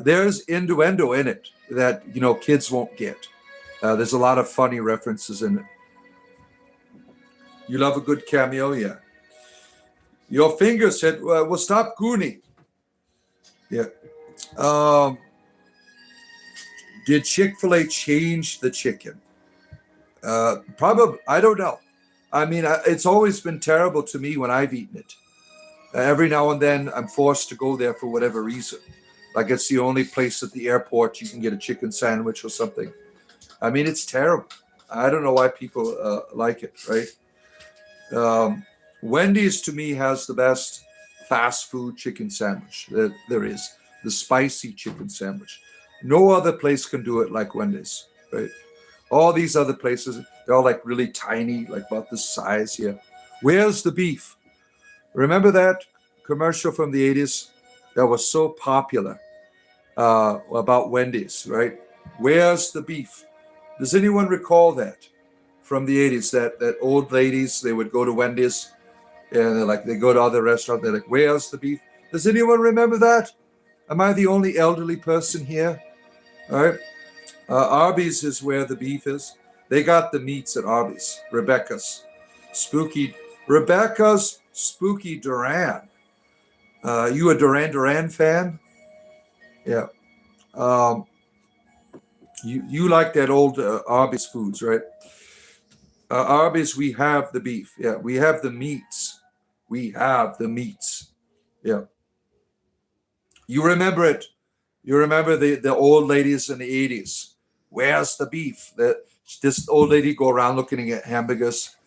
There's innuendo in it that kids won't get. There's a lot of funny references in it. You love a good cameo, yeah. Your finger said, "Well, stop gooning." Yeah. Did Chick-fil-A change the chicken? Probably. I don't know. I mean, it's always been terrible to me when I've eaten it. Every now and then, I'm forced to go there for whatever reason. Like it's the only place at the airport you can get a chicken sandwich or something. I mean, it's terrible. I don't know why people like it, right? Wendy's, to me, has the best fast food chicken sandwich that there is. The spicy chicken sandwich. No other place can do it like Wendy's, right? All these other places, they're all like really tiny, like about this size here. Where's the beef? Remember that commercial from the 80s that was so popular about Wendy's, right? Where's the beef? Does anyone recall that from the 80s? That old ladies, they would go to Wendy's and they go to other restaurants. They're like, where's the beef? Does anyone remember that? Am I the only elderly person here? All right. Arby's is where the beef is. They got the meats at Arby's. Rebecca's Spooky Duran. You a Duran Duran fan? Yeah. You like that old Arby's foods, right? Arby's, we have the beef. Yeah, we have the meats. We have the meats. Yeah. You remember it. You remember the old ladies in the 80s. Where's the beef? This old lady go around looking at hamburgers,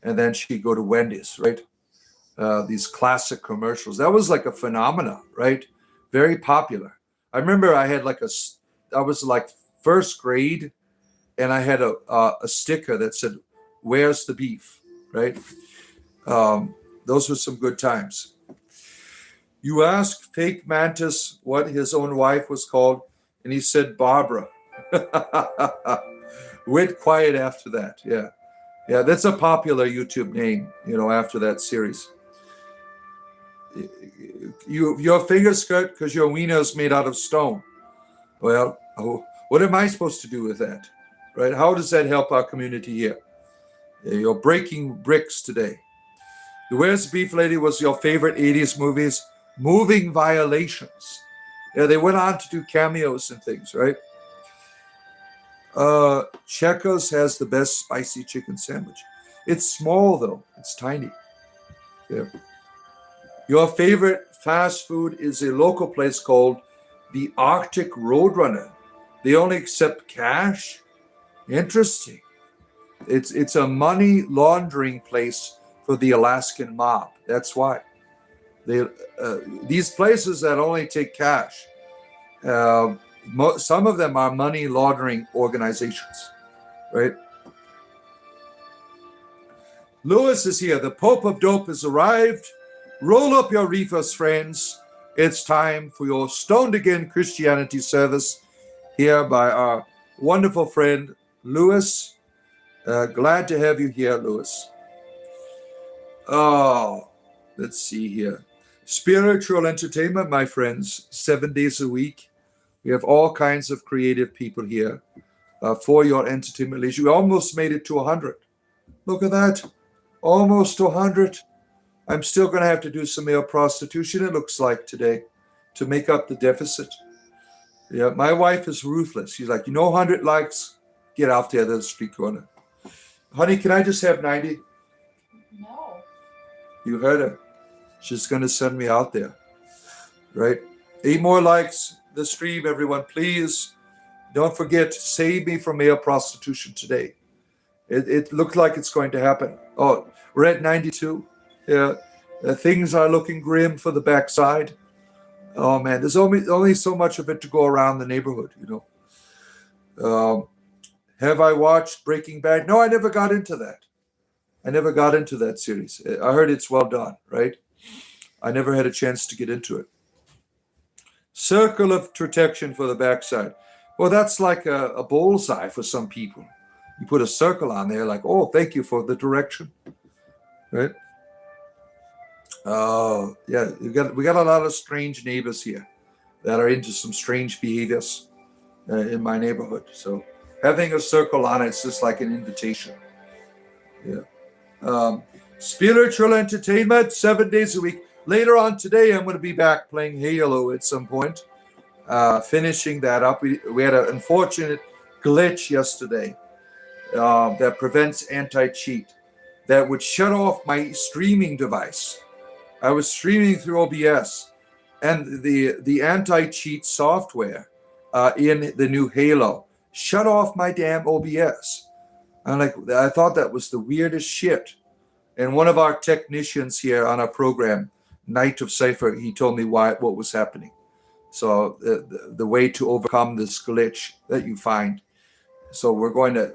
and then she'd go to Wendy's, right? These classic commercials. That was like a phenomena, right? Very popular. I remember I was like first grade, and I had a sticker that said, "Where's the beef?" Right? Those were some good times. You asked Fake Mantis what his own wife was called, and he said Barbara. Went quiet after that. Yeah. Yeah, that's a popular YouTube name, after that series. Your fingers cut because your wiener is made out of stone. Well, what am I supposed to do with that? Right? How does that help our community here? You're breaking bricks today. The Where's the Beef Lady was your favorite 80s movies. Moving Violations. Yeah, they went on to do cameos and things, right? Checkers has the best spicy chicken sandwich. It's small, though. It's tiny. Yeah. Your favorite fast food is a local place called the Arctic Roadrunner. They only accept cash? Interesting. It's a money laundering place for the Alaskan mob. That's why. These places that only take cash, some of them are money laundering organizations, right? Lewis is here. The Pope of Dope has arrived. Roll up your reefers, friends. It's time for your Stoned Again Christianity service. here by our wonderful friend, Louis. Glad to have you here, Louis. Oh, let's see here. Spiritual entertainment, my friends, 7 days a week. We have all kinds of creative people here for your entertainment leisure. We almost made it to 100. Look at that. Almost to 100. I'm still going to have to do some male prostitution, it looks like, today to make up the deficit. Yeah, my wife is ruthless. She's like, 100 likes? Get out there to the street corner. Honey, can I just have 90? No. You heard her. She's going to send me out there, right? 8 more likes, the stream, everyone. Please don't forget, save me from male prostitution today. It looks like it's going to happen. Oh, we're at 92. Yeah, things are looking grim for the backside. Oh man, there's only so much of it to go around the neighborhood, Have I watched Breaking Bad? No, I never got into that. I never got into that series. I heard it's well done, right? I never had a chance to get into it. Circle of protection for the backside. Well, that's like a bullseye for some people. You put a circle on there, like, oh, thank you for the direction, right? Oh, yeah, we got a lot of strange neighbors here that are into some strange behaviors in my neighborhood. So having a circle on it's just like an invitation. Yeah. Spiritual entertainment, 7 days a week. Later on today, I'm going to be back playing Halo at some point, finishing that up. We had an unfortunate glitch yesterday that prevents anti-cheat that would shut off my streaming device. I was streaming through OBS, and the anti-cheat software in the new Halo shut off my damn OBS. I thought that was the weirdest shit. And one of our technicians here on our program, Knight of Cypher, he told me what was happening. So the way to overcome this glitch that you find. So we're going to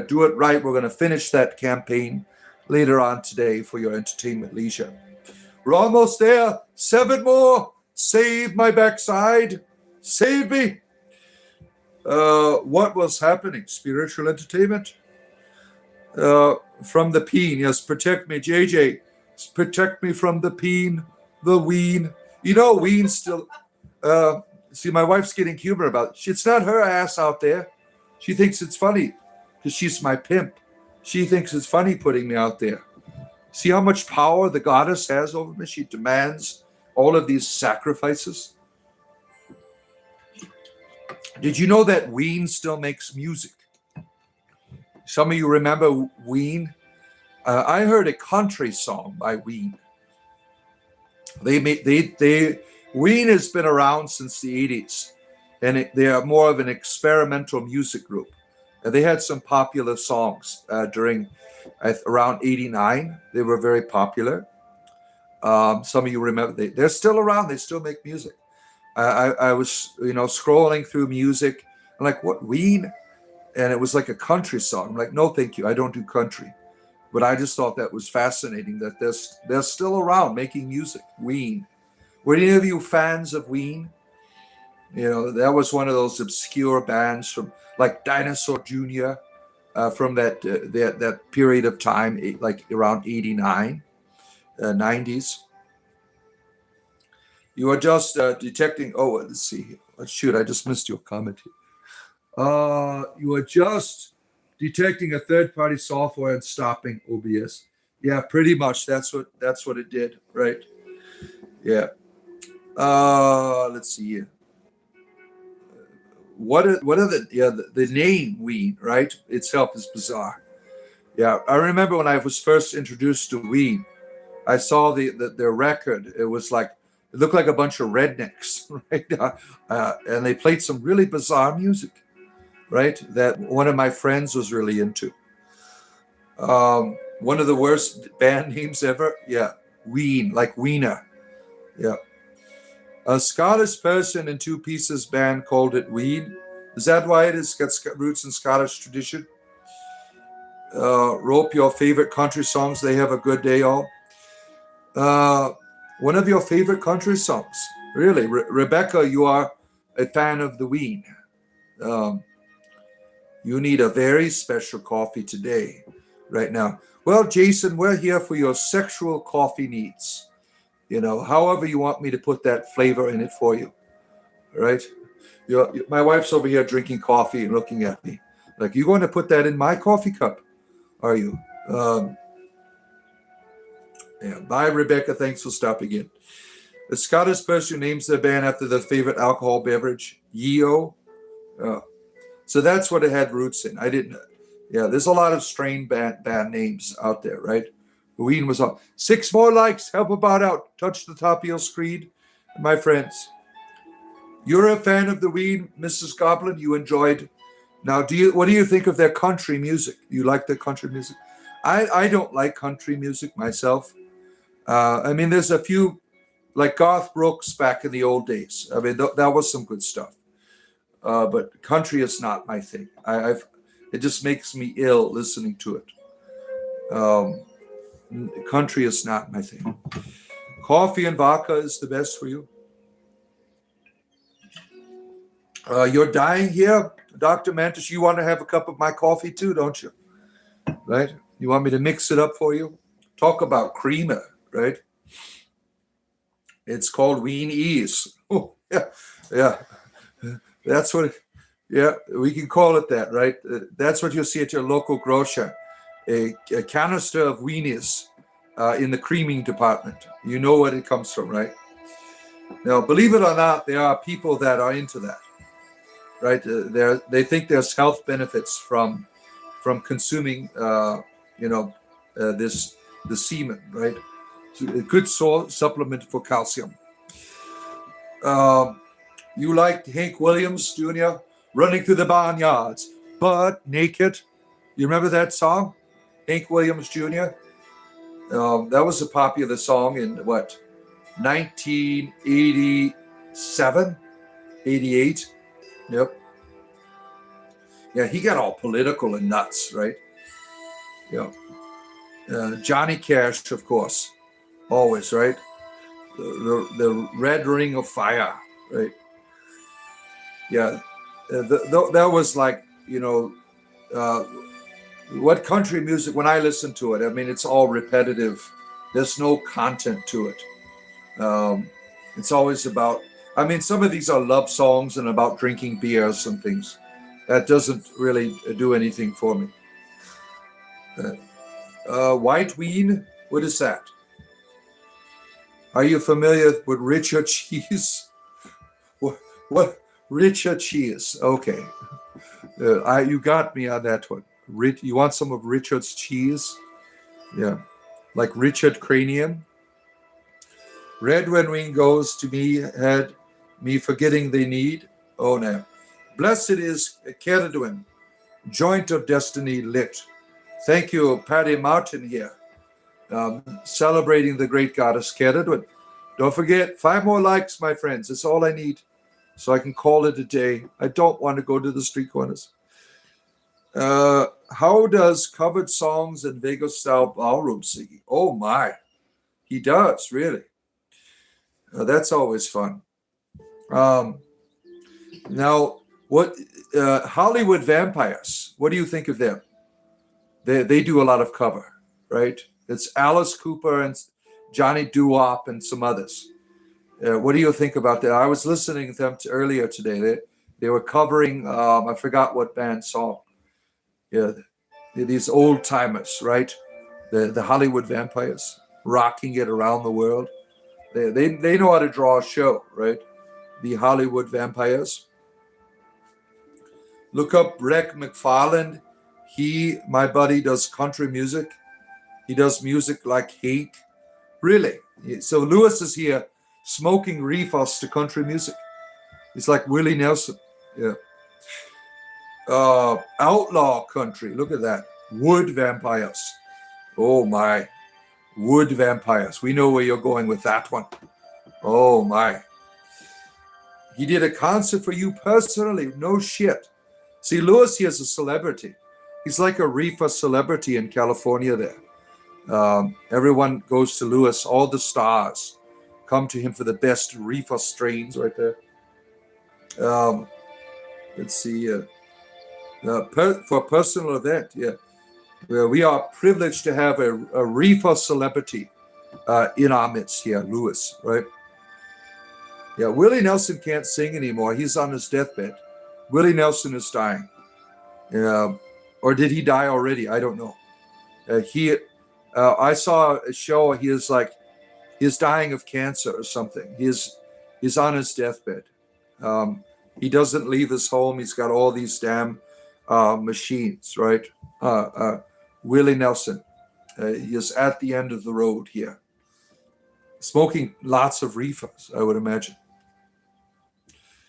do it right. We're going to finish that campaign later on today for your entertainment leisure. We're almost there. 7 more. Save my backside. Save me. What was happening? Spiritual entertainment? From the peen. Yes, protect me, JJ. Protect me from the peen, the ween. Ween still... see, my wife's getting humor about it. It's not her ass out there. She thinks it's funny because she's my pimp. She thinks it's funny putting me out there. See how much power the goddess has over me? She demands all of these sacrifices. Did you know that Ween still makes music? Some of you remember Ween? I heard a country song by Ween. Ween has been around since the 80s, and they are more of an experimental music group. They had some popular songs during around 89. They were very popular. Some of you remember, they're still around. They still make music. I was, scrolling through music. I'm like, what, Ween? And it was like a country song. I'm like, no, thank you. I don't do country. But I just thought that was fascinating that they're still around making music. Ween. Were any of you fans of Ween? That was one of those obscure bands from like Dinosaur Jr. From that period of time, like around 89, 90s. You are just detecting. Oh, let's see. Shoot, I just missed your comment here. You are just detecting a third-party software and stopping OBS. Yeah, pretty much. That's what it did, right? Yeah. Let's see here. What are the name Ween, right, itself is bizarre. Yeah, I remember when I was first introduced to Ween, I saw their record. It looked like a bunch of rednecks, right? And they played some really bizarre music, right? That one of my friends was really into. One of the worst band names ever. Yeah, Ween, like Wiener. Yeah. A Scottish person in Two Pieces band called it Ween. Is that why it has got roots in Scottish tradition? Rope, your favorite country songs. They have a good day, all. One of your favorite country songs. Really? Rebecca, you are a fan of the Ween. Um, you need a very special coffee today, right now. Well, Jason, we're here for your sexual coffee needs. However you want me to put that flavor in it for you, right? My wife's over here drinking coffee and looking at me like, you going to put that in my coffee cup? Are you? Um, yeah. Bye, Rebecca. Thanks for stopping in. A Scottish person who names their band after their favorite alcohol beverage, Yeo. Uh, so that's what it had roots in. I didn't. Yeah, there's a lot of strange band names out there, right? Ween was on. 6 more likes. Help about out. Touch the top of your screen. My friends, you're a fan of the Ween, Mrs. Goblin. You enjoyed. Now, what do you think of their country music? You like their country music? I don't like country music myself. I mean, there's a few like Garth Brooks back in the old days. I mean, that was some good stuff. But country is not my thing. It just makes me ill listening to it. Country is not my thing. Coffee and vodka is the best for you. You're dying here, Dr. Mantis. You want to have a cup of my coffee too, don't you? Right? You want me to mix it up for you? Talk about creamer, right? It's called Ween Ease. Oh, yeah, yeah. That's what. Yeah, we can call it that, right? That's what you'll see at your local grocer. A canister of weenies in the creaming department. You know what it comes from, right? Now, believe it or not, there are people that are into that, right? They think there's health benefits from consuming, the semen, right? So a good supplement for calcium. You liked Hank Williams Jr. running through the barnyards, butt naked. You remember that song, Hank Williams Jr.? That was a popular song in 1987, 88. Yep. Yeah, he got all political and nuts, right? Yeah. Johnny Cash, of course, always, right? The Red Ring of Fire, right? Yeah. That was like, what country music, when I listen to it, I mean, it's all repetitive. There's no content to it. It's always about, I mean, some of these are love songs and about drinking beers and things. That doesn't really do anything for me. White Ween, what is that? Are you familiar with Richard Cheese? What? Richard Cheese. Okay. You got me on that one. You want some of Richard's cheese? Yeah. Like Richard Cranium. Red when wing goes to me, had me forgetting they need. Oh, no. Blessed is Ceridwen, joint of destiny lit. Thank you, Patty Martin here. Celebrating the great goddess Ceridwen. Don't forget, 5 more likes, my friends. That's all I need. So I can call it a day. I don't want to go to the street corners. How does covered songs and Vegas-style ballroom singing? Oh, my. He does, really. That's always fun. Now, what Hollywood Vampires, what do you think of them? They do a lot of cover, right? It's Alice Cooper and Johnny Doo-Wop and some others. What do you think about that? I was listening to them earlier today. They were covering, I forgot what band song. Yeah, these old timers, right? The Hollywood Vampires, rocking it around the world. They know how to draw a show, right? The Hollywood Vampires. Look up Rick McFarland. My buddy, does country music. He does music like Hank. Really? So Lewis is here smoking reefers to country music. It's like Willie Nelson. Yeah. Outlaw country. Look at that. Wood vampires. Oh, my. Wood vampires. We know where you're going with that one. Oh, my. He did a concert for you personally. No shit. See, Lewis here is a celebrity. He's like a reefer celebrity in California there. Everyone goes to Lewis. All the stars come to him for the best reefer strains right there. Let's see. For a personal event, yeah. Where we are privileged to have a reefer celebrity in our midst here, Lewis, right? Yeah, Willie Nelson can't sing anymore. He's on his deathbed. Willie Nelson is dying. Or did he die already? I don't know. I saw a show. He's dying of cancer or something. He's on his deathbed. He doesn't leave his home. He's got all these damn machines, right? Willie Nelson, he is at the end of the road here, smoking lots of reefers, I would imagine.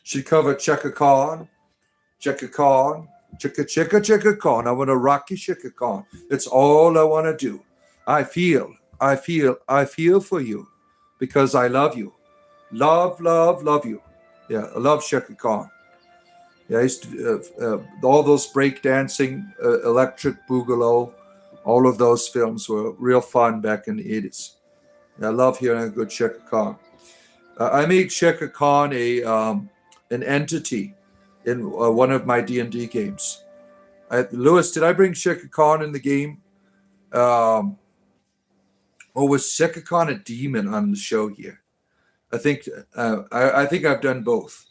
Should cover Chaka Khan, Chaka Khan, Chaka Khan. I want to rock you, Chaka Khan. It's all I want to do. I feel for you because I love you. Love you. Yeah, I love Chaka Khan. Yeah, I used to, all those breakdancing, Electric Boogaloo, all of those films were real fun back in the 80s. I love hearing a good Chaka Khan. I made Chaka Khan an entity in one of my D&D games. Lewis, did I bring Chaka Khan in the game? Or was Chaka Khan a demon on the show here? I think I've done both.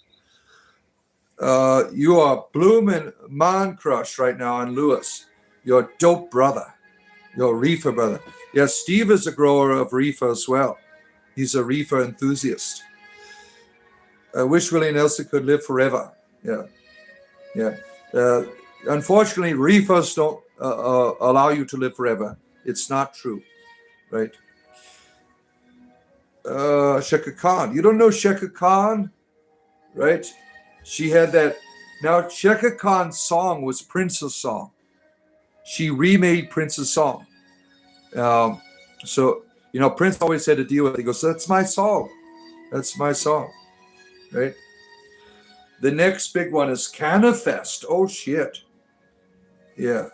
You are blooming man crush right now on Lewis. Your dope brother. Your reefer brother. Yeah, Steve is a grower of reefer as well. He's a reefer enthusiast. I wish Willie Nelson could live forever. Yeah. Unfortunately, reefers don't allow you to live forever. It's not true, right? Chaka Khan. You don't know Chaka Khan, right? She had that. Now, Chaka Khan's song was Prince's song. She remade Prince's song. So, Prince always had to deal with it. He goes, that's my song. That's my song. Right? The next big one is Canifest. Oh, shit. Yeah.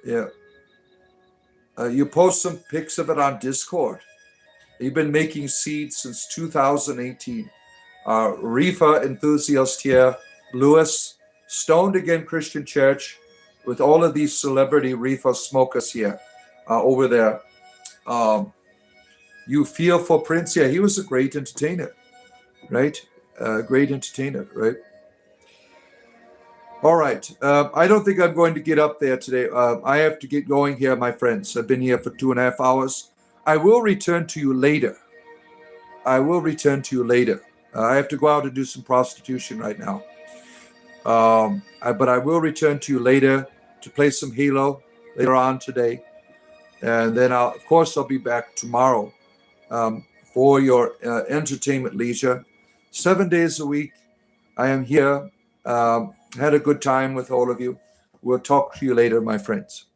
You post some pics of it on Discord. You've been making seeds since 2018. Reefer enthusiast here, Lewis, Stoned Again Christian Church, with all of these celebrity reefer smokers here over there. You feel for Prince? Yeah, he was a great entertainer, right? Great entertainer, right? All right. I don't think I'm going to get up there today. I have to get going here, my friends. I've been here for 2.5 hours. I will return to you later. I have to go out and do some prostitution right now. But I will return to you later to play some Halo later on today. And then, of course, I'll be back tomorrow for your entertainment leisure. 7 days a week, I am here. Had a good time with all of you. We'll talk to you later, my friends.